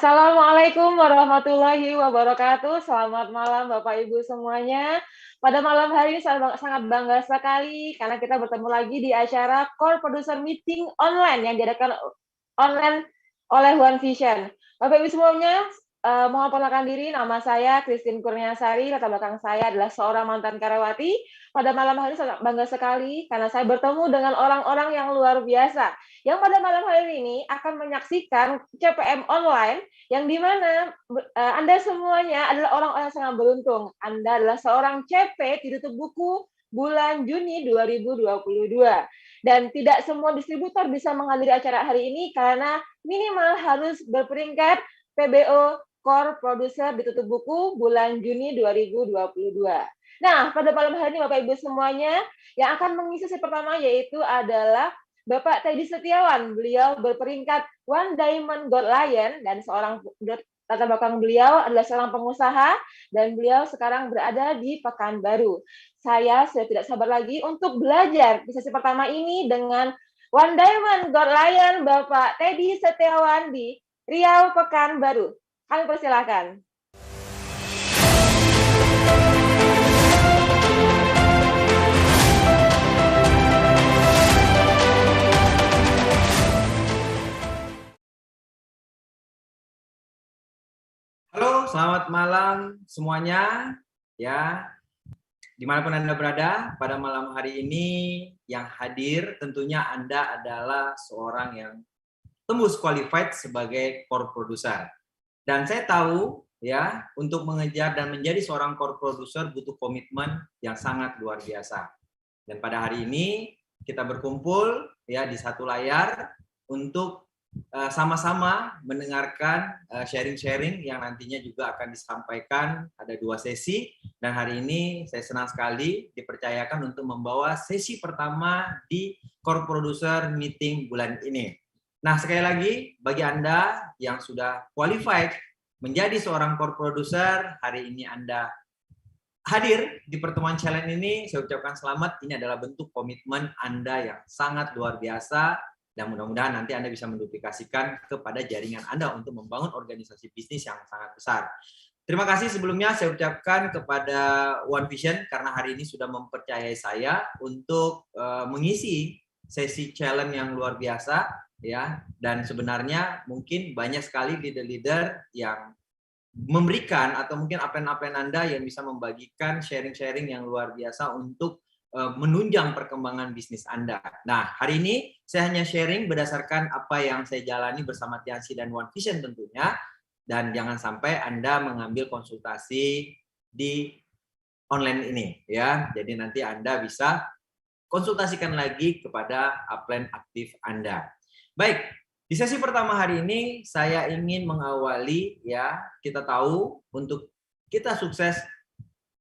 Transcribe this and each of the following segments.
Assalamualaikum warahmatullahi wabarakatuh. Selamat malam Bapak Ibu semuanya. Pada malam hari ini saya sangat bangga sekali karena kita bertemu lagi di acara Core Producer Meeting online yang diadakan online oleh One Vision. Bapak Ibu semuanya, mohon perkenalkan diri, nama saya Christine Kurniasari, latar belakang saya adalah seorang mantan karyawati. Pada malam hari saya bangga sekali karena saya bertemu dengan orang-orang yang luar biasa yang pada malam hari ini akan menyaksikan CPM online yang di mana Anda semuanya adalah orang-orang yang sangat beruntung. Anda adalah seorang CP ditutup buku bulan Juni 2022. Dan tidak semua distributor bisa menghadiri acara hari ini karena minimal harus berperingkat PBO Core Producer ditutup buku bulan Juni 2022. Nah, pada malam hari ini Bapak Ibu semuanya yang akan mengisi sesi pertama yaitu adalah Bapak Teddy Setiawan. Beliau berperingkat One Diamond Gold Lion dan latar belakang beliau adalah seorang pengusaha dan beliau sekarang berada di Pekanbaru. Saya sudah tidak sabar lagi untuk belajar di sesi pertama ini dengan One Diamond Gold Lion Bapak Teddy Setiawan di Riau Pekanbaru. Kami persilakan. Halo, selamat malam semuanya. Ya, dimanapun Anda berada, pada malam hari ini yang hadir tentunya Anda adalah seorang yang tembus qualified sebagai core producer. Dan saya tahu ya, untuk mengejar dan menjadi seorang core producer butuh komitmen yang sangat luar biasa. Dan pada hari ini kita berkumpul ya di satu layar untuk sama-sama mendengarkan sharing-sharing yang nantinya juga akan disampaikan. Ada 2 sesi dan hari ini saya senang sekali dipercayakan untuk membawa sesi pertama di Core Producer Meeting bulan ini. Nah, sekali lagi bagi Anda yang sudah qualified menjadi seorang Core Producer, hari ini Anda hadir di pertemuan challenge ini, saya ucapkan selamat. Ini adalah bentuk komitmen Anda yang sangat luar biasa. Dan mudah-mudahan nanti Anda bisa menduplikasikan kepada jaringan Anda untuk membangun organisasi bisnis yang sangat besar. Terima kasih sebelumnya saya ucapkan kepada One Vision karena hari ini sudah mempercayai saya untuk mengisi sesi challenge yang luar biasa ya. Dan sebenarnya mungkin banyak sekali leader-leader yang memberikan atau mungkin upline Anda yang bisa membagikan sharing-sharing yang luar biasa untuk menunjang perkembangan bisnis Anda. Nah, hari ini saya hanya sharing berdasarkan apa yang saya jalani bersama Tiansi dan One Vision tentunya, dan jangan sampai Anda mengambil konsultasi di online ini ya. Jadi nanti Anda bisa konsultasikan lagi kepada upline aktif Anda. Baik, di sesi pertama hari ini saya ingin mengawali ya, kita tahu untuk kita sukses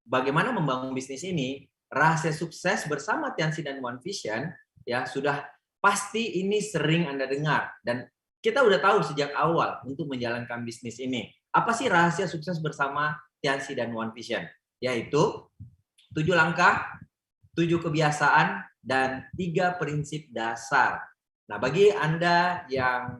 bagaimana membangun bisnis ini. Rahasia sukses bersama Tiansi dan One Vision ya sudah pasti ini sering Anda dengar dan kita udah tahu sejak awal untuk menjalankan bisnis ini. Apa sih rahasia sukses bersama Tiansi dan One Vision? Yaitu 7 langkah, 7 kebiasaan dan 3 prinsip dasar. Nah, bagi Anda yang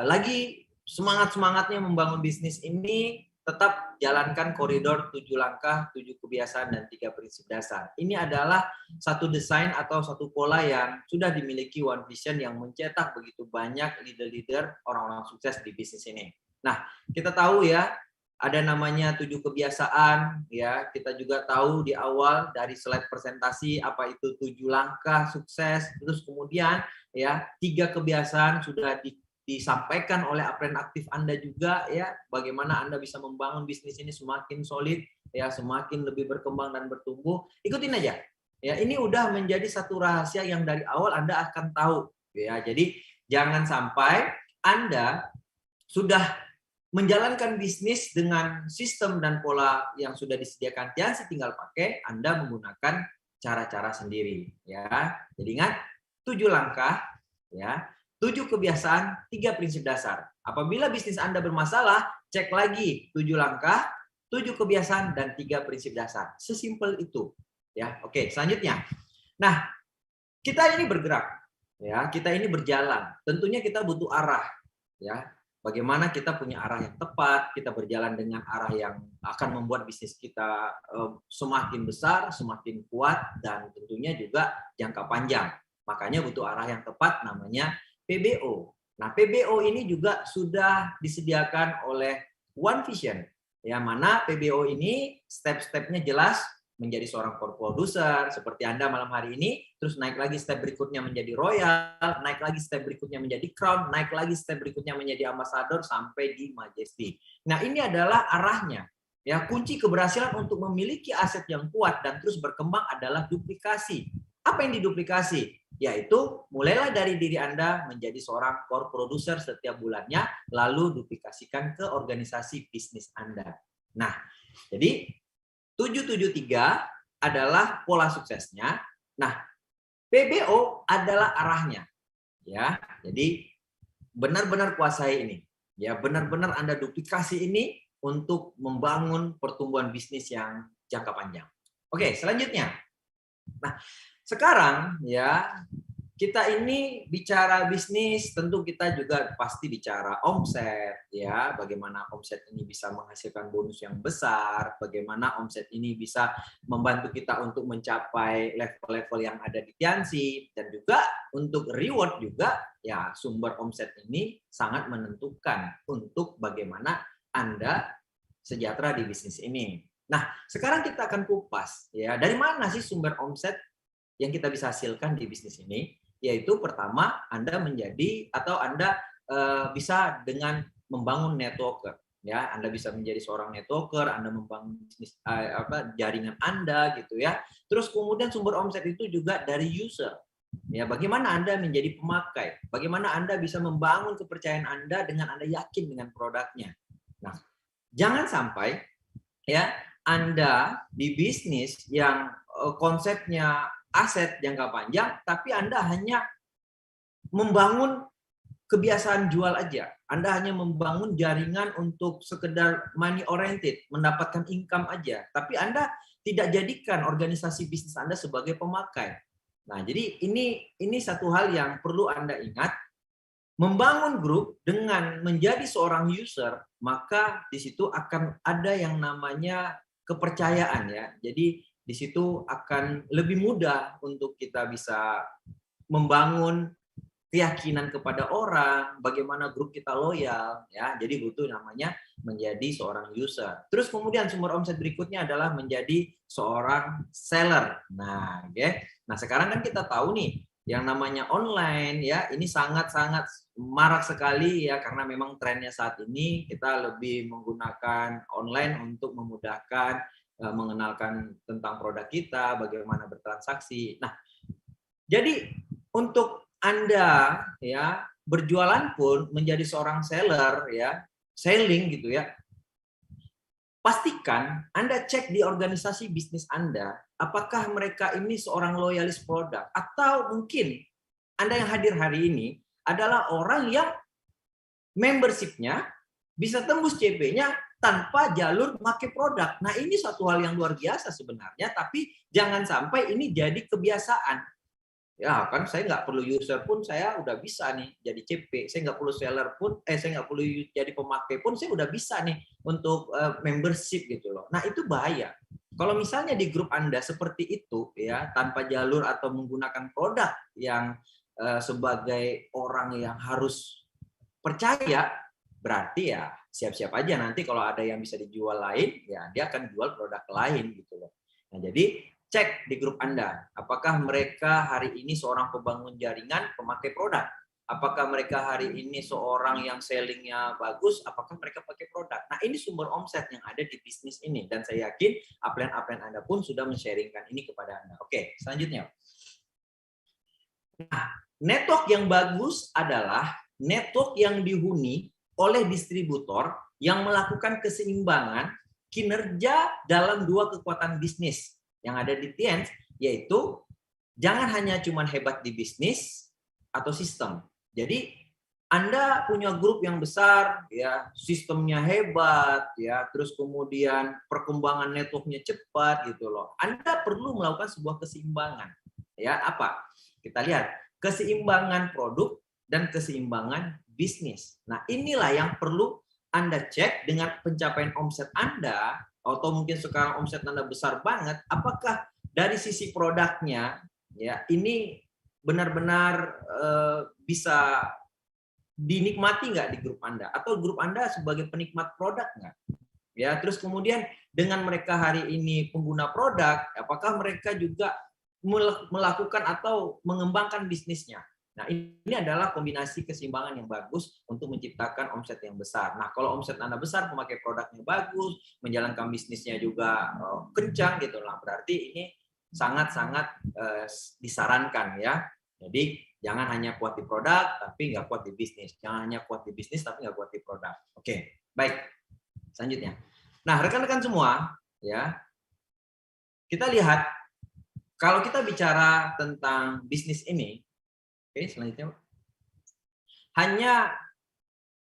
lagi semangat-semangatnya membangun bisnis ini, tetap jalankan koridor 7 langkah, 7 kebiasaan, dan 3 prinsip dasar. Ini adalah satu desain atau satu pola yang sudah dimiliki One Vision yang mencetak begitu banyak leader-leader orang-orang sukses di bisnis ini. Nah, kita tahu ya, ada namanya 7 kebiasaan, ya. Kita juga tahu di awal dari slide presentasi apa itu 7 langkah sukses, terus kemudian ya 3 kebiasaan sudah disampaikan oleh upline aktif Anda juga ya, bagaimana Anda bisa membangun bisnis ini semakin solid ya, semakin lebih berkembang dan bertumbuh. Ikutin aja. Ya, ini udah menjadi satu rahasia yang dari awal Anda akan tahu ya. Jadi jangan sampai Anda sudah menjalankan bisnis dengan sistem dan pola yang sudah disediakan Tiansi, tinggal pakai, Anda menggunakan cara-cara sendiri ya. Jadi ingat 7 langkah ya, 7 kebiasaan, 3 prinsip dasar. Apabila bisnis Anda bermasalah, cek lagi 7 langkah, 7 kebiasaan, dan 3 prinsip dasar. Sesimpel itu. Ya, oke, selanjutnya. Nah, kita ini bergerak, ya, kita ini berjalan. Tentunya kita butuh arah, ya. bagaimana kita punya arah yang tepat, kita berjalan dengan arah yang akan membuat bisnis kita semakin besar, semakin kuat, dan tentunya juga jangka panjang. Makanya butuh arah yang tepat, namanya PBO. Nah, PBO ini juga sudah disediakan oleh One Vision, yang mana PBO ini step-stepnya jelas, menjadi seorang core producer seperti Anda malam hari ini, terus naik lagi step berikutnya menjadi royal, naik lagi step berikutnya menjadi crown, naik lagi step berikutnya menjadi ambassador sampai di majesty. Nah, ini adalah arahnya. Ya, kunci keberhasilan untuk memiliki aset yang kuat dan terus berkembang adalah duplikasi. Apa yang diduplikasi? Yaitu mulailah dari diri Anda menjadi seorang core producer setiap bulannya, lalu duplikasikan ke organisasi bisnis Anda. Nah, jadi 773 adalah pola suksesnya. Nah, PBO adalah arahnya. Ya, jadi benar-benar kuasai ini. Ya, benar-benar Anda duplikasi ini untuk membangun pertumbuhan bisnis yang jangka panjang. Oke, selanjutnya. Nah, sekarang ya kita ini bicara bisnis, tentu kita juga pasti bicara omset, ya, bagaimana omset ini bisa menghasilkan bonus yang besar, bagaimana omset ini bisa membantu kita untuk mencapai level-level yang ada di Tianxi, dan juga untuk reward juga, ya, sumber omset ini sangat menentukan untuk bagaimana Anda sejahtera di bisnis ini. Nah, sekarang kita akan kupas, ya, dari mana sih sumber omset yang kita bisa hasilkan di bisnis ini? Yaitu pertama, Anda menjadi atau Anda bisa dengan membangun networker. Ya, Anda bisa menjadi seorang networker, Anda membangun bisnis jaringan Anda gitu ya. Terus kemudian sumber omset itu juga dari user. Ya, bagaimana Anda menjadi pemakai? Bagaimana Anda bisa membangun kepercayaan Anda dengan Anda yakin dengan produknya. Nah, jangan sampai ya Anda di bisnis yang konsepnya aset jangka panjang, tapi Anda hanya membangun kebiasaan jual aja. Anda hanya membangun jaringan untuk sekedar money oriented, mendapatkan income aja. Tapi Anda tidak jadikan organisasi bisnis Anda sebagai pemakai. Nah, jadi ini satu hal yang perlu Anda ingat. Membangun grup dengan menjadi seorang user, maka di situ akan ada yang namanya kepercayaan ya. Jadi di situ akan lebih mudah untuk kita bisa membangun keyakinan kepada orang, bagaimana grup kita loyal ya. Jadi butuh namanya menjadi seorang user. Terus kemudian sumber omset berikutnya adalah menjadi seorang seller. Nah, okay. Nah, sekarang kan kita tahu nih yang namanya online ya, ini sangat-sangat marak sekali ya, karena memang trennya saat ini kita lebih menggunakan online untuk memudahkan mengenalkan tentang produk kita, bagaimana bertransaksi. Nah, jadi untuk Anda ya berjualan pun menjadi seorang seller ya, selling gitu ya. Pastikan Anda cek di organisasi bisnis Anda, apakah mereka ini seorang loyalis produk, atau mungkin Anda yang hadir hari ini adalah orang yang membership-nya bisa tembus CP-nya tanpa jalur pakai produk. Nah, ini satu hal yang luar biasa sebenarnya, tapi jangan sampai ini jadi kebiasaan. Ya kan, saya nggak perlu user pun saya udah bisa nih jadi CP. Saya nggak perlu seller pun, saya nggak perlu jadi pemakai pun saya udah bisa nih untuk membership gitu loh. Nah, itu bahaya. Kalau misalnya di grup Anda seperti itu ya, tanpa jalur atau menggunakan produk yang sebagai orang yang harus percaya, berarti ya siap-siap aja nanti kalau ada yang bisa dijual lain, ya dia akan jual produk lain gitu loh. Nah, jadi cek di grup Anda, apakah mereka hari ini seorang pembangun jaringan, pemakai produk? Apakah mereka hari ini seorang yang sellingnya bagus? Apakah mereka pakai produk? Nah, ini sumber omset yang ada di bisnis ini. Dan saya yakin upline-upline Anda pun sudah men-sharingkan ini kepada Anda. Oke, selanjutnya. Nah, network yang bagus adalah network yang dihuni oleh distributor yang melakukan keseimbangan kinerja dalam dua kekuatan bisnis yang ada di Tianx, yaitu jangan hanya cuma hebat di bisnis atau sistem. Jadi Anda punya grup yang besar, ya, sistemnya hebat, ya, terus kemudian perkembangan networknya cepat gitu loh. Anda perlu melakukan sebuah keseimbangan. Ya, apa? Kita lihat keseimbangan produk dan keseimbangan bisnis. Nah, inilah yang perlu Anda cek dengan pencapaian omset Anda, atau mungkin sekarang omset Anda besar banget, apakah dari sisi produknya, ya ini benar-benar bisa dinikmati nggak di grup Anda, atau grup Anda sebagai penikmat produk nggak? Ya, terus kemudian dengan mereka hari ini pengguna produk, apakah mereka juga melakukan atau mengembangkan bisnisnya? Nah, ini adalah kombinasi keseimbangan yang bagus untuk menciptakan omset yang besar. Nah, kalau omset Anda besar, pemakai produknya bagus, menjalankan bisnisnya juga kencang gitu lah. Berarti ini sangat-sangat disarankan ya. Jadi jangan hanya kuat di produk tapi nggak kuat di bisnis. Jangan hanya kuat di bisnis tapi nggak kuat di produk. Oke, baik. Selanjutnya. Nah, rekan-rekan semua, ya. Kita lihat kalau kita bicara tentang bisnis ini, oke, selanjutnya. Hanya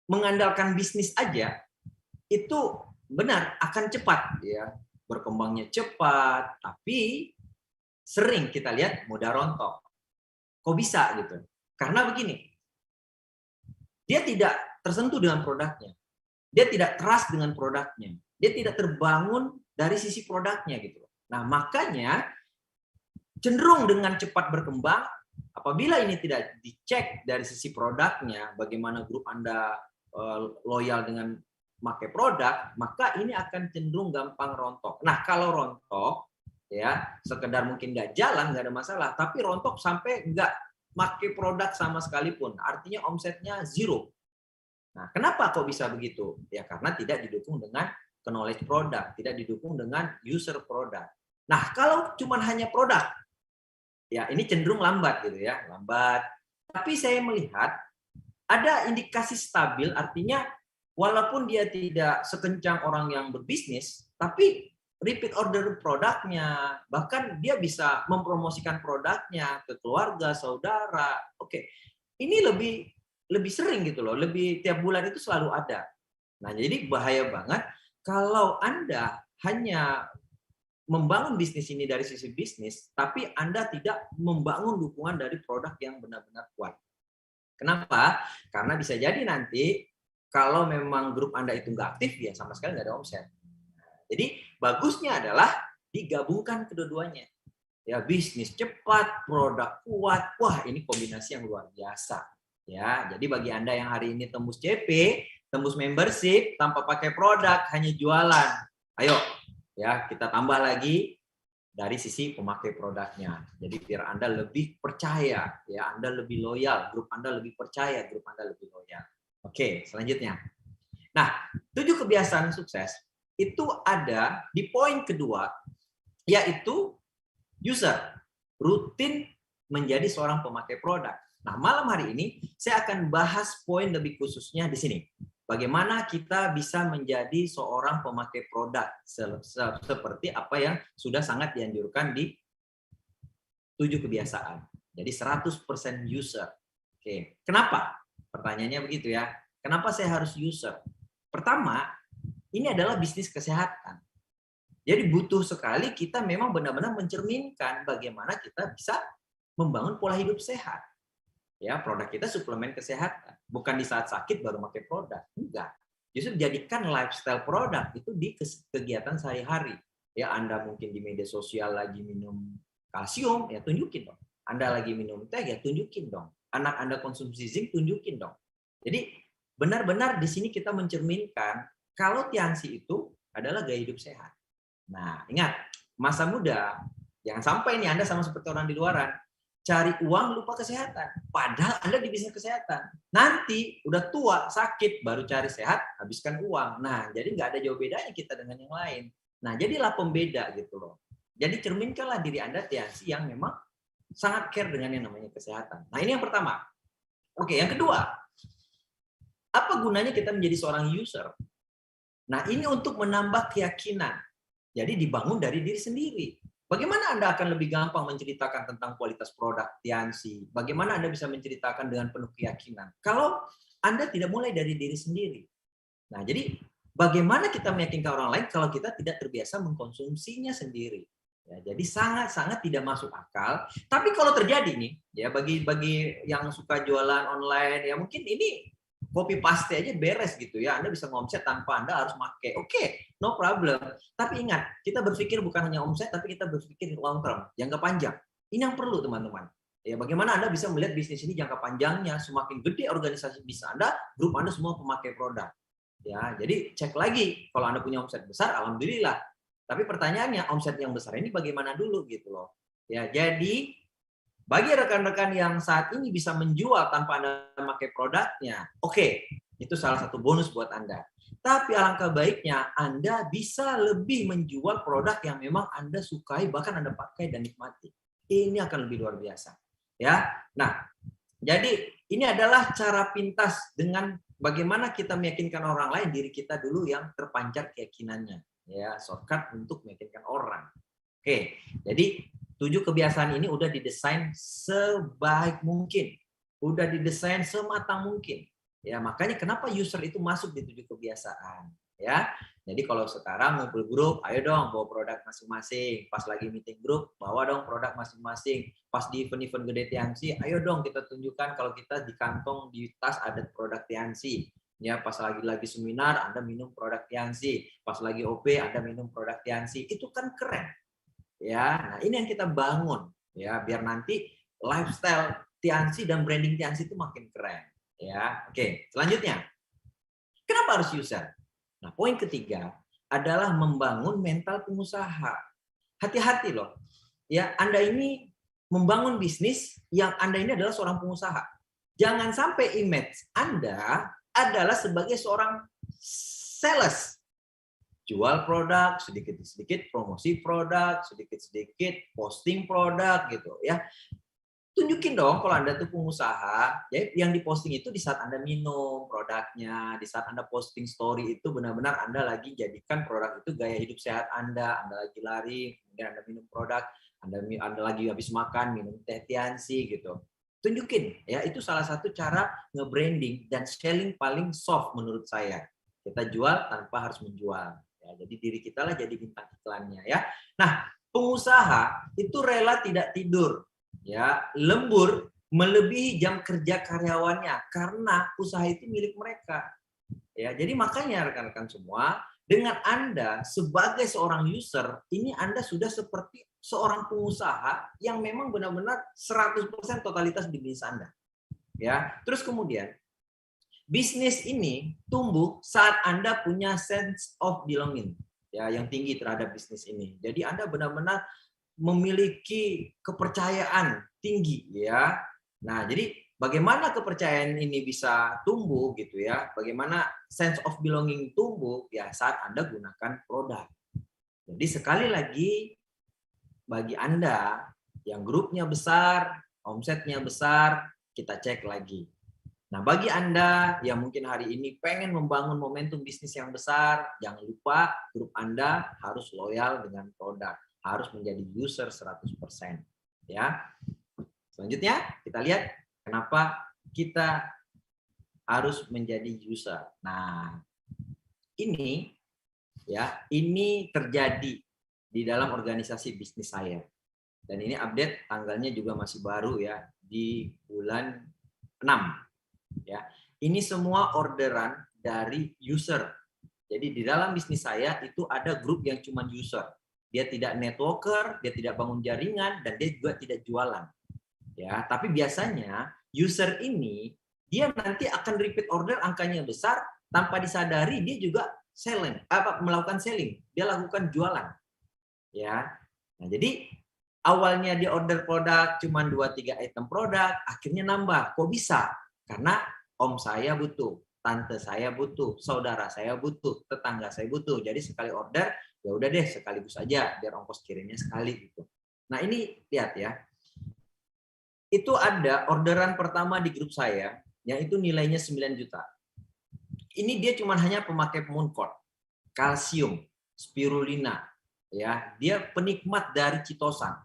mengandalkan bisnis aja itu benar akan cepat ya, berkembangnya cepat, tapi sering kita lihat mudah rontok. Kok bisa gitu? Karena begini. Dia tidak tersentuh dengan produknya. Dia tidak trust dengan produknya. Dia tidak terbangun dari sisi produknya gitu. Nah, makanya cenderung dengan cepat berkembang, apabila ini tidak dicek dari sisi produknya, bagaimana grup Anda loyal dengan pakai produk, maka ini akan cenderung gampang rontok. Nah, kalau rontok, ya sekedar mungkin nggak jalan, nggak ada masalah, tapi rontok sampai nggak pakai produk sama sekalipun, artinya omsetnya zero. Nah, kenapa kok bisa begitu? Ya karena tidak didukung dengan knowledge produk, tidak didukung dengan user produk. Nah, kalau cuma hanya produk, ya ini cenderung lambat gitu ya, lambat. Tapi saya melihat ada indikasi stabil, artinya walaupun dia tidak sekencang orang yang berbisnis, tapi repeat order produknya, bahkan dia bisa mempromosikan produknya ke keluarga, saudara. Oke, ini lebih sering gitu loh, lebih tiap bulan itu selalu ada. Nah, jadi bahaya banget kalau Anda hanya membangun bisnis ini dari sisi bisnis, tapi Anda tidak membangun dukungan dari produk yang benar-benar kuat. Kenapa? Karena bisa jadi nanti kalau memang grup Anda itu nggak aktif, ya sama sekali nggak ada omset. Jadi bagusnya adalah digabungkan kedua-duanya. Ya, bisnis cepat, produk kuat. Wah, ini kombinasi yang luar biasa. Ya, jadi bagi Anda yang hari ini tembus CP, tembus membership tanpa pakai produk, hanya jualan. Ayo, ya kita tambah lagi dari sisi pemakai produknya. Jadi biar Anda lebih percaya, ya Anda lebih loyal, grup Anda lebih percaya, grup Anda lebih loyal. Oke, selanjutnya. Nah, 7 kebiasaan sukses itu ada di poin kedua, yaitu user rutin menjadi seorang pemakai produk. Nah, malam hari ini saya akan bahas poin lebih khususnya di sini. Bagaimana kita bisa menjadi seorang pemakai produk seperti apa yang sudah sangat dianjurkan di 7 kebiasaan. Jadi 100% user. Oke, kenapa? Pertanyaannya begitu ya. Kenapa saya harus user? Pertama, ini adalah bisnis kesehatan. Jadi butuh sekali kita memang benar-benar mencerminkan bagaimana kita bisa membangun pola hidup sehat. Ya, produk kita suplemen kesehatan. Bukan di saat sakit baru pakai produk. Enggak. Justru jadikan lifestyle produk itu di kegiatan sehari-hari. Ya, Anda mungkin di media sosial lagi minum kalsium, ya tunjukin dong. Anda lagi minum teh, ya tunjukin dong. Anak Anda konsumsi zinc, tunjukin dong. Jadi benar-benar di sini kita mencerminkan kalau Tianxi itu adalah gaya hidup sehat. Nah, ingat, masa muda, jangan sampai nih Anda sama seperti orang di luaran, cari uang lupa kesehatan. Padahal Anda di bisnis kesehatan. Nanti udah tua, sakit, baru cari sehat, habiskan uang. Nah, jadi nggak ada jauh bedanya kita dengan yang lain. Nah, jadilah pembeda gitu loh. Jadi cerminkanlah diri Anda Tianxi yang memang sangat care dengan yang namanya kesehatan. Nah, ini yang pertama. Oke, yang kedua, apa gunanya kita menjadi seorang user? Nah, ini untuk menambah keyakinan. Jadi dibangun dari diri sendiri. Bagaimana Anda akan lebih gampang menceritakan tentang kualitas produk Tianxi? Bagaimana Anda bisa menceritakan dengan penuh keyakinan? Kalau Anda tidak mulai dari diri sendiri. Nah, jadi bagaimana kita meyakinkan orang lain kalau kita tidak terbiasa mengkonsumsinya sendiri? Ya, jadi sangat-sangat tidak masuk akal. Tapi kalau terjadi nih, ya bagi yang suka jualan online, ya mungkin ini copy paste aja beres gitu ya. Anda bisa ngomset tanpa Anda harus pakai. Oke, no problem. Tapi ingat, kita berpikir bukan hanya omset, tapi kita berpikir long term, jangka panjang. Ini yang perlu teman-teman. Ya, bagaimana Anda bisa melihat bisnis ini jangka panjangnya, semakin gede organisasi bisnis Anda, grup Anda semua pemakai produk. Ya, jadi cek lagi, kalau Anda punya omset besar, alhamdulillah. Tapi pertanyaannya, omset yang besar ini bagaimana dulu gitu loh. Ya, jadi bagi rekan-rekan yang saat ini bisa menjual tanpa Anda memakai produknya, oke, itu salah satu bonus buat Anda. Tapi alangkah baiknya Anda bisa lebih menjual produk yang memang Anda sukai, bahkan Anda pakai dan nikmati. Ini akan lebih luar biasa. Ya, nah, jadi ini adalah cara pintas dengan bagaimana kita meyakinkan orang lain, diri kita dulu yang terpancar keyakinannya. Ya, shortcut untuk meyakinkan orang. Oke, jadi 7 kebiasaan ini udah didesain sebaik mungkin, udah didesain sematang mungkin. Ya, makanya kenapa user itu masuk di 7 kebiasaan, ya. Jadi kalau sekarang ngumpul grup, ayo dong bawa produk masing-masing. Pas lagi meeting grup, bawa dong produk masing-masing. Pas di event-event gede Tiansi, ayo dong kita tunjukkan kalau kita di kantong, di tas ada produk Tiansi. Ya, pas lagi seminar, Anda minum produk Tiansi. Pas lagi OP, Anda minum produk Tiansi. Itu kan keren. Ya, nah ini yang kita bangun ya, biar nanti lifestyle Tiansi dan branding Tiansi itu makin keren. Ya, oke. Selanjutnya, kenapa harus user? Nah, poin ketiga adalah membangun mental pengusaha. Hati-hati loh. Ya, Anda ini membangun bisnis yang Anda ini adalah seorang pengusaha. Jangan sampai image Anda adalah sebagai seorang sales. Jual produk, sedikit-sedikit promosi produk, sedikit-sedikit posting produk gitu ya. Tunjukin dong kalau Anda tuh pengusaha, ya yang diposting itu di saat Anda minum produknya, di saat Anda posting story itu benar-benar Anda lagi jadikan produk itu gaya hidup sehat Anda lagi lari, kemudian Anda minum produk, Anda lagi habis makan, minum teh Tiansi gitu. Tunjukin ya, itu salah satu cara nge-branding dan selling paling soft menurut saya. Kita jual tanpa harus menjual. Ya, jadi diri kita lah jadi bintang iklannya ya. Nah, pengusaha itu rela tidak tidur, ya, lembur melebihi jam kerja karyawannya karena usaha itu milik mereka. Ya, jadi makanya rekan-rekan semua, dengan Anda sebagai seorang user, ini Anda sudah seperti seorang pengusaha yang memang benar-benar 100% totalitas di bisnis Anda. Ya, terus kemudian bisnis ini tumbuh saat Anda punya sense of belonging ya yang tinggi terhadap bisnis ini. Jadi Anda benar-benar memiliki kepercayaan tinggi ya. Nah, jadi bagaimana kepercayaan ini bisa tumbuh gitu ya? Bagaimana sense of belonging tumbuh ya saat Anda gunakan produk. Jadi sekali lagi bagi Anda yang grupnya besar, omsetnya besar, kita cek lagi. Nah, bagi Anda yang mungkin hari ini pengen membangun momentum bisnis yang besar, jangan lupa grup Anda harus loyal dengan produk, harus menjadi user 100%. Ya. Selanjutnya, kita lihat kenapa kita harus menjadi user. Nah, ini terjadi di dalam organisasi bisnis saya. Dan ini update tanggalnya juga masih baru ya, di bulan 6. Ya, ini semua orderan dari user. Jadi di dalam bisnis saya itu ada grup yang cuma user. Dia tidak networker, dia tidak bangun jaringan, dan dia juga tidak jualan. Ya, tapi biasanya user ini dia nanti akan repeat order angkanya besar tanpa disadari dia juga melakukan selling. Dia lakukan jualan. Ya. Nah, jadi awalnya dia order produk cuma 2-3 item produk, akhirnya nambah. Kok bisa? Karena om saya butuh, tante saya butuh, saudara saya butuh, tetangga saya butuh. Jadi sekali order, ya udah deh sekaligus aja biar ongkos kirimnya sekali gitu. Nah, ini lihat ya. Itu ada orderan pertama di grup saya yang itu nilainya 9 juta. Ini dia cuma hanya pemakai Mooncort, kalsium, spirulina, ya. Dia penikmat dari chitosan.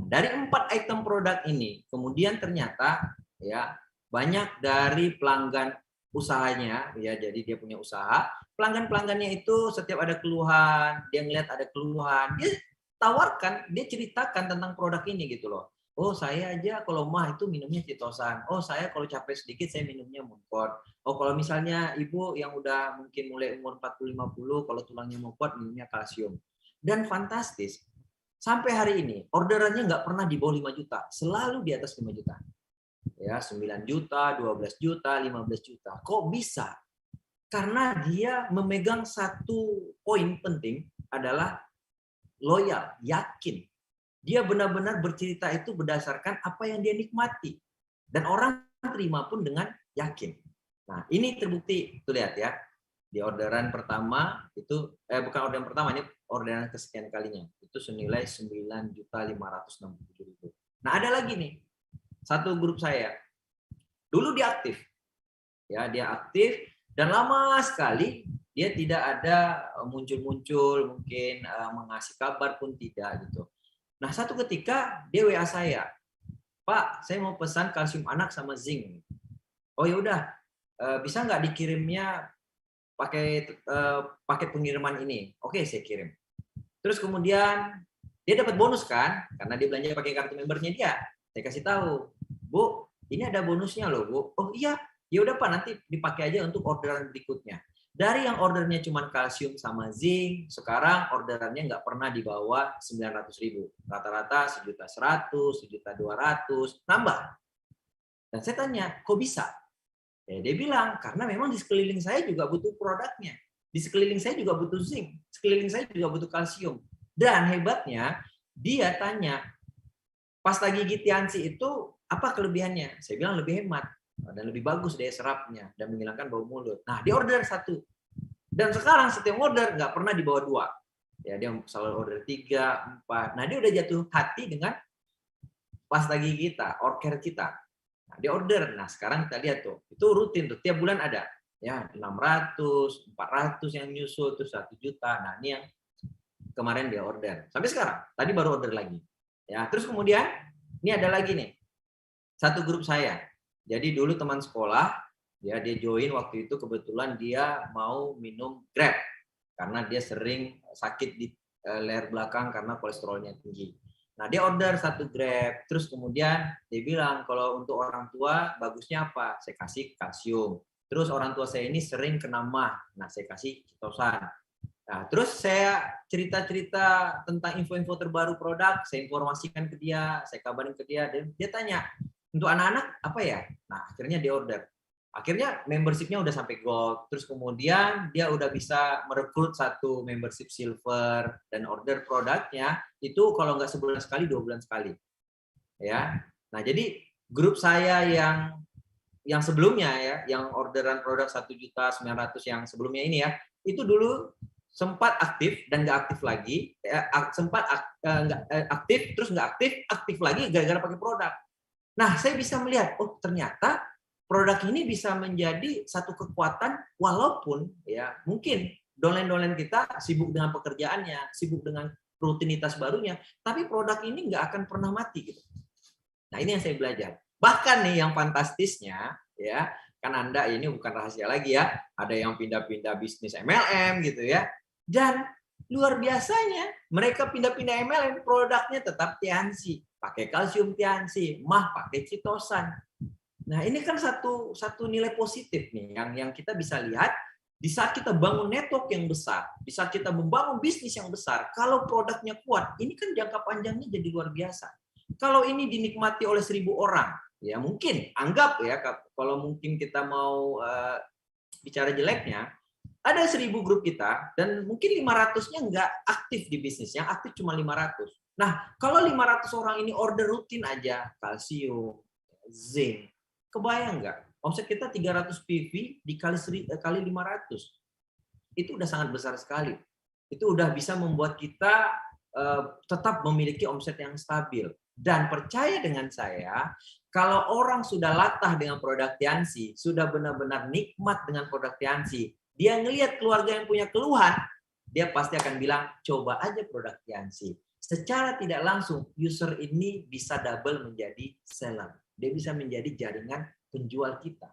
Dari 4 item produk ini, kemudian ternyata ya banyak dari pelanggan usahanya, ya, jadi dia punya usaha, pelanggan-pelanggannya itu setiap ada keluhan, dia ngeliat ada keluhan, dia tawarkan, dia ceritakan tentang produk ini gitu loh. Oh, saya aja kalau mah itu minumnya Citosan. Oh, saya kalau capek sedikit saya minumnya Muncort. Oh, kalau misalnya ibu yang udah mungkin mulai umur 40-50, kalau tulangnya mau kuat minumnya kalsium. Dan fantastis, sampai hari ini orderannya nggak pernah di bawah 5 juta, selalu di atas 5 juta. Ya, 9 juta, 12 juta, 15 juta. Kok bisa? Karena dia memegang satu poin penting adalah loyal, yakin. Dia benar-benar bercerita itu berdasarkan apa yang dia nikmati. Dan orang terima pun dengan yakin. Nah, ini terbukti. Tuh lihat ya. Di orderan pertama itu bukan orderan pertama, ini orderan kesekian kalinya. Itu senilai 9.567.000. Nah, ada lagi nih. Satu grup saya. Dulu dia aktif. Ya, dia aktif dan lama sekali dia tidak ada muncul-muncul, mungkin mengasih kabar pun tidak gitu. Nah, satu ketika dia WA saya, Pak, saya mau pesan kalsium anak sama zinc. Oh ya udah, bisa nggak dikirimnya pakai paket pengiriman ini? Oke, saya kirim. Terus kemudian dia dapat bonus kan, karena dia belanja pakai kartu membernya dia. Saya kasih tahu, Bu, ini ada bonusnya loh, Bu. Oh iya, ya udah Pak, nanti dipakai aja untuk orderan berikutnya. Dari yang ordernya cuma kalsium sama zinc, sekarang orderannya nggak pernah di bawah 900.000. Rata-rata 1.100.000, 1.200.000, nambah. Dan saya tanya, kok bisa? Ya, dia bilang, karena memang di sekeliling saya juga butuh produknya. Di sekeliling saya juga butuh zinc. Sekeliling saya juga butuh kalsium. Dan hebatnya, dia tanya, pasta gigi Tiansi itu apa kelebihannya? Saya bilang lebih hemat dan lebih bagus daya serapnya dan menghilangkan bau mulut. Nah, dia order 1. Dan sekarang setiap order nggak pernah di bawah 2. Ya, dia selalu order 3, 4. Nah, dia udah jatuh hati dengan pasta gigi kita, orker kita. Nah, dia order. Nah, sekarang kita lihat tuh, itu rutin tuh, tiap bulan ada. Ya, 600, 400 yang nyusul, terus 1 juta. Nah, ini yang kemarin dia order. Sampai sekarang, tadi baru order lagi. Ya, terus kemudian, ini ada lagi nih, satu grup saya. Jadi dulu teman sekolah, ya dia join waktu itu kebetulan dia mau minum Grab karena dia sering sakit di leher belakang karena kolesterolnya tinggi. Nah, dia order 1 Grab, terus kemudian dia bilang kalau untuk orang tua bagusnya apa? Saya kasih kalsium. Terus orang tua saya ini sering kena mah, nah saya kasih Citosan. Nah, terus saya cerita-cerita tentang info-info terbaru produk, saya informasikan ke dia, saya kabarin ke dia, dan dia tanya, untuk anak-anak apa ya? Nah, akhirnya dia order. Akhirnya membership-nya udah sampai gold, terus kemudian dia udah bisa merekrut 1 membership silver, dan order produknya itu kalau nggak sebulan sekali, 2 bulan sekali. Ya. Nah, jadi grup saya yang sebelumnya ya, yang orderan produk 1.900.000 yang sebelumnya ini ya, itu dulu sempat aktif dan nggak aktif lagi, sempat aktif terus nggak aktif, aktif lagi gara-gara pakai produk. Nah, saya bisa melihat, oh ternyata produk ini bisa menjadi satu kekuatan walaupun ya mungkin dolen-dolen kita sibuk dengan pekerjaannya, sibuk dengan rutinitas barunya, tapi produk ini nggak akan pernah mati gitu. Nah, ini yang saya belajar. Bahkan nih yang fantastisnya ya, kan Anda ini bukan rahasia lagi ya, ada yang pindah-pindah bisnis MLM gitu ya. Dan luar biasanya mereka pindah-pindah MLM, produknya tetap Tiansi, pakai kalsium Tiansi, mah pakai Citosan. Nah, ini kan satu nilai positif nih yang kita bisa lihat di saat kita bangun network yang besar, di saat kita membangun bisnis yang besar, kalau produknya kuat, ini kan jangka panjangnya jadi luar biasa. Kalau ini dinikmati oleh 1.000 orang, ya mungkin anggap ya kalau mungkin kita mau bicara jeleknya, ada 1.000 grup kita dan mungkin 500-nya nggak aktif di bisnis, yang aktif cuma 500. Nah, kalau 500 orang ini order rutin aja, kalsium, zinc, kebayang nggak? Omset kita 300 PV dikali 500. Itu udah sangat besar sekali. Itu udah bisa membuat kita tetap memiliki omset yang stabil. Dan percaya dengan saya, kalau orang sudah latah dengan produk Tiansi, sudah benar-benar nikmat dengan produk Tiansi, dia ngelihat keluarga yang punya keluhan, dia pasti akan bilang, coba aja produk Tiansi. Secara tidak langsung, user ini bisa double menjadi seller. Dia bisa menjadi jaringan penjual kita.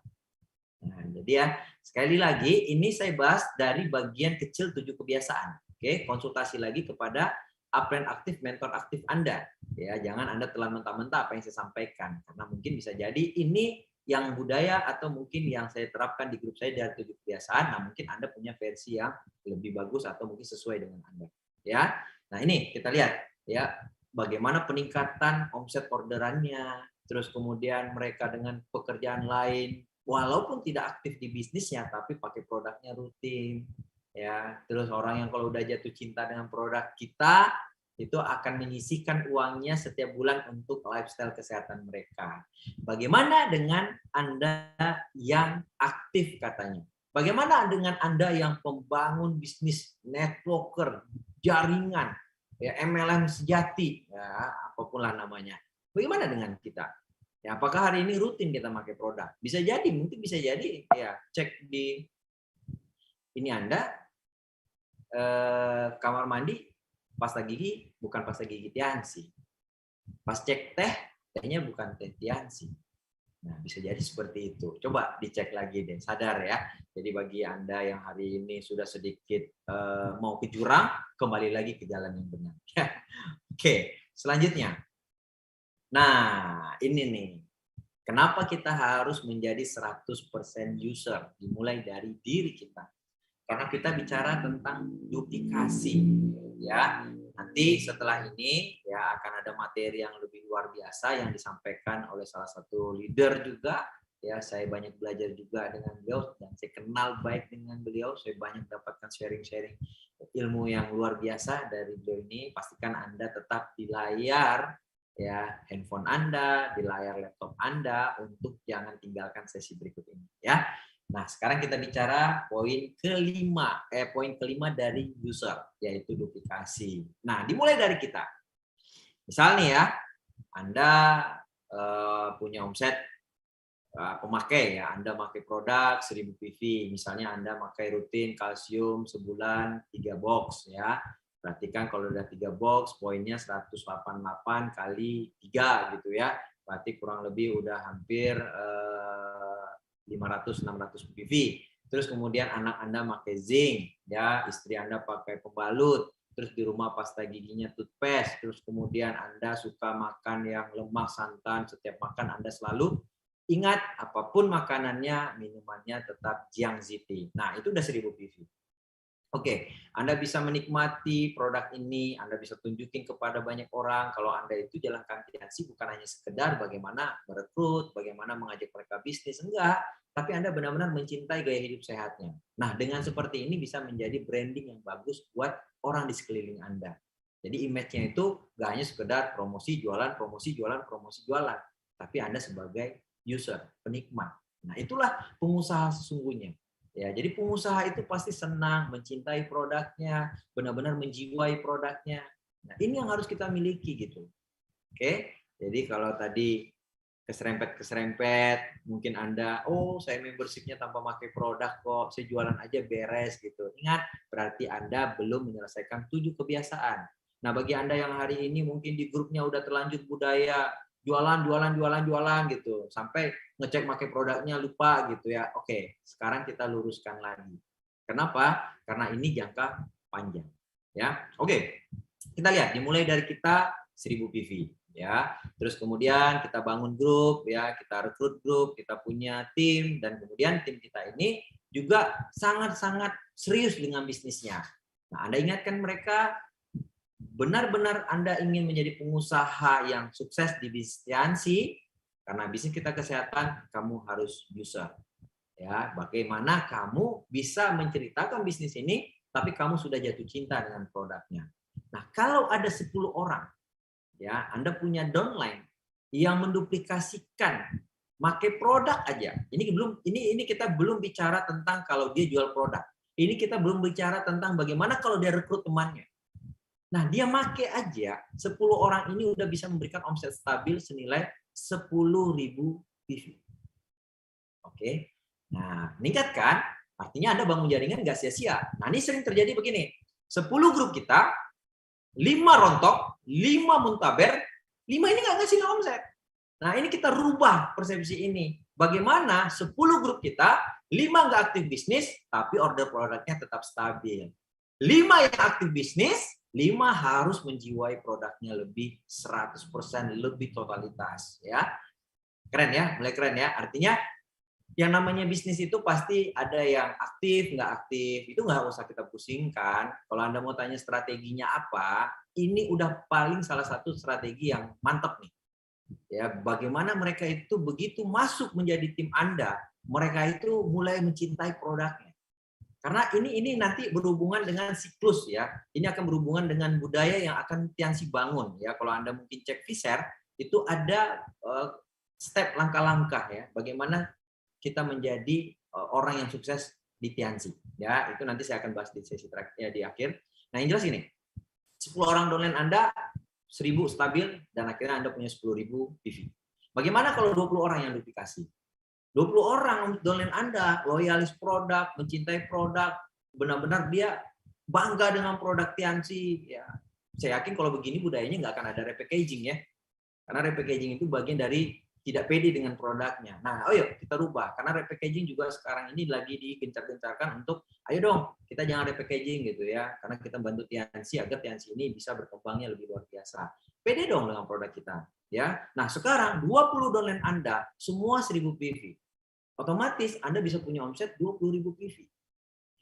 Nah, jadi ya, sekali lagi, ini saya bahas dari bagian kecil 7 kebiasaan. Oke, konsultasi lagi kepada upline aktif, mentor aktif Anda. Ya, jangan Anda telan mentah-mentah apa yang saya sampaikan, karena mungkin bisa jadi ini yang budaya atau mungkin yang saya terapkan di grup saya dari 7 kebiasaan. Nah, mungkin Anda punya versi yang lebih bagus atau mungkin sesuai dengan Anda. Ya, nah ini kita lihat ya bagaimana peningkatan omset orderannya, terus kemudian mereka dengan pekerjaan lain, walaupun tidak aktif di bisnisnya, tapi pakai produknya rutin. Ya, terus orang yang kalau udah jatuh cinta dengan produk kita, itu akan menyisihkan uangnya setiap bulan untuk lifestyle kesehatan mereka. Bagaimana dengan Anda yang aktif katanya? Bagaimana dengan Anda yang pembangun bisnis, networker, jaringan, ya, MLM sejati, ya, apapun lah namanya. Bagaimana dengan kita? Ya, apakah hari ini rutin kita pakai produk? Bisa jadi, mungkin bisa jadi, ya, cek di ini Anda, kamar mandi, pasta gigi bukan pasta gigi Tiansi. Pas cek teh, tehnya bukan teh Tiansi. Nah, bisa jadi seperti itu. Coba dicek lagi deh, sadar ya. Jadi bagi Anda yang hari ini sudah sedikit mau ke jurang, kembali lagi ke jalan yang benar. Oke, selanjutnya. Nah, ini nih. Kenapa kita harus menjadi 100% user? Dimulai dari diri kita. Karena kita bicara tentang duplikasi, ya. Nanti setelah ini ya akan ada materi yang lebih luar biasa yang disampaikan oleh salah satu leader juga. Ya, saya banyak belajar juga dengan beliau dan saya kenal baik dengan beliau. Saya banyak dapatkan sharing-sharing ilmu yang luar biasa dari beliau ini. Pastikan Anda tetap di layar ya handphone Anda, di layar laptop Anda untuk jangan tinggalkan sesi berikut ini ya. Nah, sekarang kita bicara poin kelima dari user, yaitu duplikasi. Nah, dimulai dari kita. Misalnya ya, Anda punya omset pemakai ya, Anda pakai produk 1000 PV, misalnya Anda pakai rutin kalsium sebulan 3 box ya. Berarti kan kalau udah 3 box, poinnya 188 kali 3 gitu ya. Berarti kurang lebih udah hampir 500-600 PV. Terus kemudian anak Anda pakai zinc, ya, istri Anda pakai pembalut, terus di rumah pasta giginya toothpaste, terus kemudian Anda suka makan yang lemak santan, setiap makan Anda selalu ingat apapun makanannya, minumannya tetap Jiang Ziti. Nah, itu udah 1000 PV. Oke, Anda bisa menikmati produk ini, Anda bisa tunjukin kepada banyak orang kalau Anda itu jalankan Tiansi bukan hanya sekedar bagaimana merekrut, bagaimana mengajak mereka bisnis, enggak, tapi Anda benar-benar mencintai gaya hidup sehatnya. Nah, dengan seperti ini bisa menjadi branding yang bagus buat orang di sekeliling Anda. Jadi image-nya itu enggak hanya sekedar promosi, jualan, tapi Anda sebagai user, penikmat. Nah, itulah pengusaha sesungguhnya. Ya, jadi pengusaha itu pasti senang, mencintai produknya, benar-benar menjiwai produknya. Nah, ini yang harus kita miliki gitu. Oke, jadi kalau tadi keserempet, mungkin Anda, oh saya membershipnya tanpa pakai produk kok, saya jualan aja beres gitu. Ingat, berarti Anda belum menyelesaikan 7 kebiasaan. Nah, bagi Anda yang hari ini mungkin di grupnya udah terlanjur budaya, jualan gitu, sampai ngecek pakai produknya lupa gitu ya. Oke, sekarang kita luruskan lagi. Kenapa? Karena ini jangka panjang. Ya, oke. Kita lihat dimulai dari kita 1000 PV. Ya, terus kemudian kita bangun grup, ya, kita rekrut grup, kita punya tim, dan kemudian tim kita ini juga sangat-sangat serius dengan bisnisnya. Nah, Anda ingatkan mereka, benar-benar Anda ingin menjadi pengusaha yang sukses di bisnis Tiansi, karena bisnis kita kesehatan, kamu harus user. Ya, bagaimana kamu bisa menceritakan bisnis ini, tapi kamu sudah jatuh cinta dengan produknya. Nah, kalau ada 10 orang, ya, Anda punya downline yang menduplikasikan, pakai produk aja. Ini kita belum bicara tentang kalau dia jual produk. Ini kita belum bicara tentang bagaimana kalau dia rekrut temannya. Nah, dia make aja 10 orang ini udah bisa memberikan omset stabil senilai 10.000 PV. Oke. Nah, meningkat kan? Artinya Anda bangun jaringan nggak sia-sia. Nah, ini sering terjadi begini. 10 grup kita, 5 rontok, 5 muntaber, 5 ini nggak ngasih omset. Nah, ini kita rubah persepsi ini. Bagaimana 10 grup kita, 5 nggak aktif bisnis, tapi order produknya tetap stabil. 5 yang aktif bisnis, 5 harus menjiwai produknya lebih 100% lebih totalitas ya. Keren ya, mulai keren ya. Artinya yang namanya bisnis itu pasti ada yang aktif, nggak aktif. Itu nggak usah kita pusingkan. Kalau Anda mau tanya strateginya apa, ini udah paling salah satu strategi yang mantap nih. Ya, bagaimana mereka itu begitu masuk menjadi tim Anda, mereka itu mulai mencintai produknya. Karena ini nanti berhubungan dengan siklus ya. Ini akan berhubungan dengan budaya yang akan Tianxi bangun ya. Kalau Anda mungkin cek Fiser, itu ada step langkah-langkah ya. Bagaimana kita menjadi orang yang sukses di Tianxi. Ya, itu nanti saya akan bahas di sesi terakhir ya, di akhir. Nah, yang jelas ini, 10 orang downline Anda 1000 stabil dan akhirnya Anda punya 10.000 PV. Bagaimana kalau 20 orang yang duplikasi? 20 orang downline Anda loyalis produk, mencintai produk, benar-benar dia bangga dengan produk Tianxi ya. Saya yakin kalau begini budayanya nggak akan ada repackaging ya. Karena repackaging itu bagian dari tidak pede dengan produknya. Nah, yuk kita rubah. Karena repackaging juga sekarang ini lagi digencar-gencarkan untuk, ayo dong, kita jangan repackaging gitu ya. Karena kita bantu Tianxi agar Tianxi ini bisa berkembangnya lebih luar biasa. Pede dong dengan produk kita. Ya. Nah, sekarang 20 downline Anda, semua 1000 PV. Otomatis Anda bisa punya omset 20.000 PV.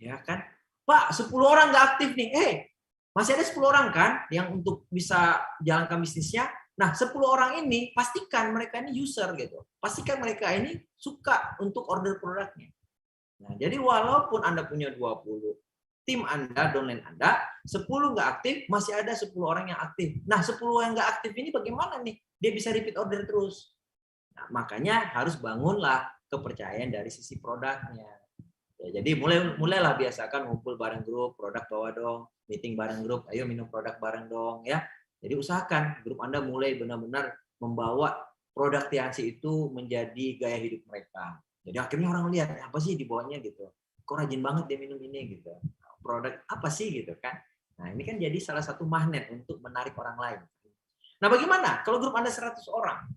Ya kan? Pak, 10 orang nggak aktif nih. Masih ada 10 orang kan yang untuk bisa jalankan bisnisnya. Nah, 10 orang ini pastikan mereka ini user gitu. Pastikan mereka ini suka untuk order produknya. Nah, jadi walaupun Anda punya 20 tim Anda, downline Anda, 10 nggak aktif, masih ada 10 orang yang aktif. Nah, 10 yang nggak aktif ini bagaimana nih? Dia bisa repeat order terus. Nah, makanya harus bangunlah kepercayaan dari sisi produknya. Ya, jadi mulailah biasakan ngumpul bareng grup, produk bawa dong, meeting bareng grup, ayo minum produk bareng dong ya. Jadi usahakan grup Anda mulai benar-benar membawa produk Tianxi itu menjadi gaya hidup mereka. Jadi akhirnya orang lihat apa sih dibawanya gitu. Kok rajin banget dia minum ini gitu. Produk apa sih gitu kan. Nah, ini kan jadi salah satu magnet untuk menarik orang lain. Nah, bagaimana kalau grup Anda 100 orang?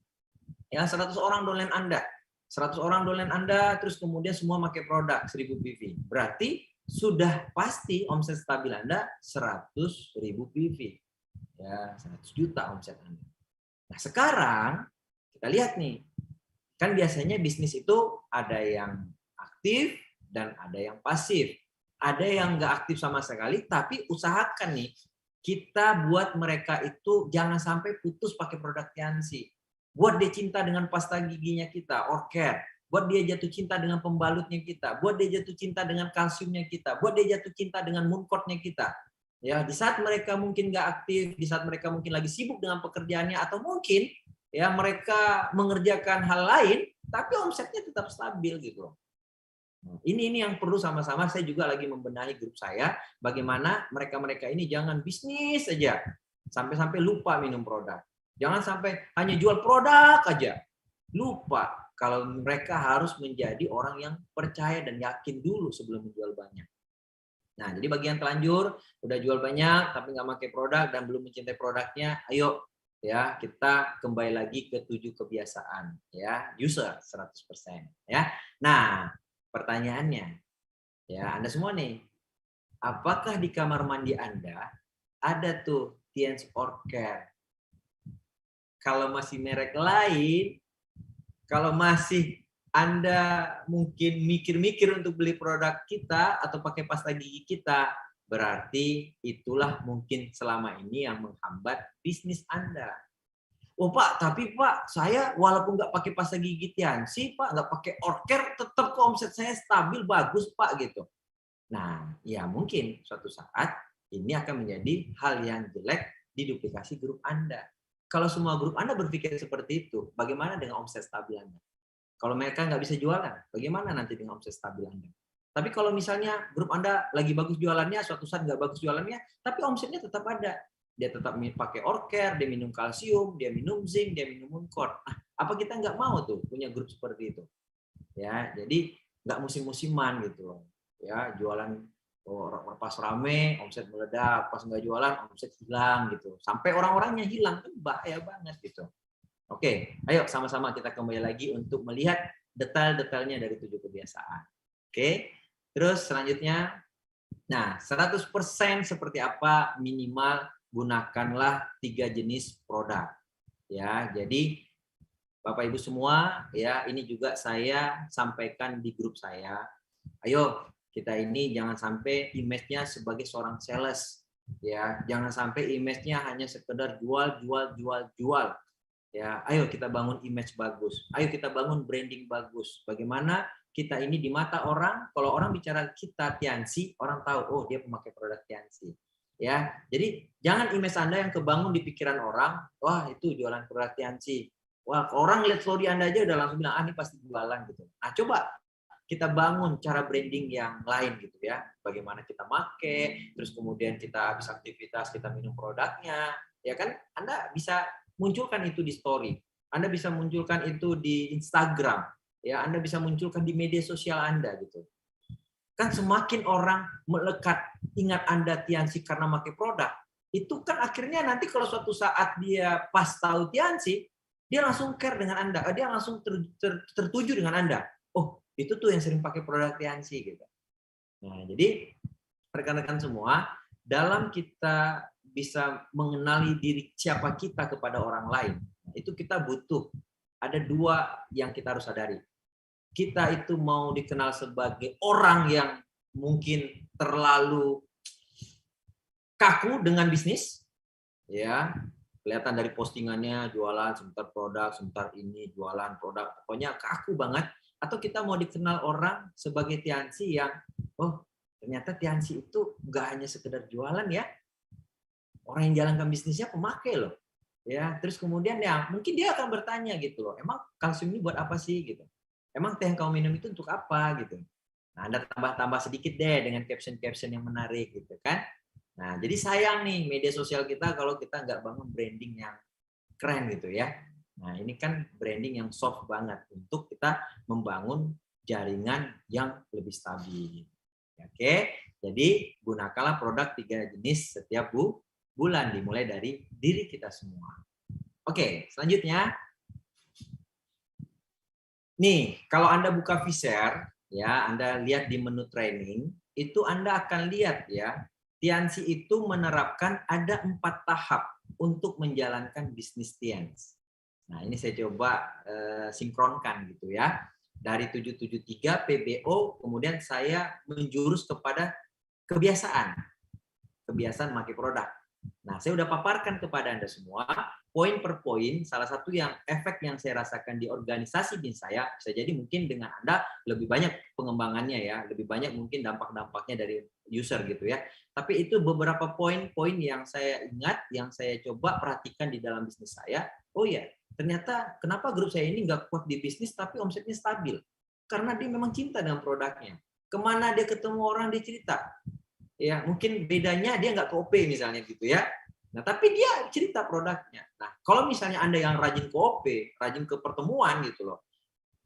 Ya, 100 orang downline Anda. 100 orang downline Anda, terus kemudian semua pakai produk 1000 PV. Berarti sudah pasti omset stabil Anda 100.000 PV. Ya, 100 juta omset Anda. Nah, sekarang kita lihat nih. Kan biasanya bisnis itu ada yang aktif dan ada yang pasif. Ada yang nggak aktif sama sekali, tapi usahakan nih, kita buat mereka itu jangan sampai putus pakai produk Tianxi. Buat dia cinta dengan pasta giginya kita, Orcare. Buat dia jatuh cinta dengan pembalutnya kita. Buat dia jatuh cinta dengan kalsiumnya kita. Buat dia jatuh cinta dengan Mooncourt-nya kita. Ya, di saat mereka mungkin nggak aktif, di saat mereka mungkin lagi sibuk dengan pekerjaannya, atau mungkin ya mereka mengerjakan hal lain, tapi omsetnya tetap stabil gitu. Ini yang perlu sama-sama saya juga lagi membenahi grup saya, bagaimana mereka-mereka ini jangan bisnis aja, sampai-sampai lupa minum produk. Jangan sampai hanya jual produk aja, lupa kalau mereka harus menjadi orang yang percaya dan yakin dulu sebelum menjual banyak. Nah, jadi bagian telanjur, udah jual banyak tapi nggak pakai produk dan belum mencintai produknya, ayo ya kita kembali lagi ke 7 kebiasaan ya, user 100% ya. Nah, pertanyaannya ya, Anda semua nih, apakah di kamar mandi Anda ada tuh Tianxi Orcare? Kalau masih merek lain, kalau masih Anda mungkin mikir-mikir untuk beli produk kita atau pakai pasta gigi kita, berarti itulah mungkin selama ini yang menghambat bisnis Anda. Oh Pak, tapi Pak, saya walaupun nggak pakai pasta gigi Tianxi, Pak, nggak pakai Orcare, tetap kok omset saya stabil, bagus Pak, gitu. Nah, ya mungkin suatu saat ini akan menjadi hal yang jelek di duplikasi grup Anda. Kalau semua grup Anda berpikir seperti itu, bagaimana dengan omset stabil Anda? Kalau mereka nggak bisa jualan, bagaimana nanti dengan omset stabil Anda? Tapi kalau misalnya grup Anda lagi bagus jualannya, suatu saat nggak bagus jualannya, tapi omsetnya tetap ada. Dia tetap pakai Orcare, dia minum kalsium, dia minum zinc, dia minum Mooncourt. Nah, apa kita nggak mau tuh punya grup seperti itu? Ya, jadi nggak musim-musiman gitu. Ya, jualan pas rame omset meledak, pas nggak jualan omset hilang gitu. Sampai orang-orangnya hilang, kan bahaya banget gitu. Oke, ayo sama-sama kita kembali lagi untuk melihat detail-detailnya dari 7 kebiasaan. Oke, terus selanjutnya Nah, 100% seperti apa minimal gunakanlah 3 jenis produk. Ya, jadi Bapak Ibu semua, ya ini juga saya sampaikan di grup saya. Ayo, kita ini jangan sampai image-nya sebagai seorang sales. Ya, jangan sampai image-nya hanya sekedar jual, jual, jual, jual. Ya, ayo kita bangun image bagus. Ayo kita bangun branding bagus. Bagaimana kita ini di mata orang, kalau orang bicara kita Tiansi, orang tahu, oh dia pemakai produk Tiansi. Ya, jadi jangan image Anda yang kebangun di pikiran orang, wah itu jualan produk Tiansi. Wah, orang lihat story Anda aja udah langsung bilang, ah ini pasti jualan gitu. Nah, coba kita bangun cara branding yang lain gitu ya. Bagaimana kita make, terus kemudian kita habis aktivitas kita minum produknya, ya kan? Anda bisa munculkan itu di story. Anda bisa munculkan itu di Instagram, ya. Anda bisa munculkan di media sosial Anda gitu. Kan semakin orang melekat ingat Anda Tiansi karena pakai produk, itu kan akhirnya nanti kalau suatu saat dia pas tahu Tiansi, dia langsung care dengan Anda, dia langsung tertuju dengan Anda. Oh, itu tuh yang sering pakai produk Tiansi gitu. Nah, jadi rekan-rekan semua, dalam kita bisa mengenali diri siapa kita kepada orang lain, itu kita butuh ada 2 yang kita harus sadari. Kita itu mau dikenal sebagai orang yang mungkin terlalu kaku dengan bisnis, ya kelihatan dari postingannya jualan sebentar produk, sebentar ini jualan produk, pokoknya kaku banget. Atau kita mau dikenal orang sebagai Tiansi yang, oh ternyata Tiansi itu nggak hanya sekedar jualan ya, orang yang jalankan bisnisnya pemakai loh, ya. Terus kemudian ya mungkin dia akan bertanya gitu loh, emang kalsium ini buat apa sih gitu, emang teh yang kamu minum itu untuk apa gitu. Nah, Anda tambah-tambah sedikit deh dengan caption-caption yang menarik gitu kan. Nah, jadi sayang nih media sosial kita kalau kita nggak bangun branding yang keren gitu ya. Nah, ini kan branding yang soft banget untuk kita membangun jaringan yang lebih stabil. Oke, jadi gunakanlah produk 3 jenis setiap bulan dimulai dari diri kita semua. Oke, selanjutnya. Nih, kalau Anda buka Vshare, ya, Anda lihat di menu training, itu Anda akan lihat ya, Tiansi itu menerapkan ada 4 tahap untuk menjalankan bisnis Tiansi. Nah, ini saya coba sinkronkan gitu ya. Dari 773 PBO, kemudian saya menjurus kepada kebiasaan pakai produk. Nah, saya udah paparkan kepada Anda semua, poin per poin, salah satu yang efek yang saya rasakan di organisasi bin saya, bisa jadi mungkin dengan Anda lebih banyak pengembangannya ya, lebih banyak mungkin dampak-dampaknya dari user gitu ya. Tapi itu beberapa poin-poin yang saya ingat, yang saya coba perhatikan di dalam bisnis saya. Oh ya, ternyata kenapa grup saya ini nggak kuat di bisnis tapi omsetnya stabil? Karena dia memang cinta dengan produknya. Kemana dia ketemu orang, dia cerita. Ya, mungkin bedanya dia nggak ke OP misalnya gitu ya. Nah, tapi dia cerita produknya. Nah, kalau misalnya Anda yang rajin ke OP, rajin ke pertemuan gitu loh,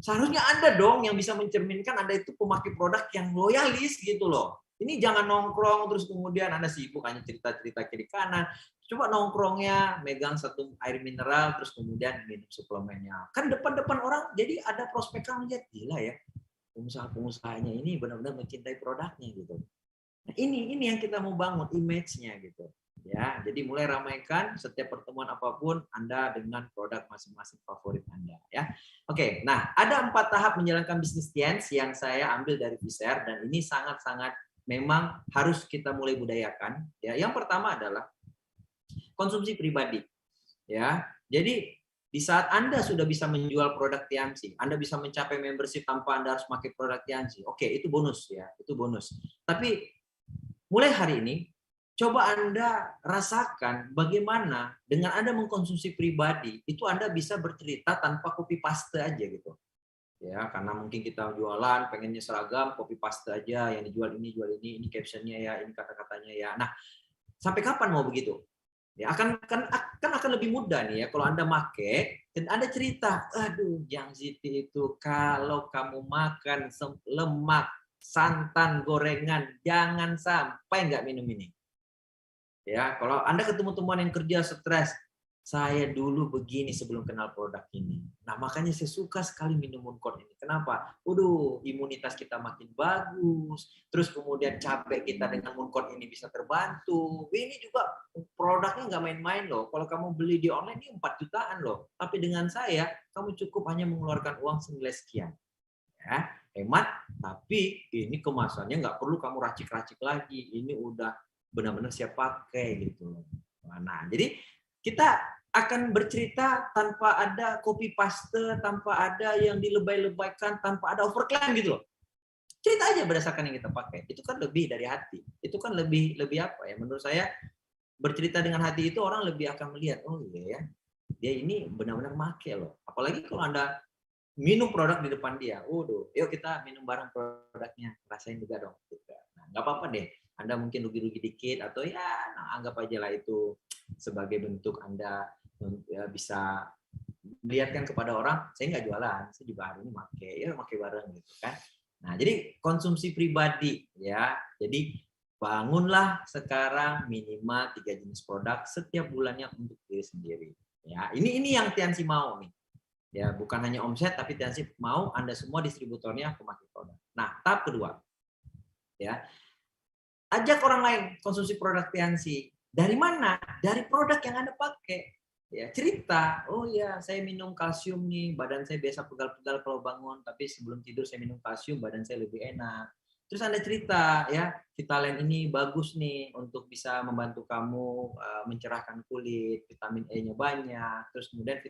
seharusnya Anda dong yang bisa mencerminkan Anda itu pemakai produk yang loyalis gitu loh. Ini jangan nongkrong terus kemudian Anda sibuk hanya cerita-cerita kiri kanan. Coba nongkrongnya megang satu air mineral terus kemudian minum suplemennya. Kan depan-depan orang jadi ada prospek kamu lihat gila ya. Pengusaha-pengusahanya ini benar-benar mencintai produknya gitu. Nah, ini yang kita mau bangun image-nya gitu. Ya, jadi mulai ramaikan setiap pertemuan apapun Anda dengan produk masing-masing favorit Anda ya. Oke, nah ada 4 tahap menjalankan bisnis Tiansi yang saya ambil dari Vshare dan ini sangat-sangat memang harus kita mulai budayakan ya. Yang pertama adalah konsumsi pribadi ya. Jadi di saat Anda sudah bisa menjual produk Tiansi, Anda bisa mencapai membership tanpa Anda harus pakai produk Tiansi. Oke, itu bonus ya, itu bonus. Tapi mulai hari ini, coba Anda rasakan bagaimana dengan Anda mengkonsumsi pribadi, itu Anda bisa bercerita tanpa copy paste aja gitu. Ya, karena mungkin kita jualan, pengennya seragam, copy paste aja, yang dijual ini captionnya ya, ini kata-katanya ya. Nah, sampai kapan mau begitu? Ya, akan lebih mudah nih ya kalau Anda make dan Anda cerita, aduh, Yang Siti itu kalau kamu makan lemak, santan, gorengan, jangan sampai nggak minum ini. Ya, kalau Anda ketemu teman yang kerja stres, saya dulu begini sebelum kenal produk ini. Nah, makanya saya suka sekali minum Mooncard ini. Kenapa? Waduh, imunitas kita makin bagus. Terus kemudian capek kita dengan Mooncard ini bisa terbantu. Ini juga produknya nggak main-main loh. Kalau kamu beli di online ini 4 jutaan loh. Tapi dengan saya, kamu cukup hanya mengeluarkan uang senilai sekian. Ya, hemat, tapi ini kemasannya nggak perlu kamu racik-racik lagi. Ini udah benar-benar siap pakai gitu loh. Nah, jadi kita akan bercerita tanpa ada copy paste, tanpa ada yang dilebay-lebaykan, tanpa ada overclaim gitu loh. Cerita aja berdasarkan yang kita pakai. Itu kan lebih dari hati. Itu kan lebih apa ya? Menurut saya bercerita dengan hati itu orang lebih akan melihat, oh iya ya, dia ini benar-benar make loh. Apalagi kalau Anda minum produk di depan dia. Waduh, yuk kita minum bareng produknya. Rasain juga dong. Nah, nggak apa-apa deh. Anda mungkin rugi-rugi dikit atau ya nah, anggap aja lah itu sebagai bentuk Anda bisa melihatkan kepada orang, saya nggak jualan, saya juga hari ini pakai bareng gitu kan. Nah, jadi konsumsi pribadi ya. Jadi bangunlah sekarang minimal 3 jenis produk setiap bulannya untuk diri sendiri. Ya, ini yang Tiansi mau nih. Ya, bukan hanya omset tapi Tiansi mau Anda semua distributornya pemakai produk. Nah, tahap kedua. Ya. Ajak orang lain konsumsi produk Tiansi. Dari mana? Dari produk yang Anda pakai. Ya, cerita, oh ya saya minum kalsium nih, badan saya biasa pegal-pegal kalau bangun, tapi sebelum tidur saya minum kalsium, badan saya lebih enak. Terus Anda cerita, ya Vitalen ini bagus nih untuk bisa membantu kamu mencerahkan kulit, vitamin E-nya banyak. Terus kemudian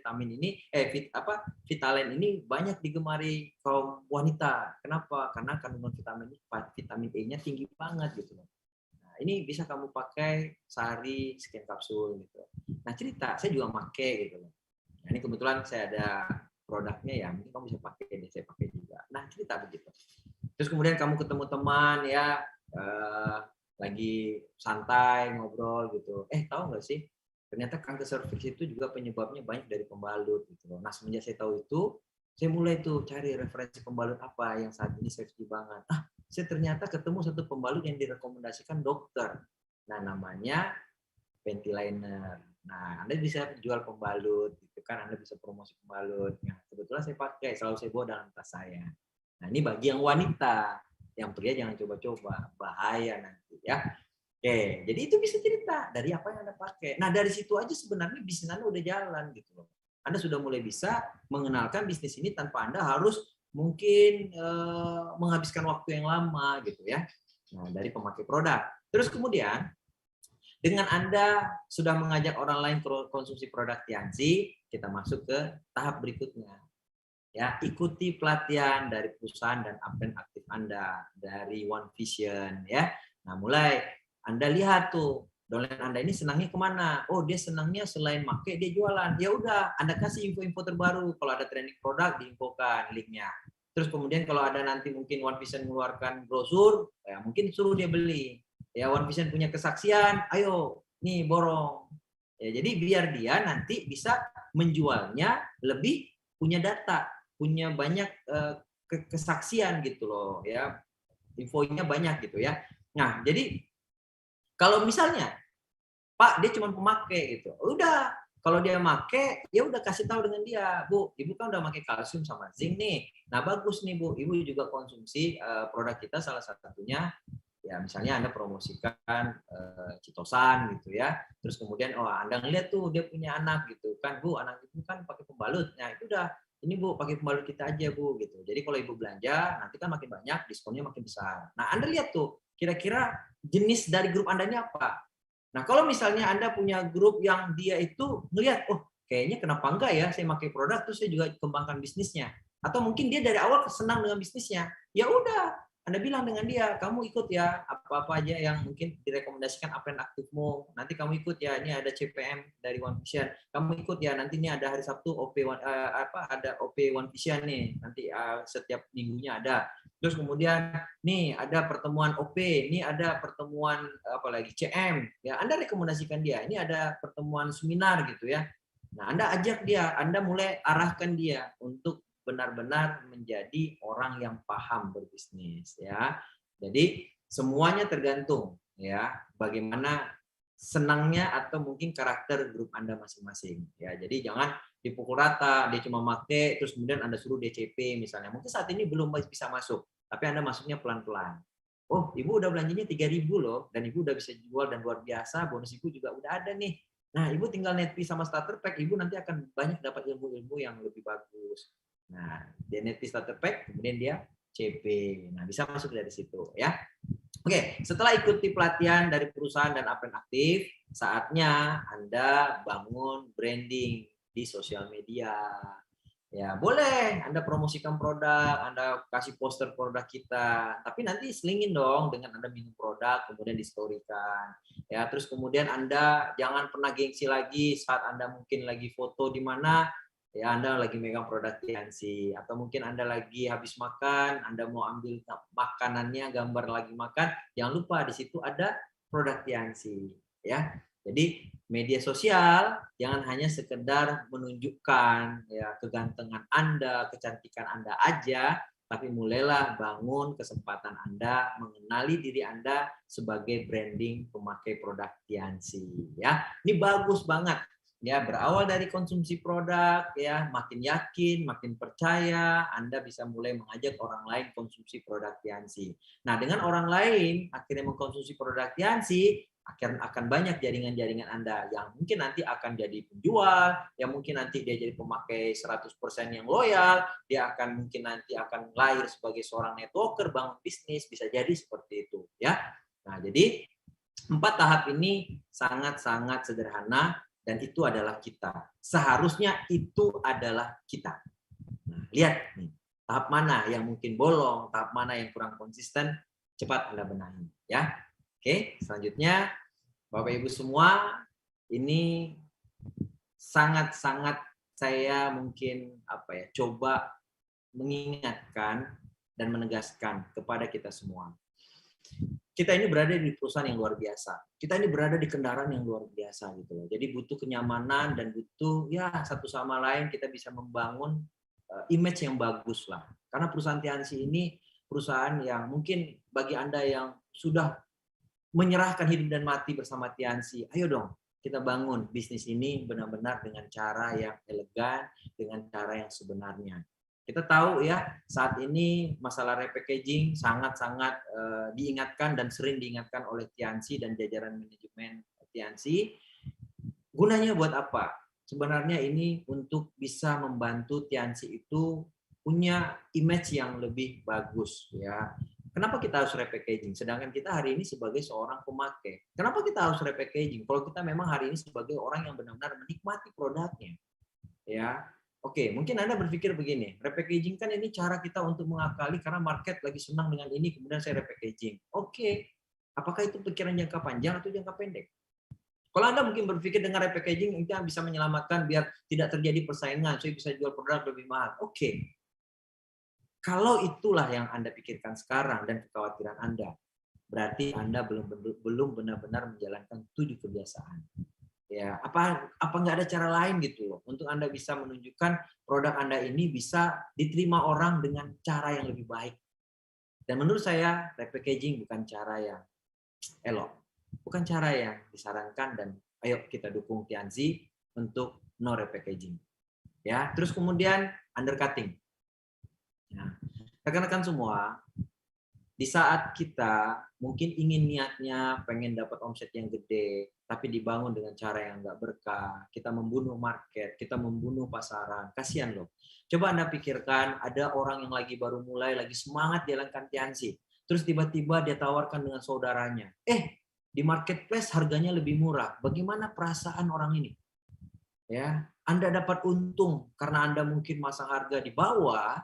Vitalen ini banyak digemari kaum wanita. Kenapa? Karena kandungan vitamin E-nya tinggi banget gitu loh. Ini bisa kamu pakai sehari sekian kapsul gitu. Nah cerita, saya juga pakai gitu loh. Nah, ini kebetulan saya ada produknya ya, mungkin kamu bisa pakai, saya pakai juga. Nah cerita begitu. Terus kemudian kamu ketemu teman ya, lagi santai ngobrol gitu. Tahu nggak sih? Ternyata kanker serviks itu juga penyebabnya banyak dari pembalut gitu loh. Nah semenjak saya tahu itu, saya mulai tuh cari referensi pembalut apa yang saat ini safety banget. Saya ternyata ketemu satu pembalut yang direkomendasikan dokter. Nah, namanya Ventiliner. Nah, Anda bisa jual pembalut, gitu kan? Anda bisa promosi pembalut. Nah, kebetulan saya pakai, selalu saya bawa dalam tas saya. Nah, ini bagi yang wanita, yang pria jangan coba-coba, bahaya nanti ya. Oke, jadi itu bisa cerita dari apa yang Anda pakai. Nah, dari situ aja sebenarnya bisnis Anda udah jalan gitu loh. Anda sudah mulai bisa mengenalkan bisnis ini tanpa Anda harus mungkin menghabiskan waktu yang lama gitu ya. Nah, dari pemakai produk. Terus kemudian dengan Anda sudah mengajak orang lain konsumsi produk Tiansi, kita masuk ke tahap berikutnya. Ya, ikuti pelatihan dari perusahaan dan upline aktif Anda dari One Vision ya. Nah, mulai Anda lihat tuh downline Anda ini senangnya kemana? Oh, dia senangnya selain make dia jualan. Ya udah, Anda kasih info-info terbaru. Kalau ada trending produk diinfokan linknya. Terus kemudian kalau ada nanti mungkin One Vision mengeluarkan brosur, ya mungkin suruh dia beli. Ya One Vision punya kesaksian, ayo nih borong. Ya, jadi biar dia nanti bisa menjualnya lebih punya data, punya banyak kesaksian gitu loh ya, infonya banyak gitu ya. Nah jadi kalau misalnya Pak dia cuma pemakai gitu, udah kalau dia make ya udah kasih tahu dengan dia, Bu ibu kan udah pakai kalsium sama zinc nih, nah bagus nih Bu, ibu juga konsumsi produk kita salah satunya ya misalnya Anda promosikan Citosan gitu ya, terus kemudian Anda ngeliat tuh dia punya anak gitu kan, Bu anak ibu kan pakai pembalut, nah itu udah ini Bu pakai pembalut kita aja Bu gitu, jadi kalau ibu belanja nanti kan makin banyak diskonnya makin besar. Nah Anda lihat tuh kira-kira jenis dari grup Anda ini apa. Nah kalau misalnya Anda punya grup yang dia itu ngelihat kayaknya kenapa enggak ya saya pakai produk terus saya juga kembangkan bisnisnya, atau mungkin dia dari awal senang dengan bisnisnya, ya udah Anda bilang dengan dia, kamu ikut ya apa-apa aja yang mungkin direkomendasikan upline aktifmu. Nanti kamu ikut ya, ini ada CPM dari One Vision. Kamu ikut ya, nanti ini ada hari Sabtu ada OP One Vision nih. Nanti setiap minggunya ada. Terus kemudian nih ada pertemuan OP, ini ada pertemuan apalagi CM. Ya, Anda rekomendasikan dia. Ini ada pertemuan seminar gitu ya. Nah, Anda ajak dia, Anda mulai arahkan dia untuk benar-benar menjadi orang yang paham berbisnis ya. Jadi semuanya tergantung ya bagaimana senangnya atau mungkin karakter grup Anda masing-masing. Ya, jadi jangan dipukul rata, dia cuma make, terus kemudian Anda suruh DCP misalnya. Mungkin saat ini belum bisa masuk, tapi Anda masuknya pelan-pelan. Oh, Ibu udah belanjanya 3.000 loh, dan Ibu udah bisa jual dan luar biasa, bonus Ibu juga udah ada nih. Nah, Ibu tinggal net fee sama starter pack, Ibu nanti akan banyak dapat ilmu-ilmu yang lebih bagus. Nah, dia net fee starter pack, kemudian dia CP. Nah, bisa masuk dari situ ya. Oke, setelah ikuti pelatihan dari perusahaan dan apa yang aktif, saatnya Anda bangun branding di sosial media. Ya, boleh Anda promosikan produk, Anda kasih poster produk kita, tapi nanti selingin dong dengan Anda minum produk, kemudian di-storykan. Ya, terus kemudian Anda jangan pernah gengsi lagi saat Anda mungkin lagi foto di mana ya Anda lagi megang produk Tiansi, atau mungkin Anda lagi habis makan, Anda mau ambil makanannya, gambar lagi makan, jangan lupa di situ ada produk Tiansi, ya. Jadi media sosial jangan hanya sekedar menunjukkan ya kegantengan Anda, kecantikan Anda aja, tapi mulailah bangun kesempatan Anda mengenali diri Anda sebagai branding pemakai produk Tiansi, ya. Ini bagus banget. Ya, berawal dari konsumsi produk, ya, makin yakin, makin percaya, Anda bisa mulai mengajak orang lain konsumsi produk Tiansi. Nah, dengan orang lain akhirnya mengkonsumsi produk Tiansi, akan banyak jaringan-jaringan Anda yang mungkin nanti akan jadi penjual, yang mungkin nanti dia jadi pemakai 100% yang loyal, dia akan mungkin nanti akan lahir sebagai seorang networker, bangun bisnis, bisa jadi seperti itu, ya. Nah, jadi 4 tahap ini sangat-sangat sederhana. Dan itu adalah kita. Seharusnya itu adalah kita. Nah, lihat nih, tahap mana yang mungkin bolong, tahap mana yang kurang konsisten, cepat Anda benahi. Ya, oke. Selanjutnya, Bapak Ibu semua, ini sangat-sangat saya mungkin coba mengingatkan dan menegaskan kepada kita semua. Kita ini berada di perusahaan yang luar biasa. Kita ini berada di kendaraan yang luar biasa gitu loh. Jadi butuh kenyamanan dan butuh ya satu sama lain kita bisa membangun image yang bagus lah. Karena perusahaan Tiansi ini perusahaan yang mungkin bagi Anda yang sudah menyerahkan hidup dan mati bersama Tiansi, ayo dong kita bangun bisnis ini benar-benar dengan cara yang elegan, dengan cara yang sebenarnya. Kita tahu ya, saat ini masalah repackaging sangat-sangat diingatkan dan sering diingatkan oleh Tiansi dan jajaran manajemen Tiansi. Gunanya buat apa? Sebenarnya ini untuk bisa membantu Tiansi itu punya image yang lebih bagus ya. Kenapa kita harus repackaging? Sedangkan kita hari ini sebagai seorang pemakai. Kenapa kita harus repackaging? Kalau kita memang hari ini sebagai orang yang benar-benar menikmati produknya. Ya, oke, mungkin Anda berpikir begini, repackaging kan ini cara kita untuk mengakali karena market lagi senang dengan ini, kemudian saya repackaging. Oke, apakah itu pikiran jangka panjang atau jangka pendek? Kalau Anda mungkin berpikir dengan repackaging itu bisa menyelamatkan biar tidak terjadi persaingan, saya bisa jual produk lebih mahal. Oke. Kalau itulah yang Anda pikirkan sekarang dan kekhawatiran Anda, berarti Anda belum benar-benar menjalankan 7 kebiasaan. Ya, apa nggak ada cara lain gitu loh untuk Anda bisa menunjukkan produk Anda ini bisa diterima orang dengan cara yang lebih baik. Dan menurut saya repackaging bukan cara yang elok, bukan cara yang disarankan dan ayo kita dukung Tiansi untuk no repackaging. Ya, terus kemudian undercutting. Nah, rekan-rekan semua, di saat kita mungkin ingin niatnya pengen dapat omset yang gede, tapi dibangun dengan cara yang nggak berkah, kita membunuh market, kita membunuh pasaran, kasihan loh. Coba Anda pikirkan, ada orang yang lagi baru mulai, lagi semangat jalankan Tiansi, terus tiba-tiba dia tawarkan dengan saudaranya, di marketplace harganya lebih murah, bagaimana perasaan orang ini? Ya, Anda dapat untung karena Anda mungkin masang harga di bawah,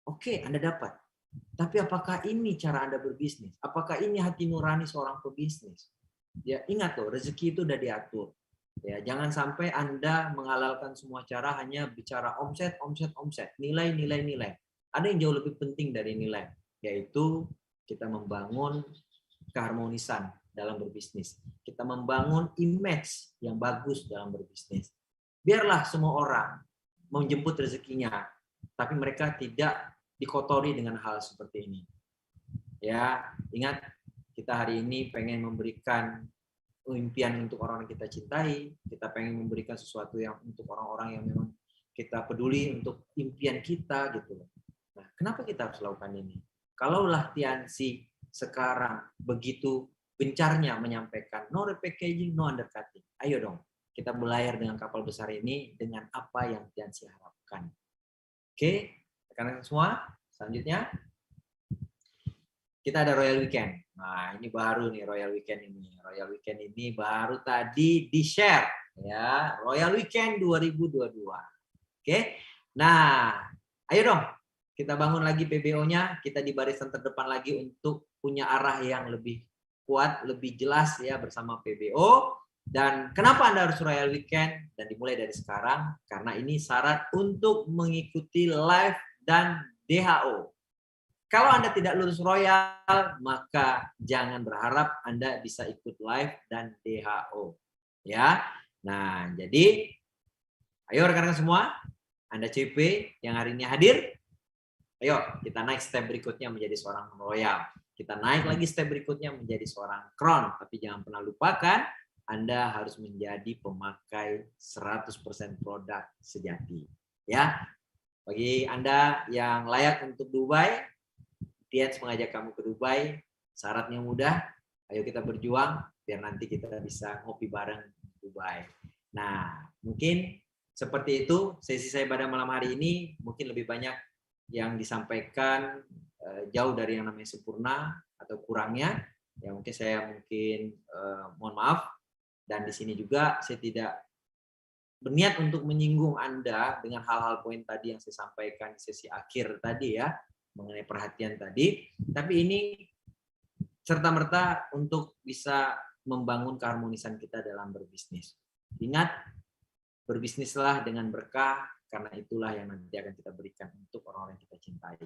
oke, Anda dapat. Tapi apakah ini cara Anda berbisnis? Apakah ini hati nurani seorang pebisnis? Ya, ingat loh, rezeki itu udah diatur. Ya, jangan sampai Anda menghalalkan semua cara hanya bicara omset, nilai. Ada yang jauh lebih penting dari nilai, yaitu kita membangun keharmonisan dalam berbisnis. Kita membangun image yang bagus dalam berbisnis. Biarlah semua orang menjemput rezekinya, tapi mereka tidak dikotori dengan hal seperti ini. Ya, ingat kita hari ini pengen memberikan impian untuk orang yang kita cintai, kita pengen memberikan sesuatu yang untuk orang-orang yang memang kita peduli untuk impian kita gitu loh. Nah, kenapa kita harus lakukan ini? Kalaulah Tiansi sekarang begitu gencarnya menyampaikan no repackaging, no undercutting. Ayo dong, kita berlayar dengan kapal besar ini dengan apa yang Tiansi harapkan. Oke, rekan-rekan semua, selanjutnya kita ada Royal Weekend. Nah, ini baru nih Royal Weekend ini. Royal Weekend ini baru tadi di-share ya, Royal Weekend 2022. Oke. Nah, ayo dong kita bangun lagi PBO-nya, kita di barisan terdepan lagi untuk punya arah yang lebih kuat, lebih jelas ya bersama PBO. Dan kenapa Anda harus Royal Weekend? Dan dimulai dari sekarang, karena ini syarat untuk mengikuti live dan DHO. Kalau Anda tidak lulus Royal, maka jangan berharap Anda bisa ikut live dan DHO. Ya. Nah, jadi ayo rekan-rekan semua, Anda CP yang hari ini hadir, ayo kita naik step berikutnya menjadi seorang Royal. Kita naik lagi step berikutnya menjadi seorang Crown. Tapi jangan pernah lupakan, Anda harus menjadi pemakai 100% produk sejati. Ya. Bagi Anda yang layak untuk Dubai, Tians mengajak kamu ke Dubai, syaratnya mudah, ayo kita berjuang biar nanti kita bisa ngopi bareng di Dubai. Nah, mungkin seperti itu sesi saya pada malam hari ini, mungkin lebih banyak yang disampaikan jauh dari yang namanya sempurna atau kurangnya, ya mungkin saya mohon maaf, dan di sini juga saya tidak berniat untuk menyinggung Anda dengan hal-hal poin tadi yang saya sampaikan di sesi akhir tadi ya, mengenai perhatian tadi, tapi ini serta-merta untuk bisa membangun keharmonisan kita dalam berbisnis. Ingat, berbisnislah dengan berkah, karena itulah yang nanti akan kita berikan untuk orang-orang yang kita cintai.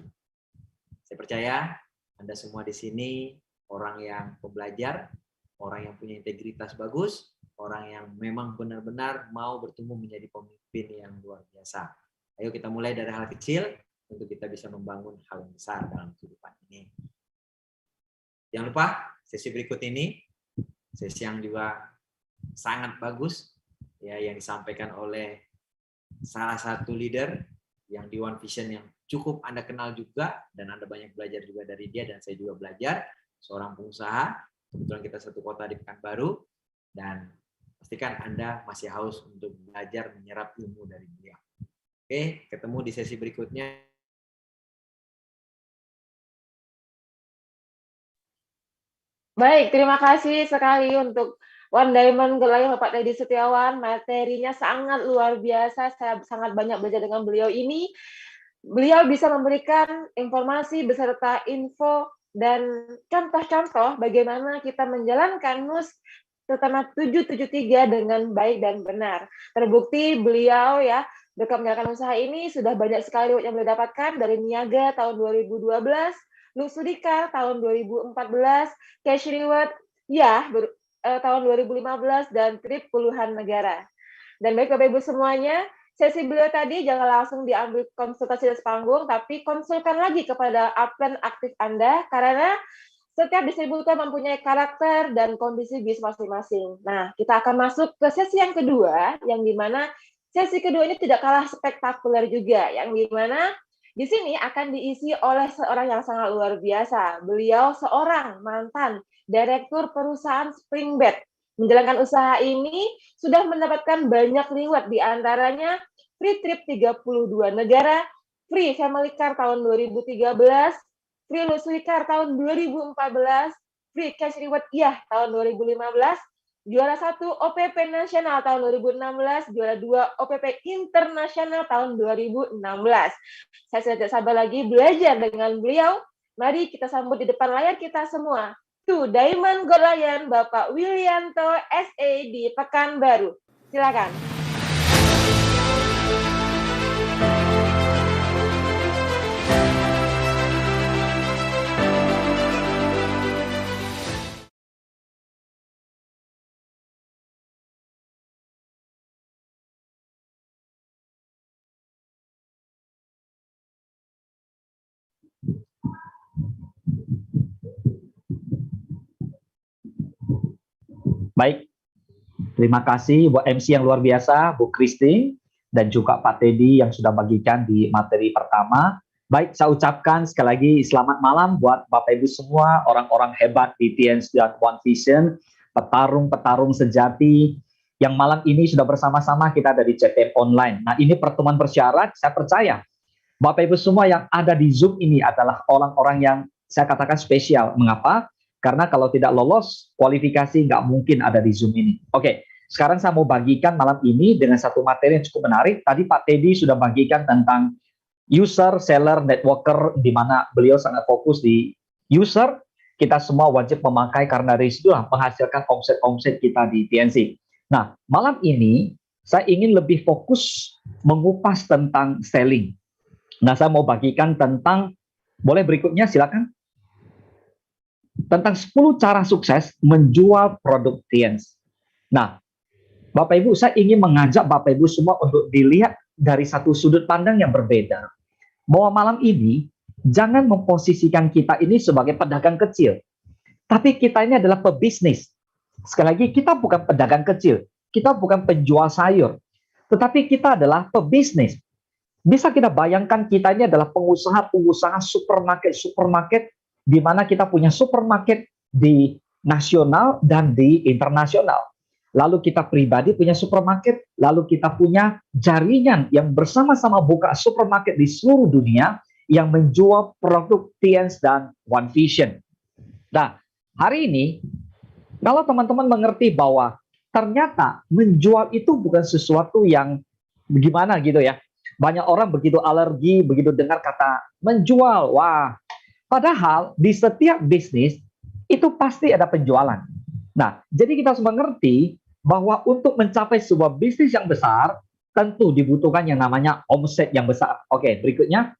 Saya percaya Anda semua di sini orang yang pembelajar, orang yang punya integritas bagus, orang yang memang benar-benar mau bertumbuh menjadi pemimpin yang luar biasa. Ayo kita mulai dari hal kecil, untuk kita bisa membangun hal yang besar dalam kehidupan ini. Jangan lupa, sesi berikut ini, sesi yang juga sangat bagus, ya, yang disampaikan oleh salah satu leader yang di One Vision yang cukup Anda kenal juga, dan Anda banyak belajar juga dari dia, dan saya juga belajar, seorang pengusaha, kebetulan kita satu kota di Pekanbaru, dan pastikan Anda masih haus untuk belajar menyerap ilmu dari beliau. Oke, ketemu di sesi berikutnya. Baik, terima kasih sekali untuk One Diamond Gelayang Bapak Teddy Setiawan. Materinya sangat luar biasa. Saya sangat banyak belajar dengan beliau ini. Beliau bisa memberikan informasi beserta info dan contoh-contoh bagaimana kita menjalankan NUS terutama 773 dengan baik dan benar. Terbukti beliau ya dekat menjalankan usaha ini sudah banyak sekali yang beliau dapatkan dari Niaga tahun 2012, Luxudicar tahun 2014, Cash Reward ya tahun 2015 dan trip puluhan negara. Dan baik Bapak Ibu semuanya, sesi beliau tadi jangan langsung diambil konsultasi di panggung, tapi konsulkan lagi kepada upline aktif Anda, karena setiap distributor mempunyai karakter dan kondisi bisnis masing-masing. Nah, kita akan masuk ke sesi yang kedua, yang dimana sesi kedua ini tidak kalah spektakuler juga, yang dimana di sini akan diisi oleh seorang yang sangat luar biasa. Beliau seorang mantan direktur perusahaan Springbed. Menjalankan usaha ini sudah mendapatkan banyak reward, di antaranya free trip 32 negara, free family car tahun 2013, free luxury car tahun 2014, free cash reward tahun 2015, juara 1 OPP nasional tahun 2016, juara 2 OPP internasional tahun 2016. Saya sudah tidak sabar lagi belajar dengan beliau. Mari kita sambut di depan layar kita semua. Tuh, Diamond Golayan Bapak Willianto SE di Pekanbaru. Silakan. Baik, Terima kasih buat MC yang luar biasa, Bu Christine, dan juga Pak Teddy yang sudah bagikan di materi pertama. Baik, saya ucapkan sekali lagi selamat malam buat Bapak Ibu semua, orang-orang hebat di TNC dan One Vision, petarung-petarung sejati, yang malam ini sudah bersama-sama kita dari CPM Online. Nah, ini pertemuan bersyarat, saya percaya Bapak Ibu semua yang ada di Zoom ini adalah orang-orang yang saya katakan spesial. Mengapa? Karena kalau tidak lolos kualifikasi nggak mungkin ada di Zoom ini. Oke, sekarang saya mau bagikan malam ini dengan satu materi yang cukup menarik. Tadi Pak Teddy sudah bagikan tentang user, seller, networker, di mana beliau sangat fokus di user. Kita semua wajib memakai karena dari situlah menghasilkan omset-omset kita di TNC. Nah, malam ini saya ingin lebih fokus mengupas tentang selling. Nah, saya mau bagikan tentang, boleh berikutnya silakan. Tentang 10 cara sukses menjual produk TNC. Nah, Bapak Ibu, saya ingin mengajak Bapak Ibu semua untuk dilihat dari satu sudut pandang yang berbeda. Bahwa malam ini, jangan memposisikan kita ini sebagai pedagang kecil. Tapi kita ini adalah pebisnis. Sekali lagi, kita bukan pedagang kecil. Kita bukan penjual sayur. Tetapi kita adalah pebisnis. Bisa kita bayangkan kita ini adalah pengusaha-pengusaha supermarket, di mana kita punya supermarket di nasional dan di internasional. Lalu kita pribadi punya supermarket, lalu kita punya jaringan yang bersama-sama buka supermarket di seluruh dunia yang menjual produk TNC dan One Vision. Nah, hari ini, kalau teman-teman mengerti bahwa ternyata menjual itu bukan sesuatu yang gimana gitu ya. Banyak orang begitu alergi, begitu dengar kata menjual, wah. Padahal di setiap bisnis itu pasti ada penjualan. Nah, jadi kita harus mengerti bahwa untuk mencapai sebuah bisnis yang besar, tentu dibutuhkan yang namanya omset yang besar. Oke, berikutnya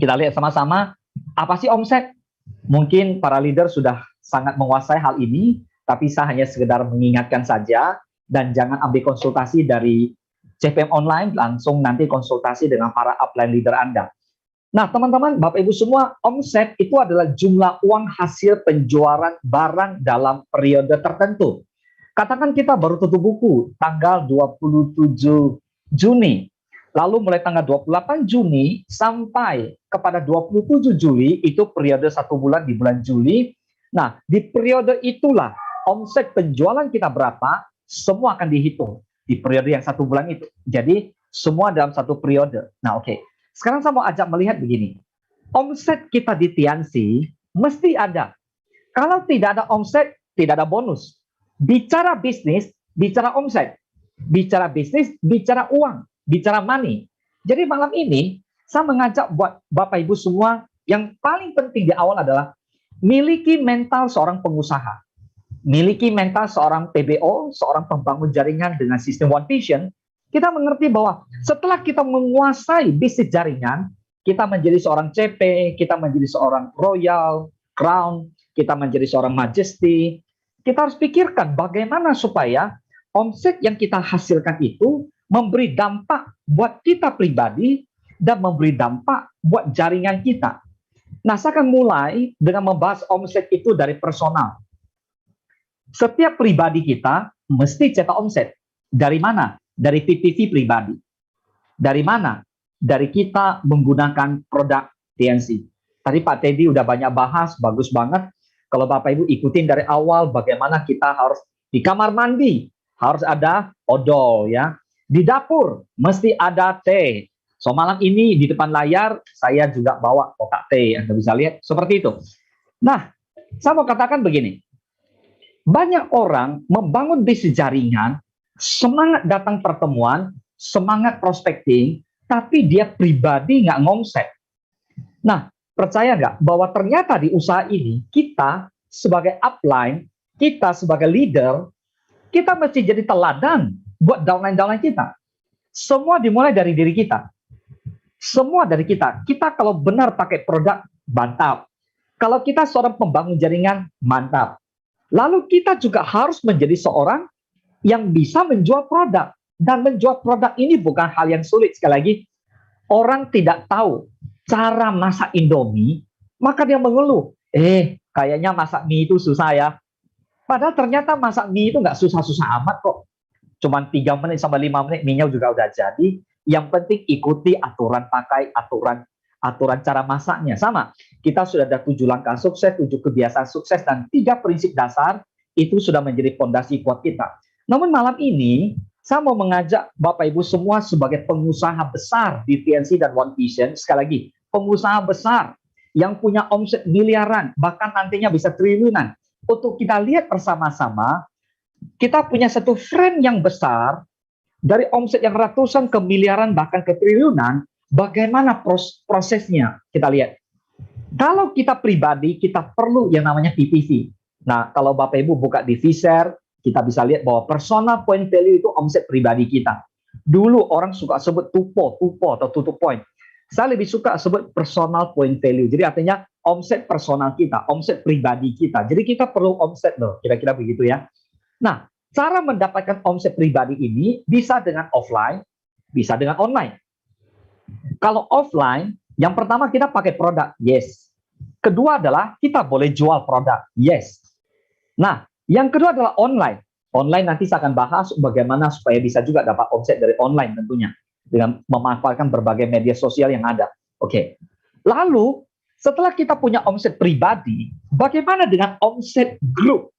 kita lihat sama-sama, apa sih omset? Mungkin para leader sudah sangat menguasai hal ini, tapi saya hanya sekedar mengingatkan saja, dan jangan ambil konsultasi dari CPM Online, langsung nanti konsultasi dengan para upline leader Anda. Nah, teman-teman, Bapak Ibu semua, omset itu adalah jumlah uang hasil penjualan barang dalam periode tertentu. Katakan kita baru tutup buku tanggal 27 Juni. Lalu mulai tanggal 28 Juni sampai kepada 27 Juli, itu periode 1 bulan di bulan Juli. Nah, di periode itulah omset penjualan kita berapa, semua akan dihitung di periode yang 1 bulan itu. Jadi, semua dalam satu periode. Nah, oke. Sekarang saya mau ajak melihat begini. Omset kita di TNC mesti ada. Kalau tidak ada omset, tidak ada bonus. Bicara bisnis, bicara omset. Bicara bisnis, bicara uang. Bicara money. Jadi malam ini, saya mengajak buat Bapak Ibu semua, yang paling penting di awal adalah miliki mental seorang pengusaha. Miliki mental seorang PBO, seorang pembangun jaringan dengan sistem One Vision. Kita mengerti bahwa setelah kita menguasai bisnis jaringan, kita menjadi seorang CP, kita menjadi seorang Royal, Crown, kita menjadi seorang Majesty. Kita harus pikirkan bagaimana supaya omset yang kita hasilkan itu memberi dampak buat kita pribadi dan memberi dampak buat jaringan kita. Nah, saya akan mulai dengan membahas omset itu dari personal. Setiap pribadi kita mesti cetak omset. Dari mana? Dari PPV pribadi. Dari mana? Dari kita menggunakan produk TNC. Tadi Pak Teddy udah banyak bahas, bagus banget. Kalau Bapak Ibu ikutin dari awal bagaimana kita harus di kamar mandi, harus ada odol ya. Di dapur mesti ada teh. So malam ini di depan layar saya juga bawa kotak teh, Anda bisa lihat seperti itu. Nah, saya mau katakan begini. Banyak orang membangun bisnis jaringan, semangat datang pertemuan, semangat prospecting, tapi dia pribadi nggak ngomset. Nah, percaya nggak bahwa ternyata di usaha ini, kita sebagai upline, kita sebagai leader, kita mesti jadi teladan buat downline-downline kita. Semua dimulai dari diri kita. Semua dari kita. Kita kalau benar pakai produk, mantap. Kalau kita seorang pembangun jaringan, mantap. Lalu kita juga harus menjadi seorang yang bisa menjual produk. Dan menjual produk ini bukan hal yang sulit. Sekali lagi, orang tidak tahu cara masak Indomie, maka dia mengeluh. Kayaknya masak mie itu susah ya. Padahal ternyata masak mie itu nggak susah-susah amat kok. Cuman 3 menit sampai 5 menit minyak juga udah jadi. Yang penting ikuti aturan pakai, aturan cara masaknya. Sama, kita sudah ada 7 langkah sukses, 7 kebiasaan sukses, dan 3 prinsip dasar itu sudah menjadi fondasi kuat kita. Namun malam ini, saya mau mengajak Bapak Ibu semua sebagai pengusaha besar di TNC dan One Vision, sekali lagi, pengusaha besar yang punya omset miliaran, bahkan nantinya bisa triliunan. Untuk kita lihat bersama-sama, kita punya satu frame yang besar, dari omset yang ratusan ke miliaran, bahkan ke triliunan, bagaimana prosesnya kita lihat. Kalau kita pribadi, kita perlu yang namanya PPV. Nah, kalau Bapak Ibu buka di Vshare, kita bisa lihat bahwa personal point value itu omset pribadi kita. Dulu orang suka sebut tupo atau tutup point. Saya lebih suka sebut personal point value. Jadi artinya omset personal kita, omset pribadi kita. Jadi kita perlu omset loh, kira-kira begitu ya. Nah, cara mendapatkan omset pribadi ini bisa dengan offline, bisa dengan online. Kalau offline, yang pertama kita pakai produk, yes. Kedua adalah kita boleh jual produk, yes. Nah, yang kedua adalah online. Online nanti saya akan bahas bagaimana supaya bisa juga dapat omset dari online tentunya, dengan memanfaatkan berbagai media sosial yang ada. Oke. Lalu, setelah kita punya omset pribadi, bagaimana dengan omset grup?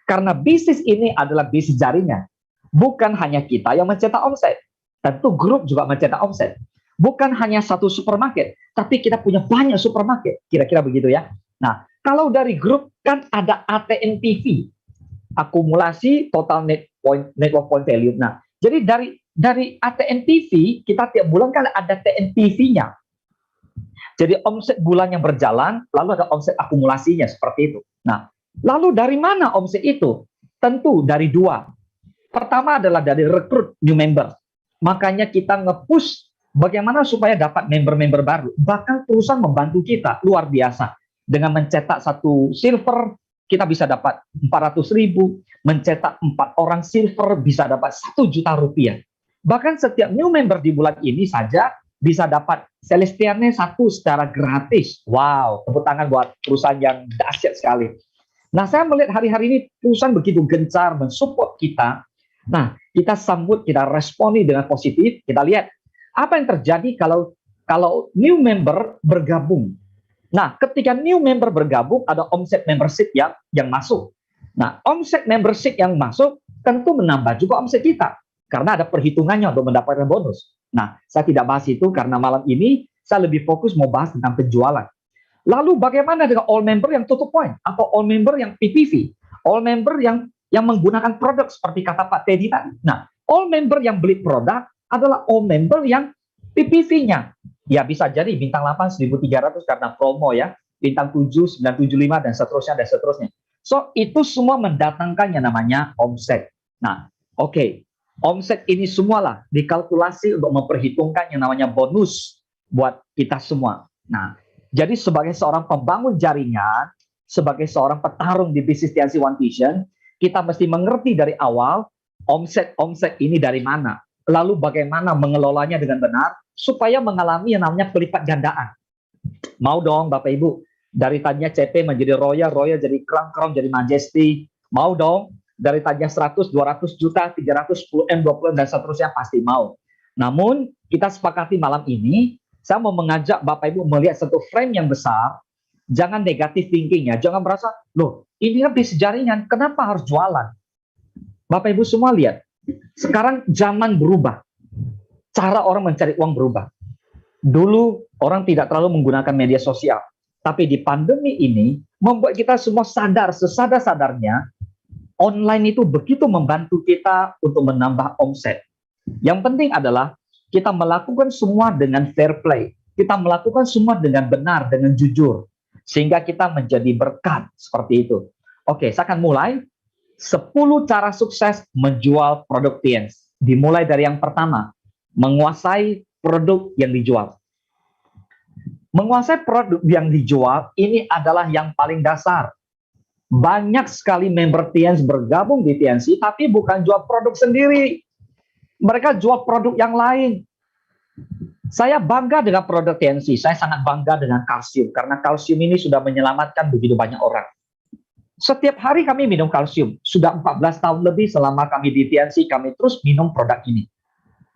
Karena bisnis ini adalah bisnis jaringan. Bukan hanya kita yang mencetak omset. Tentu grup juga mencetak omset. Bukan hanya satu supermarket, tapi kita punya banyak supermarket. Kira-kira begitu ya. Nah, kalau dari grup kan ada ATNPV, akumulasi total network point value. Nah, jadi dari ATNPV kita tiap bulan kan ada TNPV-nya. Jadi omset bulan yang berjalan, lalu ada omset akumulasinya seperti itu. Nah, lalu dari mana omset itu? Tentu dari 2. Pertama adalah dari rekrut new member. Makanya kita nge-push bagaimana supaya dapat member-member baru. Bahkan perusahaan membantu kita luar biasa. Dengan mencetak 1 silver, kita bisa dapat 400.000. Mencetak 4 orang silver bisa dapat 1 juta rupiah. Bahkan setiap new member di bulan ini saja bisa dapat Celestiane 1 secara gratis. Wow, tepuk tangan buat perusahaan yang dahsyat sekali. Nah, saya melihat hari-hari ini perusahaan begitu gencar mensupport kita. Nah, kita sambut, kita responi dengan positif. Kita lihat apa yang terjadi kalau new member bergabung. Nah, ketika new member bergabung, ada omset membership yang masuk. Nah, omset membership yang masuk tentu menambah juga omset kita. Karena ada perhitungannya untuk mendapatkan bonus. Nah, saya tidak bahas itu karena malam ini saya lebih fokus mau bahas tentang penjualan. Lalu bagaimana dengan all member yang tutup point? Atau all member yang PPV? All member yang menggunakan produk seperti kata Pak Teddy tadi. Nah, all member yang beli produk adalah all member yang PPV-nya. Ya bisa jadi bintang 8 1.300 karena promo ya. Bintang 7 975 dan seterusnya dan seterusnya. So, itu semua mendatangkan yang namanya omset. Nah, oke. Omset ini semualah dikalkulasi untuk memperhitungkan yang namanya bonus buat kita semua. Nah, jadi sebagai seorang pembangun jaringan, sebagai seorang petarung di bisnis TNC One Vision, kita mesti mengerti dari awal omset ini dari mana. Lalu bagaimana mengelolanya dengan benar supaya mengalami yang namanya pelipat gandaan. Mau dong Bapak Ibu, dari tadinya CP menjadi Royal, Royal jadi Crown, jadi Majesty. Mau dong, dari tadinya 100, 200 juta, 310 M, 20 dan seterusnya pasti mau. Namun kita sepakati malam ini, saya mau mengajak Bapak Ibu melihat satu frame yang besar. Jangan negatif thinking ya, jangan merasa, loh ini kan bisnis jaringan, kenapa harus jualan? Bapak Ibu semua lihat, sekarang zaman berubah. Cara orang mencari uang berubah. Dulu orang tidak terlalu menggunakan media sosial. Tapi di pandemi ini, membuat kita semua sadar, sesadar-sadarnya, online itu begitu membantu kita untuk menambah omset. Yang penting adalah kita melakukan semua dengan fair play. Kita melakukan semua dengan benar, dengan jujur. Sehingga kita menjadi berkat seperti itu. Oke, saya akan mulai 10 cara sukses menjual produk TNC. Dimulai dari yang pertama, menguasai produk yang dijual. Menguasai produk yang dijual ini adalah yang paling dasar. Banyak sekali member TNC bergabung di TNC, tapi bukan jual produk sendiri. Mereka jual produk yang lain. Saya bangga dengan produk TNC. Saya sangat bangga dengan kalsium, karena kalsium ini sudah menyelamatkan begitu banyak orang. Setiap hari kami minum kalsium. Sudah 14 tahun lebih selama kami di TNC, kami terus minum produk ini.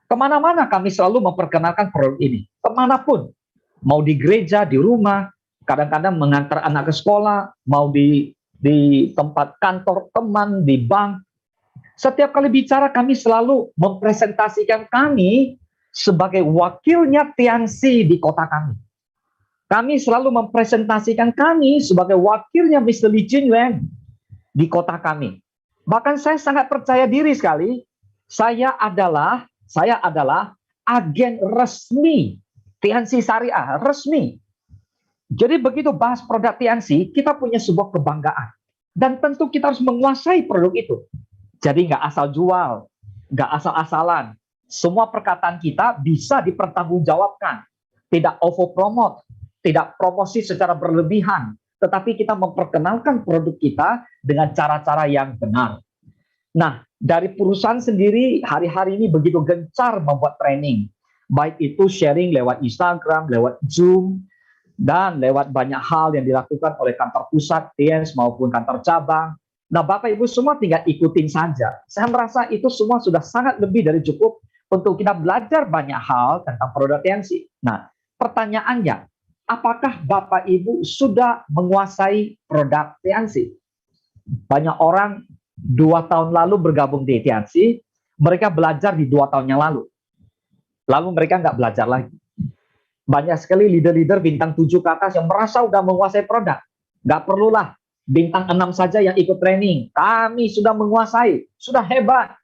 Kemana-mana kami selalu memperkenalkan produk ini. Kemanapun. Mau di gereja, di rumah, kadang-kadang mengantar anak ke sekolah, mau di tempat kantor teman, di bank. Setiap kali bicara kami selalu mempresentasikan kami sebagai wakilnya Tianxi di kota kami. Kami selalu mempresentasikan kami sebagai wakilnya Mr. Li Jinwen di kota kami. Bahkan saya sangat percaya diri sekali, saya adalah agen resmi Tianxi Syariah, resmi. Jadi begitu bahas produk Tianxi, kita punya sebuah kebanggaan. Dan tentu kita harus menguasai produk itu. Jadi nggak asal jual, nggak asal-asalan. Semua perkataan kita bisa dipertanggungjawabkan. Tidak overpromote, tidak promosi secara berlebihan. Tetapi kita memperkenalkan produk kita dengan cara-cara yang benar. Nah, dari perusahaan sendiri hari-hari ini begitu gencar membuat training. Baik itu sharing lewat Instagram, lewat Zoom, dan lewat banyak hal yang dilakukan oleh kantor pusat, TNS maupun kantor cabang. Nah, Bapak Ibu semua tinggal ikutin saja. Saya merasa itu semua sudah sangat lebih dari cukup untuk kita belajar banyak hal tentang produk TNC. Nah, pertanyaannya, apakah Bapak Ibu sudah menguasai produk TNC? Banyak orang 2 tahun lalu bergabung di TNC, mereka belajar di 2 tahun yang lalu. Lalu mereka nggak belajar lagi. Banyak sekali leader-leader bintang 7 ke atas yang merasa udah menguasai produk. Nggak perlulah bintang 6 saja yang ikut training. Kami sudah menguasai, sudah hebat.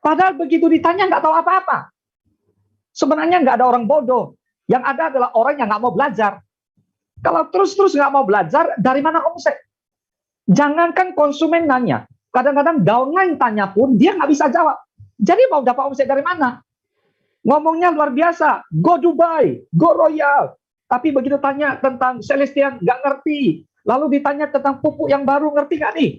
Padahal begitu ditanya nggak tahu apa-apa. Sebenarnya nggak ada orang bodoh. Yang ada adalah orang yang nggak mau belajar. Kalau terus-terus nggak mau belajar, dari mana omset? Jangankan konsumen nanya. Kadang-kadang downline tanya pun, dia nggak bisa jawab. Jadi mau dapat omset dari mana? Ngomongnya luar biasa, go Dubai, go Royal. Tapi begitu tanya tentang Celestian, nggak ngerti. Lalu ditanya tentang pupuk yang baru, ngerti nggak nih?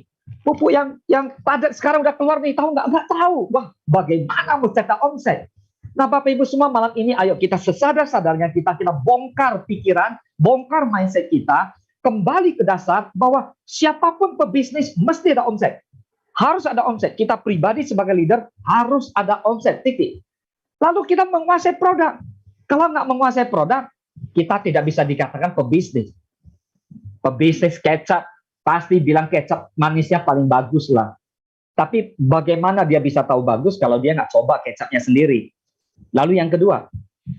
Pupuk yang padat sekarang udah keluar nih, tahu nggak? Nggak tahu. Wah, bagaimana mencetak omset? Nah, Bapak Ibu semua malam ini, ayo kita sesadar-sadarnya kita bongkar pikiran, bongkar mindset kita, kembali ke dasar bahwa siapapun pebisnis mesti ada omset. Harus ada omset. Kita pribadi sebagai leader harus ada omset, titik. Lalu kita menguasai produk. Kalau nggak menguasai produk, kita tidak bisa dikatakan pebisnis. Pebisnis kecap, pasti bilang kecap manisnya paling bagus lah. Tapi bagaimana dia bisa tahu bagus kalau dia nggak coba kecapnya sendiri? Lalu yang kedua,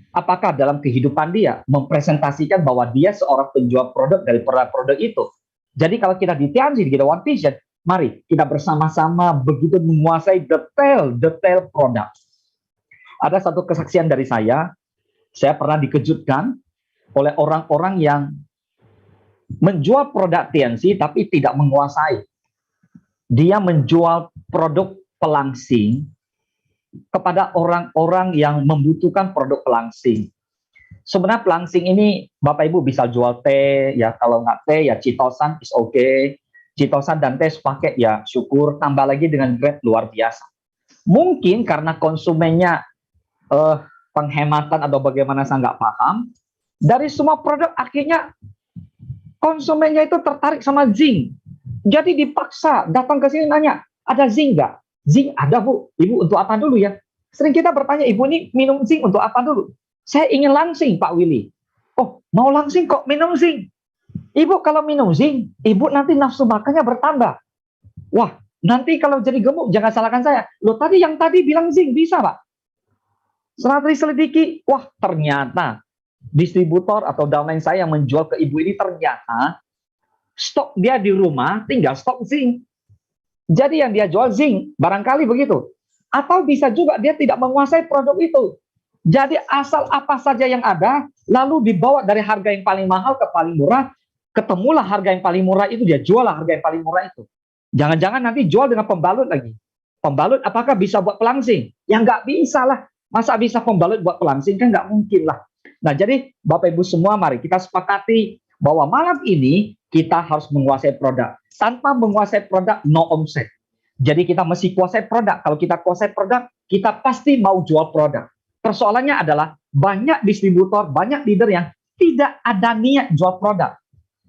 apakah dalam kehidupan dia mempresentasikan bahwa dia seorang penjual produk dari produk-produk itu? Jadi kalau kita di TNC, di One Vision, mari kita bersama-sama begitu menguasai detail produk. Ada satu kesaksian dari saya pernah dikejutkan oleh orang-orang yang menjual produk TNC tapi tidak menguasai. Dia menjual produk pelangsing kepada orang-orang yang membutuhkan produk pelangsing. Sebenarnya pelangsing ini Bapak Ibu bisa jual teh, ya kalau nggak teh ya citosan is okay. Citosan dan teh pakai ya syukur, tambah lagi dengan grade luar biasa. Mungkin karena konsumennya penghematan atau bagaimana saya nggak paham, dari semua produk akhirnya konsumennya itu tertarik sama zinc. Jadi dipaksa datang ke sini nanya, ada zinc nggak? Zinc ada Bu, Ibu untuk apa dulu ya? Sering kita bertanya, Ibu ini minum zinc untuk apa dulu? Saya ingin langsing Pak Willy. Oh mau langsing kok minum zinc? Ibu kalau minum zinc, Ibu nanti nafsu makannya bertambah. Wah nanti kalau jadi gemuk jangan salahkan saya. Loh tadi yang tadi bilang zinc bisa Pak? Setelah diselidiki, wah ternyata distributor atau downline saya yang menjual ke ibu ini ternyata stok dia di rumah tinggal stok zinc. Jadi yang dia jual zinc, barangkali begitu. Atau bisa juga dia tidak menguasai produk itu. Jadi asal apa saja yang ada, lalu dibawa dari harga yang paling mahal ke paling murah, ketemulah harga yang paling murah itu, dia jual harga yang paling murah itu. Jangan-jangan nanti jual dengan pembalut lagi. Pembalut apakah bisa buat pelangsing? Ya nggak bisa lah. Masa bisa pembalut buat pelangsing? Kan nggak mungkin lah. Nah jadi Bapak Ibu semua mari kita sepakati bahwa malam ini kita harus menguasai produk. Tanpa menguasai produk, no omset. Jadi kita mesti kuasai produk. Kalau kita kuasai produk, kita pasti mau jual produk. Persoalannya adalah banyak distributor, banyak leader yang tidak ada niat jual produk.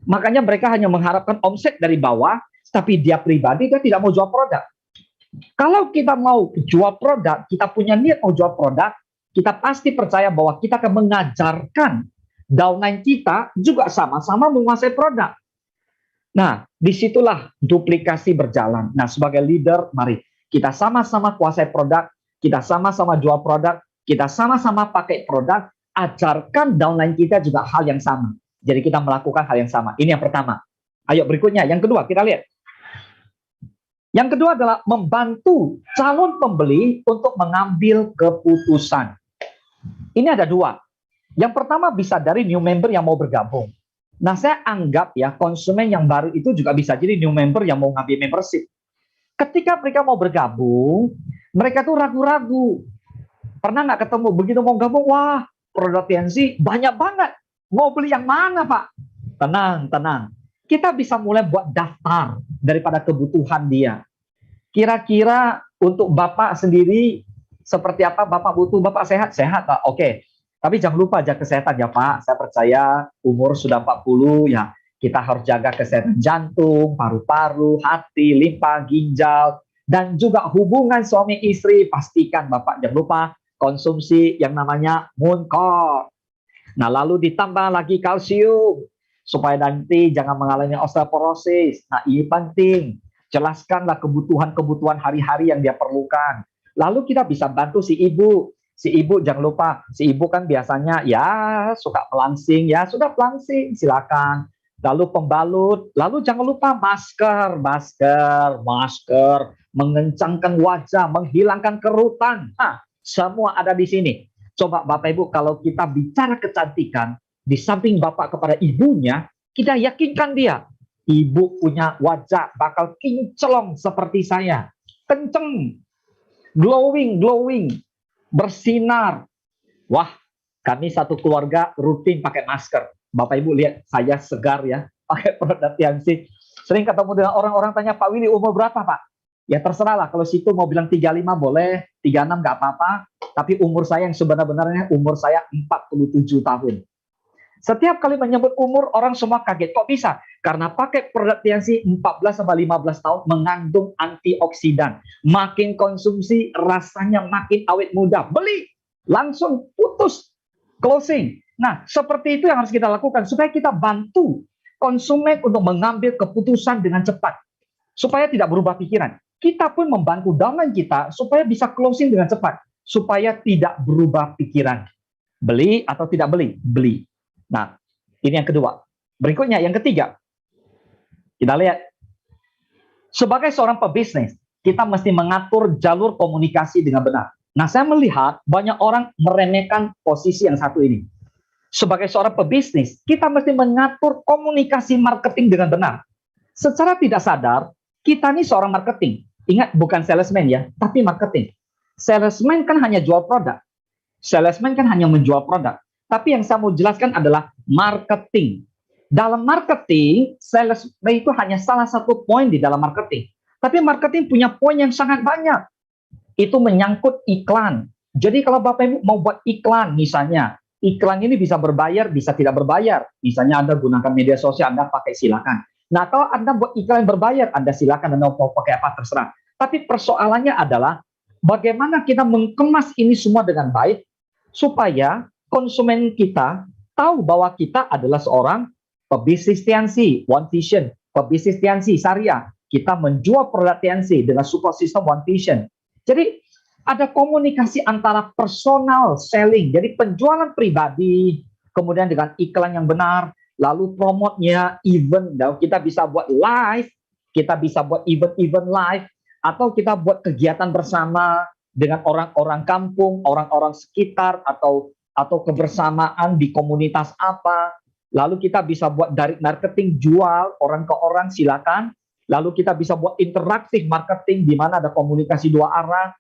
Makanya mereka hanya mengharapkan omset dari bawah, tapi dia pribadi dia tidak mau jual produk. Kalau kita mau jual produk, kita punya niat mau jual produk, kita pasti percaya bahwa kita akan mengajarkan downline kita juga sama-sama menguasai produk. Nah, disitulah duplikasi berjalan. Nah, sebagai leader, mari kita sama-sama kuasai produk, kita sama-sama jual produk, kita sama-sama pakai produk, ajarkan downline kita juga hal yang sama. Jadi kita melakukan hal yang sama. Ini yang pertama. Ayo berikutnya, yang kedua kita lihat. Yang kedua adalah membantu calon pembeli untuk mengambil keputusan. Ini ada dua. Yang pertama bisa dari new member yang mau bergabung. Nah, saya anggap ya konsumen yang baru itu juga bisa jadi new member yang mau ngambil membership. Ketika mereka mau bergabung, mereka tuh ragu-ragu. Pernah nggak ketemu, begitu mau gabung, wah produk TNC banyak banget. Mau beli yang mana, Pak? Tenang, tenang. Kita bisa mulai buat daftar daripada kebutuhan dia. Kira-kira untuk Bapak sendiri, seperti apa Bapak butuh? Bapak sehat? Sehat, Pak. Oke. Tapi jangan lupa jaga kesehatan ya, Pak. Saya percaya umur sudah 40, ya kita harus jaga kesehatan jantung, paru-paru, hati, limpa, ginjal, dan juga hubungan suami istri. Pastikan Bapak jangan lupa konsumsi yang namanya Mooncor. Nah, lalu ditambah lagi kalsium, supaya nanti jangan mengalami osteoporosis. Nah, ini penting. Jelaskanlah kebutuhan-kebutuhan hari-hari yang dia perlukan. Lalu kita bisa bantu si ibu. Si ibu jangan lupa, si ibu kan biasanya ya suka pelangsing, ya sudah pelangsing, silakan. Lalu pembalut, lalu jangan lupa masker, mengencangkan wajah, menghilangkan kerutan. Nah, semua ada di sini. Coba Bapak Ibu, kalau kita bicara kecantikan, di samping Bapak kepada ibunya, kita yakinkan dia, ibu punya wajah bakal kinclong seperti saya, kenceng, glowing, bersinar. Wah, kami satu keluarga rutin pakai masker. Bapak Ibu lihat, saya segar ya, pakai produk TNC. Sering ketemu dengan orang-orang tanya, Pak Willy umur berapa, Pak? Ya terserah lah, kalau situ mau bilang 35 boleh, 36 nggak apa-apa. Tapi umur saya yang sebenarnya umur saya 47 tahun. Setiap kali menyebut umur, orang semua kaget. Kok bisa? Karena pakai produk TNC 14-15 tahun mengandung antioksidan. Makin konsumsi, rasanya makin awet muda. Beli, langsung putus, closing. Nah, seperti itu yang harus kita lakukan. Supaya kita bantu konsumen untuk mengambil keputusan dengan cepat. Supaya tidak berubah pikiran. Kita pun membantu downline kita supaya bisa closing dengan cepat. Supaya tidak berubah pikiran. Beli atau tidak beli? Beli. Nah, ini yang kedua. Berikutnya, yang ketiga. Kita lihat. Sebagai seorang pebisnis, kita mesti mengatur jalur komunikasi dengan benar. Nah, saya melihat banyak orang meremehkan posisi yang satu ini. Sebagai seorang pebisnis, kita mesti mengatur komunikasi marketing dengan benar. Secara tidak sadar, kita ini seorang marketing. Ingat, bukan salesman ya, tapi marketing. Salesman kan hanya jual produk. Salesman kan hanya menjual produk. Tapi yang saya mau jelaskan adalah marketing. Dalam marketing, sales itu hanya salah satu poin di dalam marketing. Tapi marketing punya poin yang sangat banyak. Itu menyangkut iklan. Jadi kalau Bapak Ibu mau buat iklan, misalnya, iklan ini bisa berbayar, bisa tidak berbayar. Misalnya Anda gunakan media sosial, Anda pakai silakan. Nah, kalau Anda buat iklan berbayar, Anda silakan, Anda mau pakai apa terserah. Tapi persoalannya adalah bagaimana kita mengemas ini semua dengan baik supaya konsumen kita tahu bahwa kita adalah seorang pebisnis TNC, One Vision, pebisnis TNC syariah. Kita menjual produk TNC dengan support system One Vision. Jadi ada komunikasi antara personal selling, jadi penjualan pribadi, kemudian dengan iklan yang benar, lalu promotnya, event, kita bisa buat live, kita bisa buat event-event live, atau kita buat kegiatan bersama dengan orang-orang kampung, orang-orang sekitar, atau kebersamaan di komunitas apa. Lalu kita bisa buat direct marketing, jual orang ke orang, silakan. Lalu kita bisa buat interaktif marketing, di mana ada komunikasi dua arah.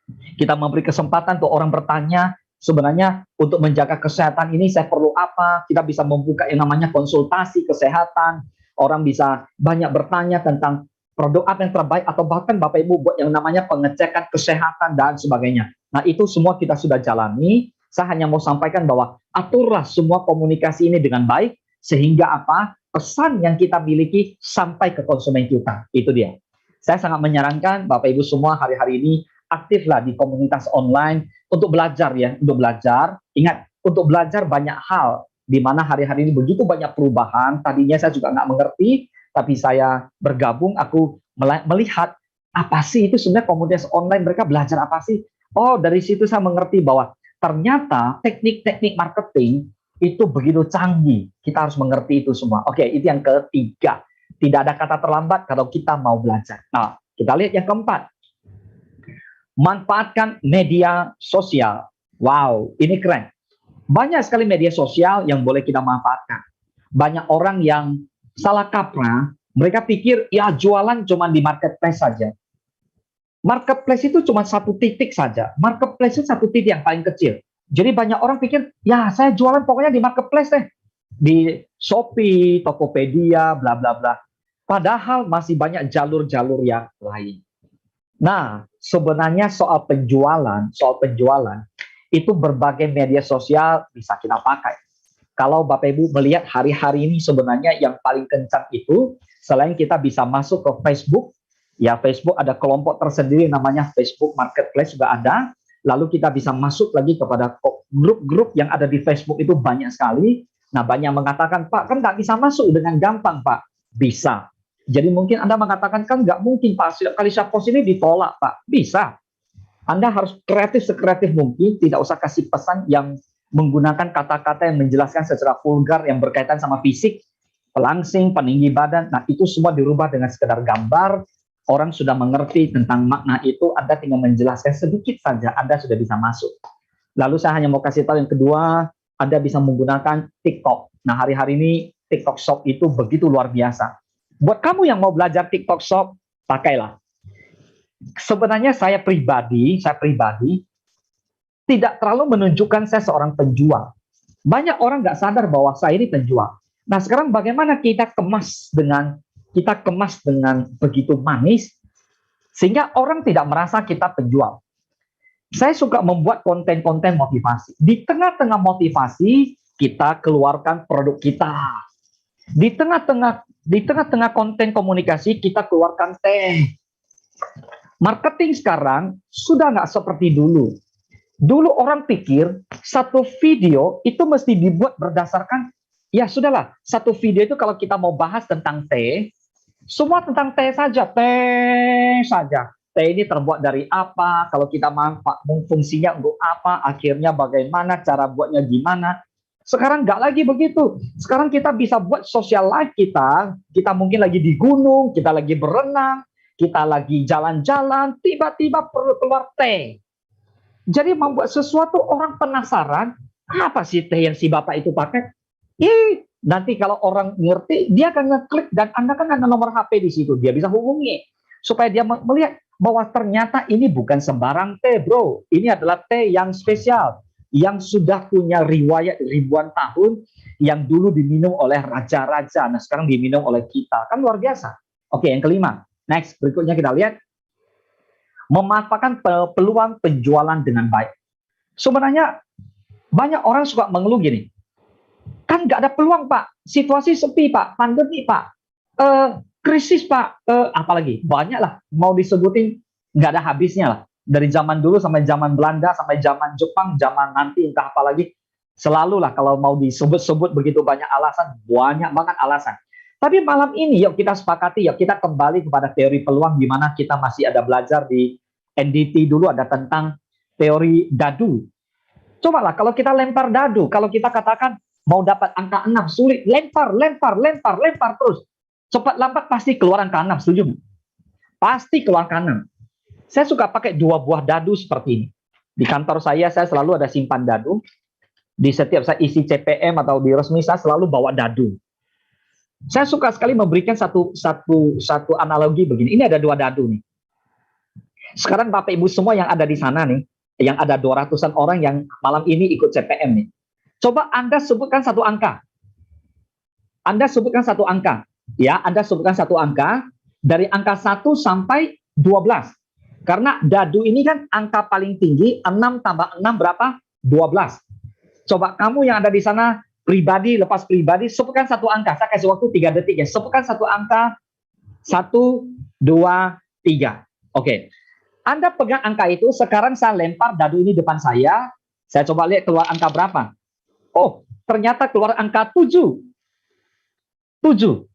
Kita memberi kesempatan untuk orang bertanya, sebenarnya untuk menjaga kesehatan ini saya perlu apa? Kita bisa membuka yang namanya konsultasi kesehatan. Orang bisa banyak bertanya tentang produk apa yang terbaik, atau bahkan Bapak Ibu buat yang namanya pengecekan kesehatan dan sebagainya. Nah, itu semua kita sudah jalani. Saya hanya mau sampaikan bahwa aturlah semua komunikasi ini dengan baik, sehingga apa? pesan yang kita miliki sampai ke konsumen kita. Itu dia. Saya sangat menyarankan Bapak Ibu semua hari-hari ini aktiflah di komunitas online untuk belajar ya, untuk belajar. Ingat, untuk belajar banyak hal, di mana hari-hari ini begitu banyak perubahan. Tadinya saya juga nggak mengerti, tapi saya bergabung, aku melihat apa sih itu sebenarnya komunitas online, mereka belajar apa sih? Oh, dari situ saya mengerti bahwa ternyata teknik-teknik marketing itu begitu canggih. Kita harus mengerti itu semua. Oke, itu yang ketiga. Tidak ada kata terlambat kalau kita mau belajar. Nah, kita lihat yang keempat. Manfaatkan media sosial. Wow, ini keren. Banyak sekali media sosial yang boleh kita manfaatkan. Banyak orang yang salah kaprah, mereka pikir ya jualan cuma di marketplace saja. Marketplace itu cuma satu titik saja. Marketplace itu satu titik yang paling kecil. Jadi banyak orang pikir, ya saya jualan pokoknya di marketplace deh. Di Shopee, Tokopedia, bla bla bla. Padahal masih banyak jalur-jalur yang lain. Nah, sebenarnya soal penjualan, itu berbagai media sosial bisa kita pakai. Kalau Bapak Ibu melihat hari-hari ini sebenarnya yang paling kencang itu, selain kita bisa masuk ke Facebook, ya Facebook ada kelompok tersendiri namanya Facebook Marketplace juga ada. Lalu kita bisa masuk lagi kepada grup-grup yang ada di Facebook itu banyak sekali. Nah, banyak mengatakan, Pak, kan nggak bisa masuk dengan gampang, Pak. Bisa. Jadi mungkin Anda mengatakan, kan nggak mungkin, Pak, setiap kali saya post ini ditolak, Pak. Bisa. Anda harus kreatif sekreatif mungkin, tidak usah kasih pesan yang menggunakan kata-kata yang menjelaskan secara vulgar yang berkaitan sama fisik, pelangsing, peninggi badan. Nah, itu semua dirubah dengan sekedar gambar. Orang sudah mengerti tentang makna itu, Anda tinggal menjelaskan sedikit saja, Anda sudah bisa masuk. Lalu saya hanya mau kasih tahu yang kedua, Anda bisa menggunakan TikTok. Nah, hari-hari ini TikTok Shop itu begitu luar biasa. Buat kamu yang mau belajar TikTok Shop, pakailah. Sebenarnya saya pribadi tidak terlalu menunjukkan saya seorang penjual. Banyak orang nggak sadar bahwa saya ini penjual. Nah, sekarang bagaimana kita kemas dengan begitu manis, sehingga orang tidak merasa kita penjual. Saya suka membuat konten-konten motivasi. Di tengah-tengah motivasi, kita keluarkan produk kita. Di tengah-tengah konten komunikasi, kita keluarkan teh. Marketing sekarang sudah nggak seperti dulu. Dulu orang pikir satu video itu mesti dibuat berdasarkan, ya sudahlah, satu video itu kalau kita mau bahas tentang teh, semua tentang teh saja. Teh ini terbuat dari apa, kalau kita fungsinya untuk apa, akhirnya bagaimana, cara buatnya gimana. Sekarang nggak lagi begitu. Sekarang kita bisa buat social life kita mungkin lagi di gunung, kita lagi berenang, kita lagi jalan-jalan, tiba-tiba perlu keluar teh. Jadi membuat sesuatu orang penasaran, apa sih teh yang si Bapak itu pakai? Nanti kalau orang ngerti, dia akan ngeklik dan Anda kan ada nomor HP di situ, dia bisa hubungi supaya dia melihat bahwa ternyata ini bukan sembarang teh, bro. Ini adalah teh yang spesial, yang sudah punya riwayat ribuan tahun, yang dulu diminum oleh raja-raja, nah sekarang diminum oleh kita, kan luar biasa. Oke, yang kelima, next, berikutnya kita lihat, memanfaatkan peluang penjualan dengan baik. Sebenarnya banyak orang suka mengeluh gini, kan nggak ada peluang, Pak. Situasi sepi, Pak. Pandemi, Pak. Krisis, Pak. Apalagi banyak lah. Mau disebutin nggak ada habisnya lah. Dari zaman dulu sampai zaman Belanda, sampai zaman Jepang, zaman nanti entah apa lagi. Selalu lah kalau mau disebut-sebut begitu banyak alasan, banyak banget alasan. Tapi malam ini yuk kita sepakati, yuk kita kembali kepada teori peluang, di mana kita masih ada belajar di NDT dulu ada tentang teori dadu. Cobalah kalau kita lempar dadu, kalau kita katakan mau dapat angka 6 sulit, lempar terus. Cepat lambat pasti keluar angka 6, setuju? Pasti keluar angka 6. Saya suka pakai 2 buah dadu seperti ini. Di kantor saya selalu ada simpan dadu. Di setiap saya isi CPM atau di resmi saya selalu bawa dadu. Saya suka sekali memberikan satu analogi begini. Ini ada 2 dadu nih. Sekarang Bapak Ibu semua yang ada di sana nih, yang ada 200-an orang yang malam ini ikut CPM nih. Coba Anda sebutkan satu angka. Ya, Anda sebutkan satu angka dari angka 1 sampai 12. Karena dadu ini kan angka paling tinggi, 6 tambah 6 berapa? 12. Coba kamu yang ada di sana pribadi, lepas pribadi, sebutkan satu angka. Saya kasih waktu 3 detik ya. Sebutkan satu angka, 1, 2, 3. Oke. Anda pegang angka itu, sekarang saya lempar dadu ini depan saya. Saya coba lihat keluar angka berapa. Oh, ternyata keluar angka 7. 7.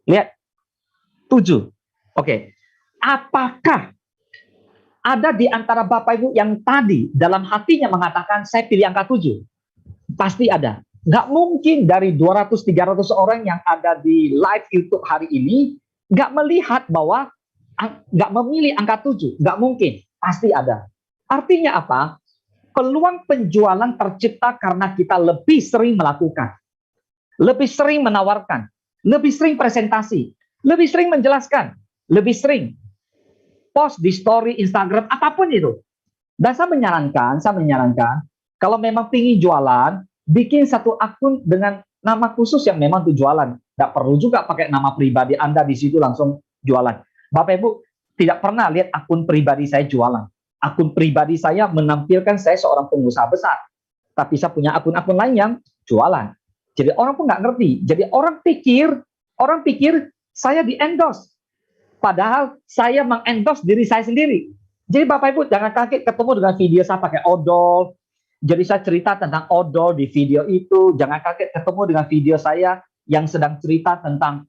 Lihat. 7. Oke. Apakah ada di antara Bapak Ibu yang tadi dalam hatinya mengatakan saya pilih angka 7? Pasti ada. Nggak mungkin dari 200-300 orang yang ada di live YouTube hari ini nggak melihat bahwa nggak memilih angka 7. Nggak mungkin. Pasti ada. Artinya apa? Peluang penjualan tercipta karena kita lebih sering melakukan. Lebih sering menawarkan. Lebih sering presentasi. Lebih sering menjelaskan. Lebih sering post di story Instagram, apapun itu. Dan saya menyarankan, kalau memang ingin jualan, bikin satu akun dengan nama khusus yang memang untuk jualan. Tidak perlu juga pakai nama pribadi Anda di situ langsung jualan. Bapak Ibu tidak pernah lihat akun pribadi saya jualan. Akun pribadi saya menampilkan saya seorang pengusaha besar. Tapi saya punya akun-akun lain yang jualan. Jadi orang pun nggak ngerti. Jadi orang pikir saya di-endorse. Padahal saya mengendorse diri saya sendiri. Jadi Bapak Ibu jangan kaget ketemu dengan video saya pakai odol. Jadi saya cerita tentang odol di video itu. Jangan kaget ketemu dengan video saya yang sedang cerita tentang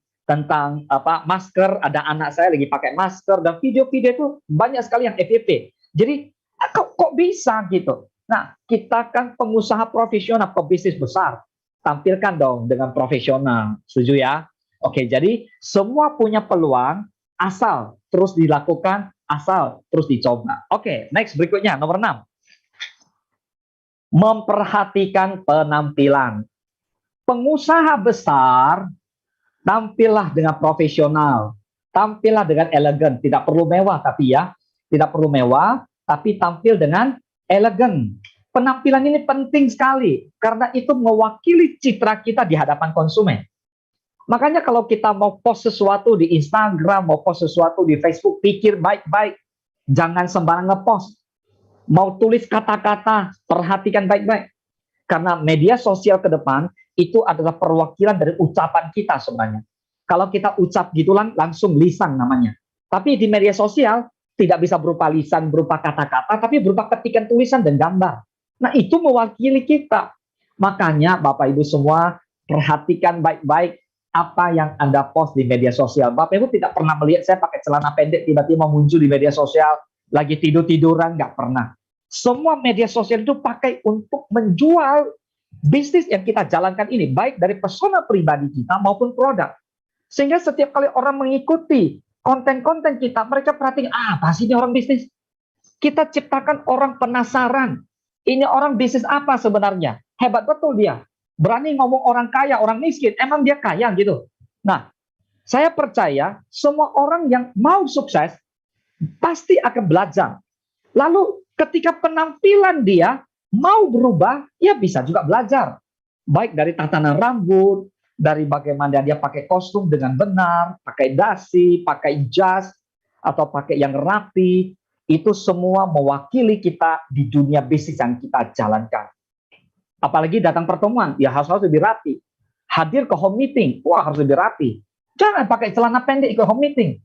masker. Ada anak saya lagi pakai masker dan video-video itu banyak sekali yang FYP. Jadi kok bisa gitu? Nah, kita kan pengusaha profesional, pebisnis besar. Tampilkan dong dengan profesional. Setuju ya? Oke, jadi semua punya peluang. Asal terus dilakukan, asal terus dicoba. Oke, next berikutnya, nomor 6. Memperhatikan penampilan. Pengusaha besar, tampillah dengan profesional. Tampillah dengan elegan. Tidak perlu mewah, tapi ya. Tidak perlu mewah, tapi tampil dengan elegan. Penampilan ini penting sekali, karena itu mewakili citra kita di hadapan konsumen. Makanya kalau kita mau post sesuatu di Instagram, mau post sesuatu di Facebook, pikir baik-baik. Jangan sembarang ngepost. Mau tulis kata-kata, perhatikan baik-baik. Karena media sosial ke depan, itu adalah perwakilan dari ucapan kita sebenarnya. Kalau kita ucap gitulah, langsung lisan namanya. Tapi di media sosial, tidak bisa berupa lisan, berupa kata-kata, tapi berupa ketikan tulisan dan gambar. Nah, itu mewakili kita. Makanya Bapak Ibu semua, perhatikan baik-baik apa yang Anda post di media sosial. Bapak Ibu tidak pernah melihat saya pakai celana pendek tiba-tiba muncul di media sosial, lagi tidur-tiduran, nggak pernah. Semua media sosial itu pakai untuk menjual bisnis yang kita jalankan ini, baik dari persona pribadi kita maupun produk. Sehingga setiap kali orang mengikuti konten-konten kita, mereka perhatiin, apa sih ini orang bisnis? Kita ciptakan orang penasaran. Ini orang bisnis apa sebenarnya? Hebat betul dia. Berani ngomong orang kaya, orang miskin, emang dia kaya gitu. Nah, saya percaya semua orang yang mau sukses pasti akan belajar. Lalu ketika penampilan dia mau berubah, ya bisa juga belajar. Baik dari tatanan rambut, dari bagaimana dia pakai kostum dengan benar, pakai dasi, pakai jas, atau pakai yang rapi, itu semua mewakili kita di dunia bisnis yang kita jalankan. Apalagi datang pertemuan, ya harus lebih rapi. Hadir ke home meeting, wah harus lebih rapi. Jangan pakai celana pendek ke home meeting.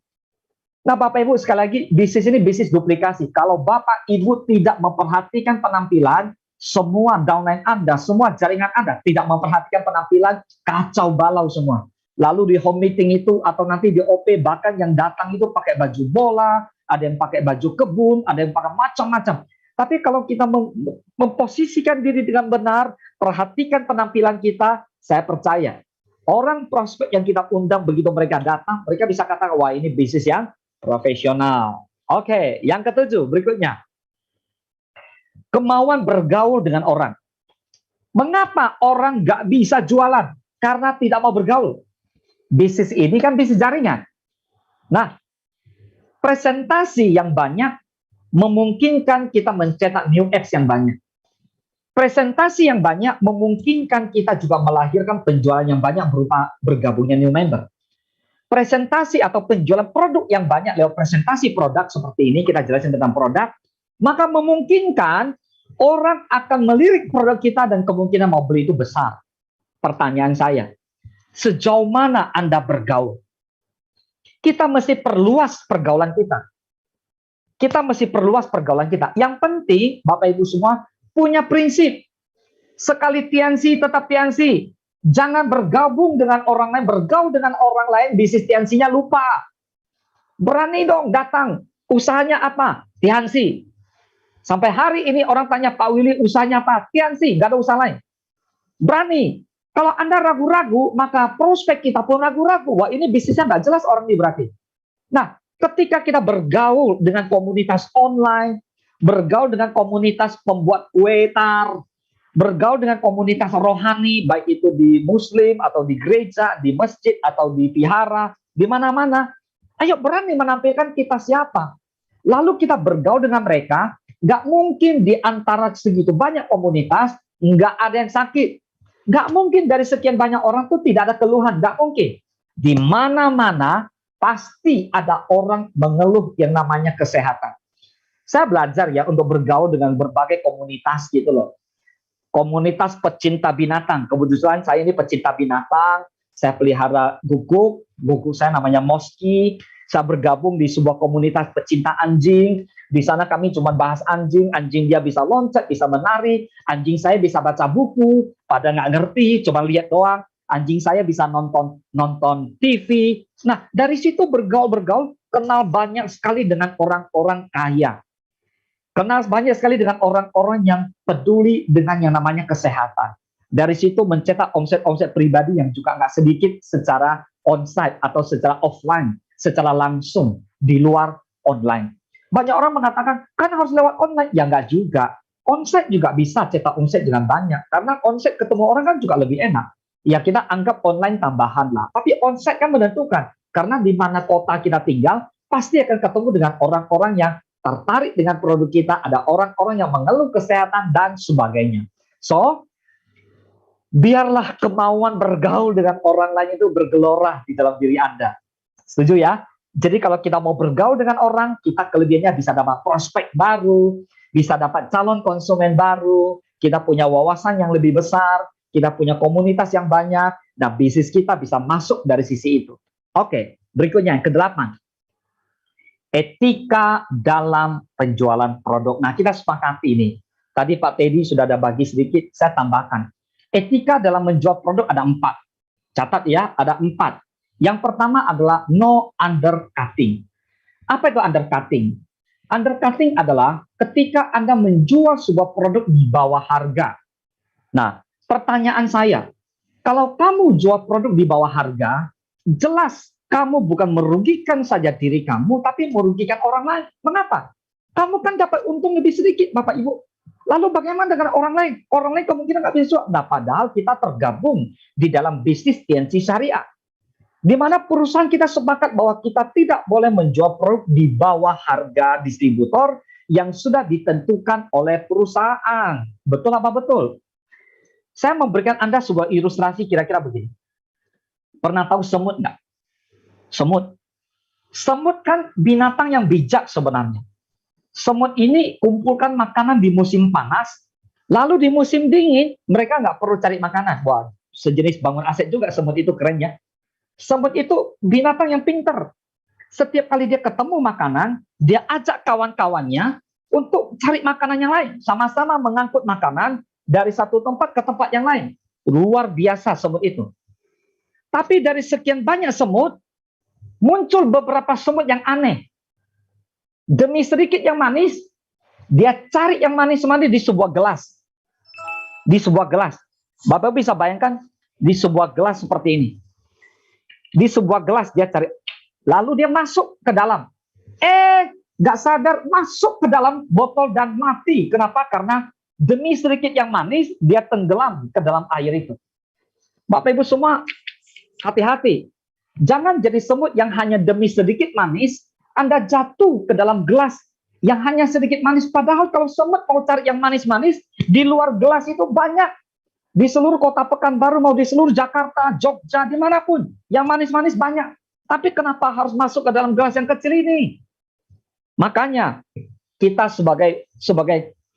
Nah Bapak Ibu, sekali lagi, bisnis ini bisnis duplikasi. Kalau Bapak Ibu tidak memperhatikan penampilan, semua downline Anda, semua jaringan Anda tidak memperhatikan penampilan, kacau balau semua. Lalu di home meeting itu, atau nanti di OP, bahkan yang datang itu pakai baju bola, ada yang pakai baju kebun, ada yang pakai macam-macam. Tapi kalau kita memposisikan diri dengan benar, perhatikan penampilan kita, saya percaya orang prospek yang kita undang begitu mereka datang, mereka bisa katakan, wah ini bisnis yang profesional. Oke, yang ketujuh berikutnya. Kemauan bergaul dengan orang. Mengapa orang nggak bisa jualan? Karena tidak mau bergaul. Bisnis ini kan bisnis jaringan. Nah, presentasi yang banyak memungkinkan kita mencetak new apps yang banyak. Presentasi yang banyak memungkinkan kita juga melahirkan penjualan yang banyak berupa bergabungnya new member. Presentasi atau penjualan produk yang banyak lewat presentasi produk seperti ini, kita jelasin tentang produk, maka memungkinkan orang akan melirik produk kita dan kemungkinan mau beli itu besar. pertanyaan saya, sejauh mana Anda bergaul? Kita mesti perluas pergaulan kita. Kita mesti perluas pergaulan kita. Yang penting, Bapak Ibu semua, punya prinsip. Sekali tiansi, tetap tiansi. Jangan bergabung dengan orang lain, bergaul dengan orang lain, bisnis tiansinya lupa. Berani dong datang. Usahanya apa? Tiansi. Sampai hari ini orang tanya, Pak Willy usahanya apa? Tiansi, nggak ada usaha lain. Berani. Kalau Anda ragu-ragu, maka prospek kita pun ragu-ragu. Wah, ini bisnisnya nggak jelas orang ini berarti. Nah, ketika kita bergaul dengan komunitas online, bergaul dengan komunitas pembuat kue tar, bergaul dengan komunitas rohani, baik itu di muslim atau di gereja, di masjid atau di vihara, di mana-mana, ayo berani menampilkan kita siapa. Lalu kita bergaul dengan mereka, nggak mungkin di antara segitu banyak komunitas, nggak ada yang sakit. Nggak mungkin dari sekian banyak orang tuh tidak ada keluhan, nggak mungkin. Di mana-mana pasti ada orang mengeluh yang namanya kesehatan. Saya belajar ya untuk bergaul dengan berbagai komunitas gitu loh. Komunitas pecinta binatang. Kebetulan saya ini pecinta binatang. Saya pelihara guguk saya namanya Moski. Saya bergabung di sebuah komunitas pecinta anjing. Di sana kami cuma bahas anjing dia bisa loncat, bisa menari. Anjing saya bisa baca buku, pada nggak ngerti, cuma lihat doang. Anjing saya bisa nonton TV. Nah, dari situ bergaul, kenal banyak sekali dengan orang-orang kaya. Kenal banyak sekali dengan orang-orang yang peduli dengan yang namanya kesehatan. Dari situ mencetak omset-omset pribadi yang juga nggak sedikit secara onsite atau secara offline, secara langsung di luar online. Banyak orang mengatakan, kan harus lewat online. Ya nggak juga. Onsite juga bisa cetak omset dengan banyak. Karena onsite ketemu orang kan juga lebih enak. Ya kita anggap online tambahan lah. Tapi onsite kan menentukan. Karena di mana kota kita tinggal, pasti akan ketemu dengan orang-orang yang tertarik dengan produk kita. Ada orang-orang yang mengeluh kesehatan dan sebagainya. So, biarlah kemauan bergaul dengan orang lain itu bergelora di dalam diri Anda. Setuju ya? Jadi kalau kita mau bergaul dengan orang, kita kelebihannya bisa dapat prospek baru, bisa dapat calon konsumen baru, kita punya wawasan yang lebih besar, kita punya komunitas yang banyak, dan bisnis kita bisa masuk dari sisi itu. Oke, berikutnya yang ke-8. Etika dalam penjualan produk. Nah, kita sepakati ini. Tadi Pak Teddy sudah ada bagi sedikit, saya tambahkan. Etika dalam menjual produk ada 4. Catat ya, ada 4. Yang pertama adalah no undercutting. Apa itu undercutting? Undercutting adalah ketika Anda menjual sebuah produk di bawah harga. Nah, pertanyaan saya, kalau kamu jual produk di bawah harga, jelas kamu bukan merugikan saja diri kamu, tapi merugikan orang lain. Mengapa? Kamu kan dapat untung lebih sedikit, Bapak Ibu. Lalu bagaimana dengan orang lain? Orang lain kemungkinan nggak bisa. Nah, padahal kita tergabung di dalam bisnis TNC Syariah. Di mana perusahaan kita sepakat bahwa kita tidak boleh menjual produk di bawah harga distributor yang sudah ditentukan oleh perusahaan. Betul apa betul? Saya memberikan Anda sebuah ilustrasi kira-kira begini. Pernah tahu semut nggak? Semut. Semut kan binatang yang bijak sebenarnya. Semut ini kumpulkan makanan di musim panas, lalu di musim dingin mereka nggak perlu cari makanan. Wah, sejenis bangun aset juga semut itu, keren ya. Semut itu binatang yang pinter. Setiap kali dia ketemu makanan, dia ajak kawan-kawannya untuk cari makanan yang lain. Sama-sama mengangkut makanan dari satu tempat ke tempat yang lain. Luar biasa semut itu. Tapi dari sekian banyak semut, muncul beberapa semut yang aneh. Demi sedikit yang manis, dia cari yang manis-manis di sebuah gelas. Di sebuah gelas. Bapak bisa bayangkan, di sebuah gelas seperti ini. Di sebuah gelas dia cari, lalu dia masuk ke dalam, nggak sadar masuk ke dalam botol dan mati. Kenapa? Karena demi sedikit yang manis dia tenggelam ke dalam air itu. Bapak Ibu semua hati-hati, jangan jadi semut yang hanya demi sedikit manis Anda jatuh ke dalam gelas yang hanya sedikit manis. Padahal kalau semut mau cari yang manis-manis di luar gelas itu banyak. Di seluruh kota Pekanbaru, mau di seluruh Jakarta, Jogja, dimanapun. Yang manis-manis banyak. Tapi kenapa harus masuk ke dalam gelas yang kecil ini? Makanya, kita sebagai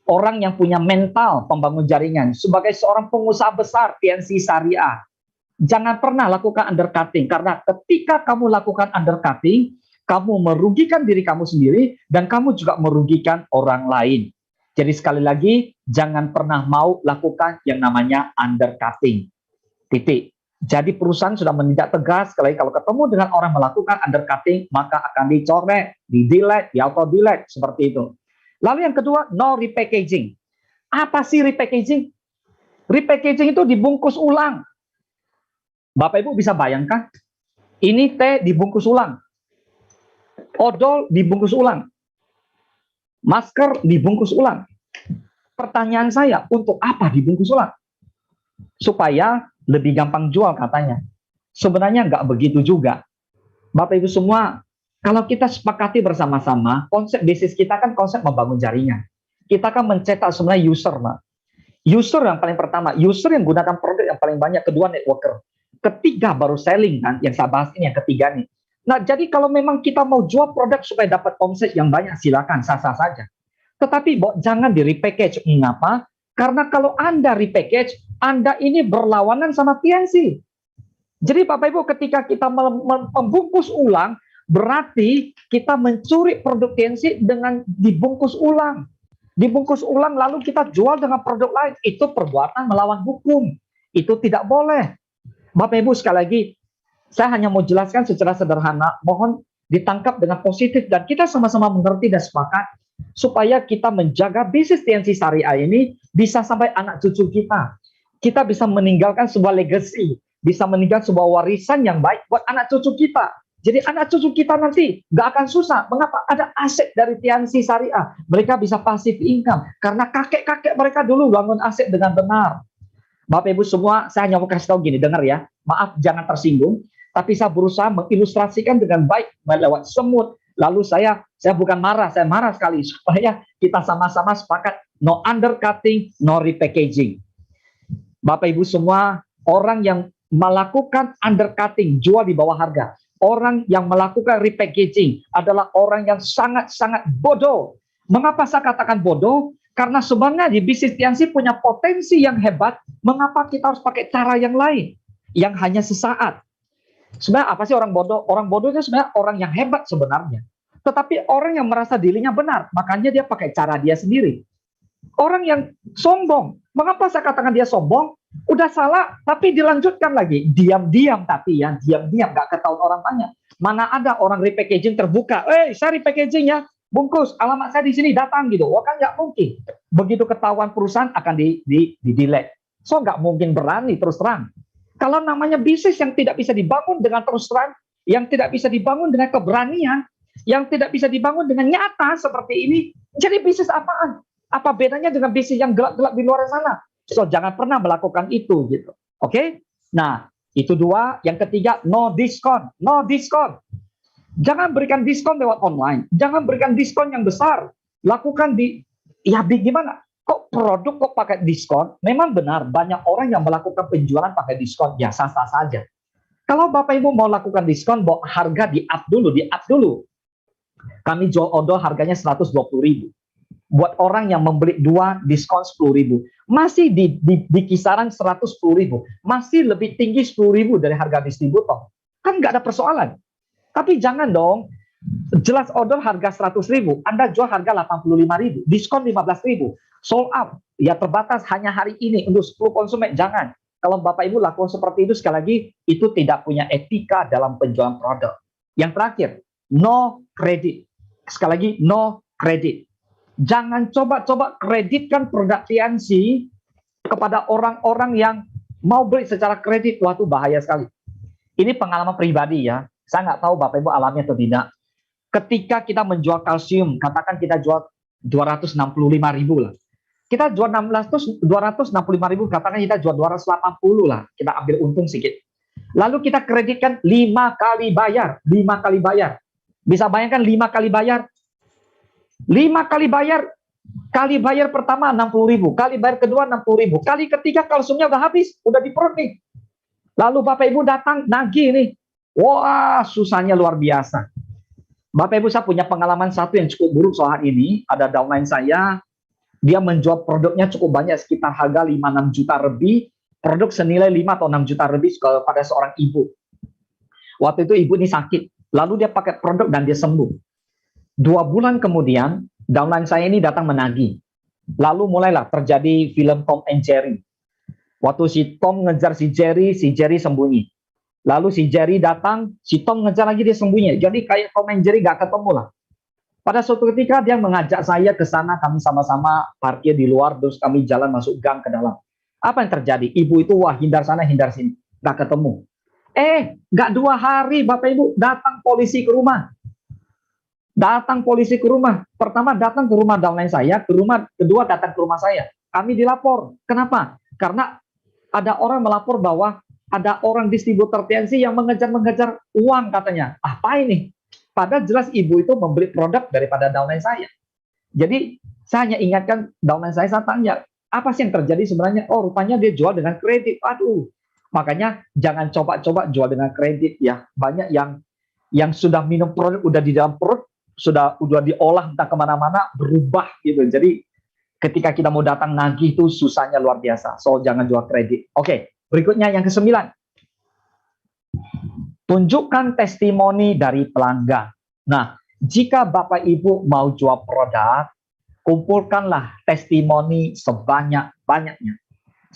orang yang punya mental pembangun jaringan, sebagai seorang pengusaha besar PNC Syariah, jangan pernah lakukan undercutting, karena ketika kamu lakukan undercutting, kamu merugikan diri kamu sendiri dan kamu juga merugikan orang lain. Jadi sekali lagi, jangan pernah mau lakukan yang namanya undercutting. Titik. Jadi perusahaan sudah menindak tegas, sekali kalau ketemu dengan orang melakukan undercutting, maka akan dicoret, di-delete, di-auto-delete, seperti itu. Lalu yang kedua, no repackaging. Apa sih repackaging? Repackaging itu dibungkus ulang. Bapak Ibu bisa bayangkan, ini teh dibungkus ulang, odol dibungkus ulang, masker dibungkus ulang. Pertanyaan saya, untuk apa dibungkus ulang? Supaya lebih gampang jual katanya. Sebenarnya nggak begitu juga. Bapak Ibu semua, kalau kita sepakati bersama-sama, konsep bisnis kita kan konsep membangun jaringan. Kita kan mencetak sebenarnya user, Pak. User yang paling pertama, user yang gunakan produk yang paling banyak, kedua networker. Ketiga baru selling kan, yang saya bahas ini yang ketiga nih. Nah, jadi kalau memang kita mau jual produk supaya dapat omset yang banyak, silakan, sah-sah saja. Tetapi jangan di repackage. Mengapa? Karena kalau Anda repackage, Anda ini berlawanan sama PNC. Jadi Bapak Ibu, ketika kita membungkus ulang, berarti kita mencuri produk PNC dengan dibungkus ulang. Dibungkus ulang lalu kita jual dengan produk lain. Itu perbuatan melawan hukum. Itu tidak boleh. Bapak Ibu, sekali lagi, saya hanya mau jelaskan secara sederhana. Mohon ditangkap dengan positif dan kita sama-sama mengerti dan sepakat supaya kita menjaga bisnis TNC Syariah ini bisa sampai anak cucu kita. Kita bisa meninggalkan sebuah legacy, bisa meninggalkan sebuah warisan yang baik buat anak cucu kita. Jadi anak cucu kita nanti nggak akan susah. Mengapa? Ada aset dari TNC Syariah. Mereka bisa passive income karena kakek-kakek mereka dulu bangun aset dengan benar. Bapak Ibu semua, saya hanya mau kasih tahu gini, dengar ya. Maaf jangan tersinggung, tapi saya berusaha mengilustrasikan dengan baik lewat semut. Lalu saya bukan marah, saya marah sekali supaya kita sama-sama sepakat no undercutting, no repackaging. Bapak Ibu semua, orang yang melakukan undercutting, jual di bawah harga, orang yang melakukan repackaging adalah orang yang sangat-sangat bodoh. Mengapa saya katakan bodoh? Karena sebenarnya di bisnis TNC punya potensi yang hebat. Mengapa kita harus pakai cara yang lain, yang hanya sesaat? Sebenarnya apa sih orang bodoh? Orang bodoh itu sebenarnya orang yang hebat sebenarnya. Tetapi orang yang merasa dirinya benar, makanya dia pakai cara dia sendiri. Orang yang sombong, mengapa saya katakan dia sombong? Udah salah, tapi dilanjutkan lagi. Diam-diam tapi ya, diam-diam, nggak ketahuan orang banyak. Mana ada orang repackaging terbuka, saya repackaging ya, bungkus, alamat saya di sini, datang gitu. Wah kan nggak mungkin. Begitu ketahuan perusahaan akan di-delete. So nggak mungkin berani terus terang. Kalau namanya bisnis yang tidak bisa dibangun dengan terus terang, yang tidak bisa dibangun dengan keberanian, yang tidak bisa dibangun dengan nyata seperti ini, jadi bisnis apaan? Apa bedanya dengan bisnis yang gelap-gelap di luar sana? So jangan pernah melakukan itu gitu. Oke? Nah, itu dua. Yang ketiga, no diskon. No diskon. Jangan berikan diskon lewat online. Jangan berikan diskon yang besar. Lakukan gimana? Kok produk kok pakai diskon? Memang benar, banyak orang yang melakukan penjualan pakai diskon. Ya, sah-sah saja. Kalau Bapak Ibu mau lakukan diskon, harga di-up dulu. Kami jual odol harganya 120.000. Buat orang yang membeli 2, diskon 10.000. Masih di kisaran 110.000. Masih lebih tinggi 10.000 dari harga distributor. Kan nggak ada persoalan. Tapi jangan dong, jelas odol harga 100.000, Anda jual harga 85.000, diskon 15.000, sold out, ya terbatas hanya hari ini untuk 10 konsumen. Jangan. Kalau Bapak Ibu lakukan seperti itu, sekali lagi, itu tidak punya etika dalam penjualan produk. Yang terakhir, no credit. Sekali lagi, no credit. Jangan coba-coba kreditkan produk TNC kepada orang-orang yang mau beli secara kredit. Wah, itu bahaya sekali. Ini pengalaman pribadi ya. Saya nggak tahu Bapak Ibu alami atau tidak. Ketika kita menjual kalsium, katakan kita jual 265.000 lah. Kita jual 265.000, katakan kita jual 280 lah. Kita ambil untung sedikit. Lalu kita kreditkan 5 kali bayar. Bisa bayangkan 5 kali bayar? 5 kali bayar. Kali bayar pertama 60.000, kali bayar kedua 60.000, kali ketiga kalsiumnya udah habis, udah di perut nih. Lalu Bapak Ibu datang nagih nih. Wah, susahnya luar biasa. Bapak Ibu, saya punya pengalaman satu yang cukup buruk soal ini. Ada downline saya, dia menjual produknya cukup banyak, sekitar harga 5-6 juta lebih, produk senilai 5 atau 6 juta lebih kepada seorang ibu. Waktu itu ibu ini sakit, lalu dia pakai produk dan dia sembuh. 2 bulan kemudian, downline saya ini datang menagih. Lalu mulailah terjadi film Tom and Jerry. Waktu si Tom ngejar si Jerry sembunyi. Lalu si Jerry datang, si Tom ngejar lagi, dia sembunyi. Jadi kayak Tom and Jerry gak ketemu lah. Pada suatu ketika dia mengajak saya ke sana, kami sama-sama parkir di luar, terus kami jalan masuk gang ke dalam. Apa yang terjadi? Ibu itu wah hindar sana, hindar sini. Gak ketemu. Gak 2 hari Bapak Ibu datang polisi ke rumah. Datang polisi ke rumah. Pertama datang ke rumah downline saya, kedua datang ke rumah saya. Kami dilapor. Kenapa? Karena ada orang melapor bahwa ada orang distributor TNC yang mengejar-mengejar uang katanya. Apa ini? Padahal jelas ibu itu membeli produk daripada downline saya. Jadi saya hanya ingatkan downline saya tanya, apa sih yang terjadi sebenarnya? Oh, rupanya dia jual dengan kredit. Aduh, makanya jangan coba-coba jual dengan kredit ya. Banyak yang sudah minum produk, udah di dalam perut, sudah diolah entah kemana-mana, berubah gitu. Jadi ketika kita mau datang nagih itu susahnya luar biasa. So jangan jual kredit. Oke, berikutnya yang ke-9. Tunjukkan testimoni dari pelanggan. Nah, jika Bapak Ibu mau jual produk, kumpulkanlah testimoni sebanyak-banyaknya.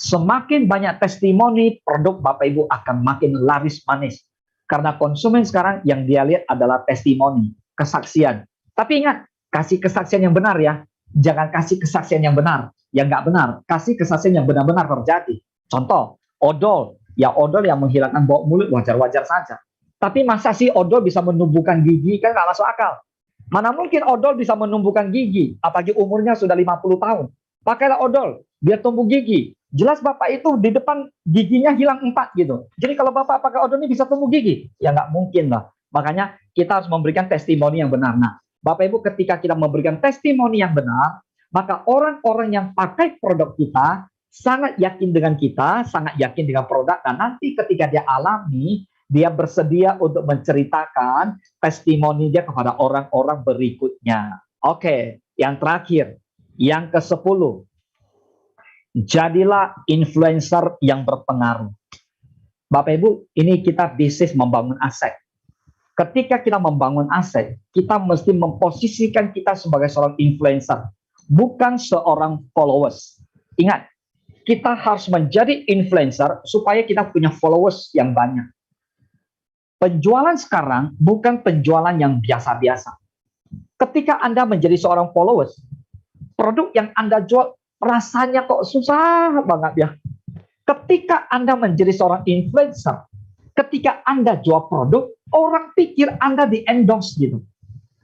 Semakin banyak testimoni, produk Bapak Ibu akan makin laris manis. Karena konsumen sekarang yang dia lihat adalah testimoni, kesaksian. Tapi ingat, kasih kesaksian yang benar ya. Jangan kasih kesaksian yang benar, yang nggak benar. Kasih kesaksian yang benar-benar terjadi. Contoh, odol. Ya odol yang menghilangkan bau mulut wajar-wajar saja. Tapi masa sih odol bisa menumbuhkan gigi? Kan nggak masuk akal. Mana mungkin odol bisa menumbuhkan gigi? Apalagi umurnya sudah 50 tahun. Pakailah odol, biar tumbuh gigi. Jelas Bapak itu di depan giginya hilang 4 gitu. Jadi kalau Bapak pakai odol ini bisa tumbuh gigi? Ya nggak mungkin lah. Makanya kita harus memberikan testimoni yang benar. Nah, Bapak Ibu ketika kita memberikan testimoni yang benar, maka orang-orang yang pakai produk kita sangat yakin dengan kita, sangat yakin dengan produk, dan nanti ketika dia alami, dia bersedia untuk menceritakan testimoni dia kepada orang-orang berikutnya. Oke, yang terakhir, yang ke-10. Jadilah influencer yang berpengaruh. Bapak Ibu, ini kita bisnis membangun aset. Ketika kita membangun aset, kita mesti memposisikan kita sebagai seorang influencer, bukan seorang followers. Ingat, kita harus menjadi influencer supaya kita punya followers yang banyak. Penjualan sekarang bukan penjualan yang biasa-biasa. Ketika Anda menjadi seorang followers, produk yang Anda jual rasanya kok susah banget ya. Ketika Anda menjadi seorang influencer, ketika Anda jual produk, orang pikir Anda di-endorse gitu.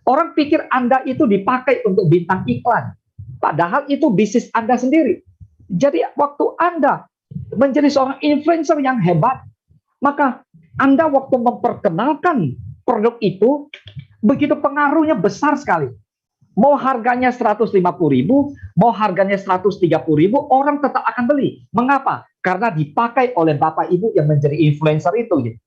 Orang pikir Anda itu dipakai untuk bintang iklan. Padahal itu bisnis Anda sendiri. Jadi waktu Anda menjadi seorang influencer yang hebat, maka Anda waktu memperkenalkan produk itu, begitu pengaruhnya besar sekali. Mau harganya 150.000, mau harganya 130.000, orang tetap akan beli. Mengapa? Karena dipakai oleh Bapak Ibu yang menjadi influencer itu. Gitu.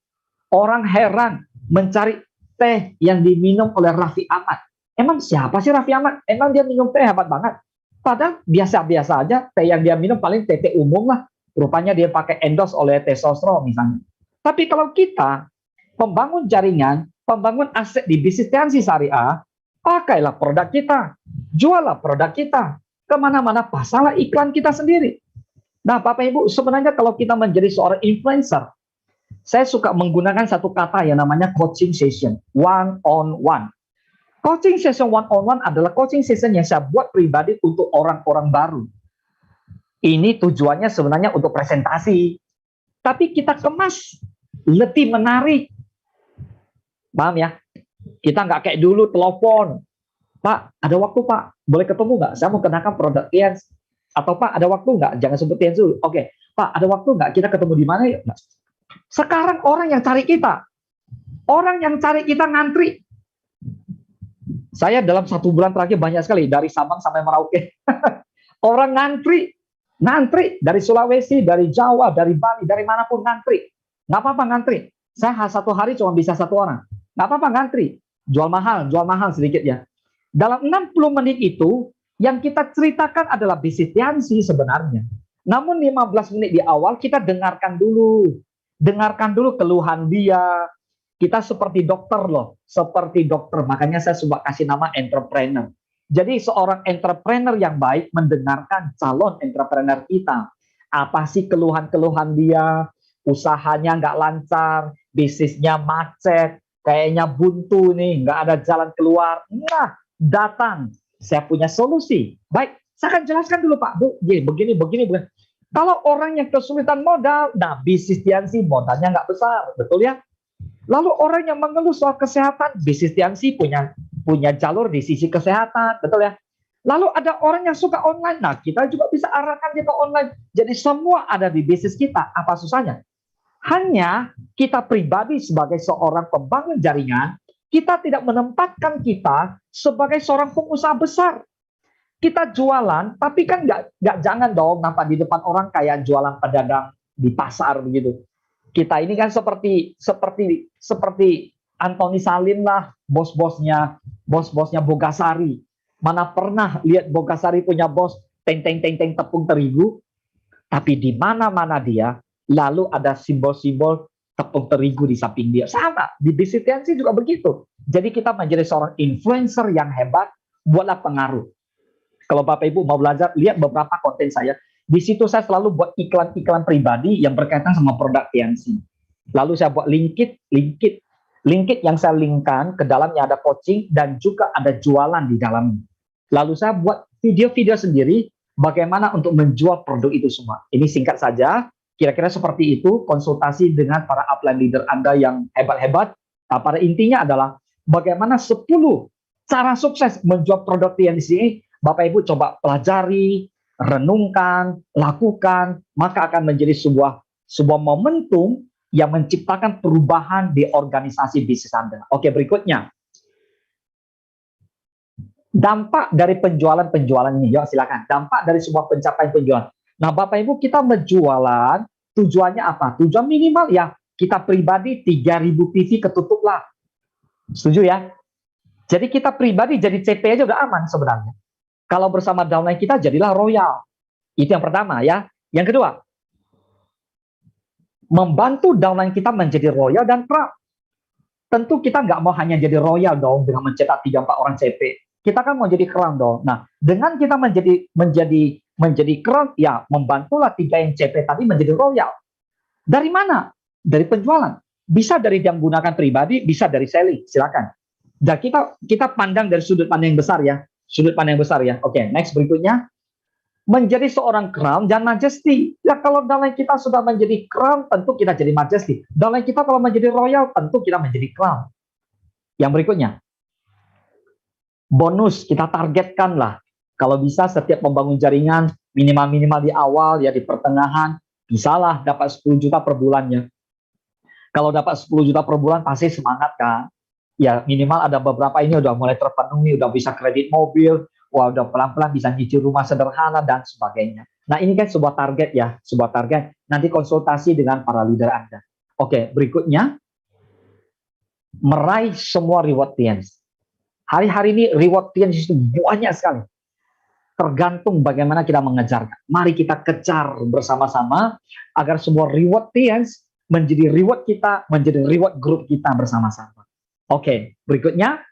Orang heran mencari teh yang diminum oleh Raffi Ahmad. Emang siapa sih Raffi Ahmad? Emang dia minum teh hebat banget? Padahal biasa-biasa aja, teh yang dia minum paling teh umum lah. Rupanya dia pakai endorse oleh Teh Sosro misalnya. Tapi kalau kita membangun jaringan, membangun aset di bisnis TNC Syariah, pakailah produk kita, jualah produk kita, kemana-mana pasanglah iklan kita sendiri. Nah Bapak Ibu, sebenarnya kalau kita menjadi seorang influencer, saya suka menggunakan satu kata yang namanya coaching session, one-on-one. Coaching session one-on-one adalah coaching session yang saya buat pribadi untuk orang-orang baru. Ini tujuannya sebenarnya untuk presentasi. Tapi kita kemas lebih menarik. Paham ya? Kita nggak kayak dulu telepon. Pak, ada waktu Pak? Boleh ketemu nggak? Saya mau kenalkan produk Tiens. Atau Pak, ada waktu nggak? Jangan sebut Tiens dulu. Oke, Pak, ada waktu nggak? Kita ketemu di mana ya? Sekarang orang yang cari kita. Orang yang cari kita ngantri. Saya dalam 1 bulan terakhir banyak sekali. Dari Sabang sampai Merauke. Orang ngantri dari Sulawesi, dari Jawa, dari Bali, dari manapun ngantri. Nggak apa-apa ngantri. Saya 1 hari cuma bisa 1 orang. Nggak apa-apa ngantri. Jual mahal sedikit ya. Dalam 60 menit itu, Yang kita ceritakan adalah bisnis Tiansi sebenarnya. Namun 15 menit di awal kita dengarkan dulu. Dengarkan dulu keluhan dia. Kita seperti dokter loh, seperti dokter. Makanya saya suka kasih nama entrepreneur. Jadi seorang entrepreneur yang baik mendengarkan calon entrepreneur kita. Apa sih keluhan-keluhan dia? Usahanya nggak lancar, bisnisnya macet, kayaknya buntu nih, nggak ada jalan keluar. Nah, datang. Saya punya solusi. Baik, saya akan jelaskan dulu Pak, Bu. Begini. Kalau orang yang kesulitan modal, nah bisnis Tiansi modalnya nggak besar, betul ya? Lalu orang yang mengeluh soal kesehatan, bisnis Tiansi punya jalur di sisi kesehatan, betul ya? Lalu ada orang yang suka online, nah kita juga bisa arahkan dia ke online. Jadi semua ada di bisnis kita. Apa susahnya? Hanya kita pribadi sebagai seorang pembangun jaringan, kita tidak menempatkan kita sebagai seorang pengusaha besar. Kita jualan, tapi kan nggak jangan dong nampak di depan orang kayak jualan pedagang di pasar begitu. Kita ini kan seperti Antoni Salim lah, bos-bosnya Bogasari. Mana pernah lihat Bogasari punya bos teng tepung terigu, tapi di mana-mana dia lalu ada simbol-simbol tepung terigu di samping dia. Sama, di bisnis Tiansi juga begitu. Jadi kita menjadi seorang influencer yang hebat, buatlah pengaruh. Kalau Bapak Ibu mau belajar, lihat beberapa konten saya. Di situ saya selalu buat iklan-iklan pribadi yang berkaitan sama produk Tiansi. Lalu saya buat linkit yang saya linkkan ke dalamnya ada coaching dan juga ada jualan di dalamnya. Lalu saya buat video-video sendiri bagaimana untuk menjual produk itu semua. Ini singkat saja. Kira-kira seperti itu, konsultasi dengan para upline leader Anda yang hebat-hebat. Nah, pada intinya adalah bagaimana 10 cara sukses menjual produk TNC. Bapak Ibu coba pelajari, renungkan, lakukan, maka akan menjadi sebuah momentum yang menciptakan perubahan di organisasi bisnis Anda. Oke, berikutnya. Dampak dari penjualan ini, yuk silakan. Dampak dari sebuah pencapaian penjualan. Nah, Bapak Ibu, kita menjualan tujuannya apa? Tujuan minimal ya kita pribadi 3.000 PV ketutup lah. Setuju ya? Jadi kita pribadi jadi CP aja udah aman sebenarnya. Kalau bersama downline kita jadilah royal. Itu yang pertama ya. Yang kedua, membantu downline kita menjadi royal dan proud. Tentu kita nggak mau hanya jadi royal dong dengan mencetak 3-4 orang CP. Kita kan mau jadi crown dong. Nah, dengan kita menjadi crown, ya membantulah 3 yang CP tadi menjadi royal. Dari mana? Dari penjualan. Bisa dari yang menggunakan pribadi, bisa dari selling. Silakan. Dan kita pandang dari sudut pandang yang besar ya. Sudut pandang yang besar ya. Oke, next berikutnya. Menjadi seorang crown dan majesty. Ya kalau downline kita sudah menjadi crown, tentu kita jadi majesty. Downline kita kalau menjadi royal, tentu kita menjadi crown. Yang berikutnya. Bonus kita targetkan lah. Kalau bisa setiap membangun jaringan minimal di awal ya di pertengahan bisalah dapat 10 juta per bulannya. Kalau dapat 10 juta per bulan pasti semangat kan. Ya minimal ada beberapa ini udah mulai terpenuhi, udah bisa kredit mobil, wah udah pelan-pelan bisa nyicil rumah sederhana dan sebagainya. Nah ini kan sebuah target ya, sebuah target. Nanti konsultasi dengan para leader Anda. Oke, berikutnya meraih semua reward Tiansi. Hari-hari ini reward Tiansi itu banyak sekali. Tergantung bagaimana kita mengejarnya. Mari kita kejar bersama-sama agar semua reward Tiansi menjadi reward kita, menjadi reward grup kita bersama-sama. Oke, berikutnya.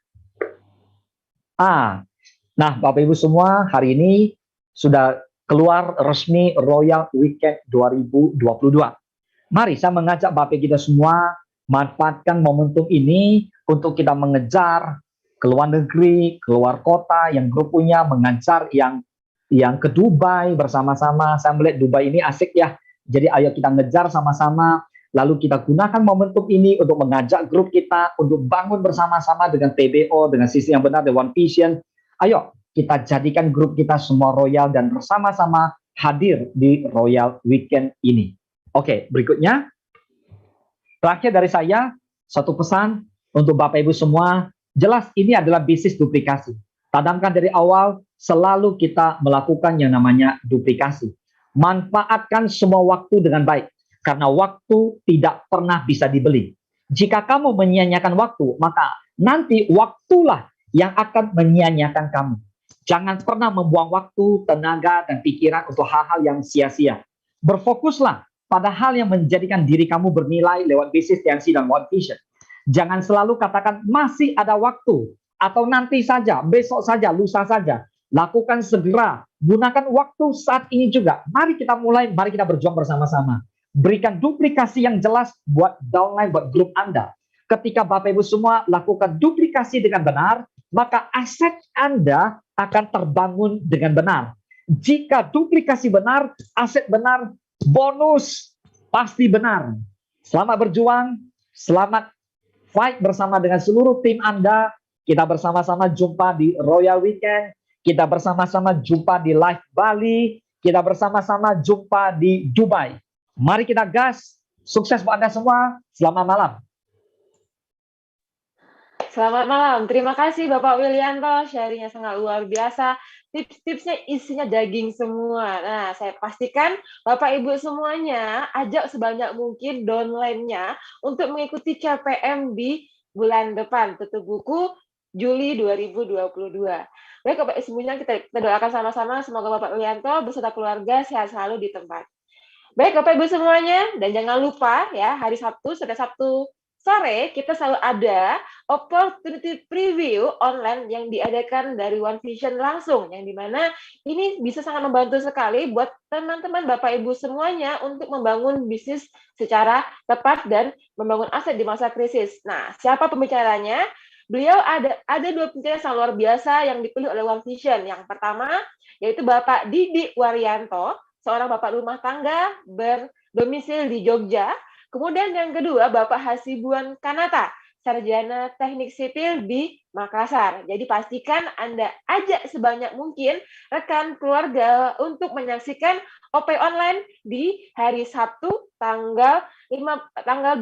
Nah, Bapak Ibu semua, hari ini sudah keluar resmi Royal Weekend 2022. Mari saya mengajak Bapak kita semua manfaatkan momentum ini untuk kita mengejar ke luar negeri, keluar kota yang grup punya, mengajar yang ke Dubai bersama-sama. Saya melihat Dubai ini asik ya. Jadi ayo kita ngejar sama-sama. Lalu kita gunakan momentum ini untuk mengajak grup kita untuk bangun bersama-sama dengan PBO, dengan sisi yang benar, dengan One Vision. Ayo kita jadikan grup kita semua royal dan bersama-sama hadir di Royal Weekend ini. Oke, berikutnya. Terakhir dari saya, satu pesan untuk Bapak Ibu semua. Jelas ini adalah bisnis duplikasi. Tanamkan dari awal, selalu kita melakukan yang namanya duplikasi. Manfaatkan semua waktu dengan baik. Karena waktu tidak pernah bisa dibeli. Jika kamu menyia-nyiakan waktu, maka nanti waktulah yang akan menyia-nyiakan kamu. Jangan pernah membuang waktu, tenaga, dan pikiran untuk hal-hal yang sia-sia. Berfokuslah pada hal yang menjadikan diri kamu bernilai lewat bisnis TNC dan One Vision. Jangan selalu katakan masih ada waktu, atau nanti saja, besok saja, lusa saja. Lakukan segera, gunakan waktu saat ini juga. Mari kita mulai, mari kita berjuang bersama-sama. Berikan duplikasi yang jelas buat downline, buat grup Anda. Ketika Bapak Ibu semua lakukan duplikasi dengan benar, maka aset Anda akan terbangun dengan benar. Jika duplikasi benar, aset benar, bonus pasti benar. Selamat berjuang, selamat fight bersama dengan seluruh tim Anda. Kita bersama-sama jumpa di Royal Weekend, kita bersama-sama jumpa di Live Bali, kita bersama-sama jumpa di Dubai. Mari kita gas, sukses buat Anda semua, selamat malam. Selamat malam, terima kasih Bapak Willianto, sharingnya sangat luar biasa. Tips-tipsnya isinya daging semua. Nah, saya pastikan Bapak Ibu semuanya ajak sebanyak mungkin downline-nya untuk mengikuti CPM di bulan depan, tutup buku Juli 2022. Baik Bapak Ibu semuanya, kita doakan sama-sama semoga Bapak Willianto beserta keluarga sehat selalu di tempat. Baik Bapak Ibu semuanya, dan jangan lupa ya, hari Sabtu, setiap Sabtu sore kita selalu ada opportunity preview online yang diadakan dari One Vision langsung, yang dimana ini bisa sangat membantu sekali buat teman-teman Bapak Ibu semuanya untuk membangun bisnis secara tepat dan membangun aset di masa krisis. Nah, siapa pembicaranya? Beliau ada dua pembicara yang luar biasa yang dipilih oleh One Vision. Yang pertama yaitu Bapak Didi Waryanto, seorang bapak rumah tangga berdomisili di Jogja. Kemudian yang kedua, Bapak Hasibuan Kanata, sarjana teknik sipil di Makassar. Jadi pastikan Anda ajak sebanyak mungkin rekan keluarga untuk menyaksikan OP online di hari Sabtu tanggal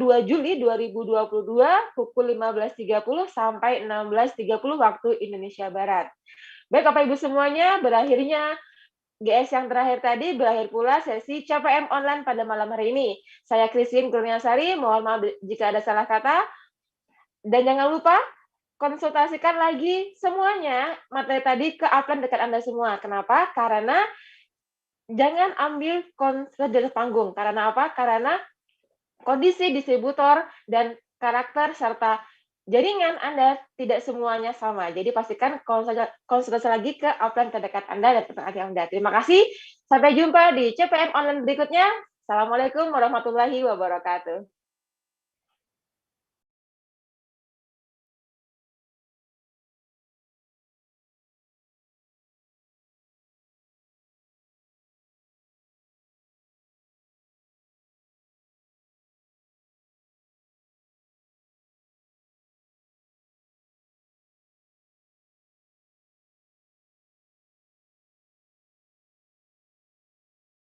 2 Juli 2022 pukul 15.30 sampai 16.30 waktu Indonesia Barat. Baik Bapak Ibu semuanya, berakhirnya GS yang terakhir tadi, berakhir pula sesi CPM online pada malam hari ini. Saya Christine Kurniasari, mohon maaf jika ada salah kata. Dan jangan lupa, konsultasikan lagi semuanya materi tadi ke upline dekat Anda semua. Kenapa? Karena jangan ambil konsep dari panggung. Karena apa? Karena kondisi distributor dan karakter serta jaringan Anda tidak semuanya sama. Jadi pastikan konsultasi lagi ke upline terdekat Anda dan terdekat Anda. Terima kasih. Sampai jumpa di CPM online berikutnya. Assalamualaikum warahmatullahi wabarakatuh.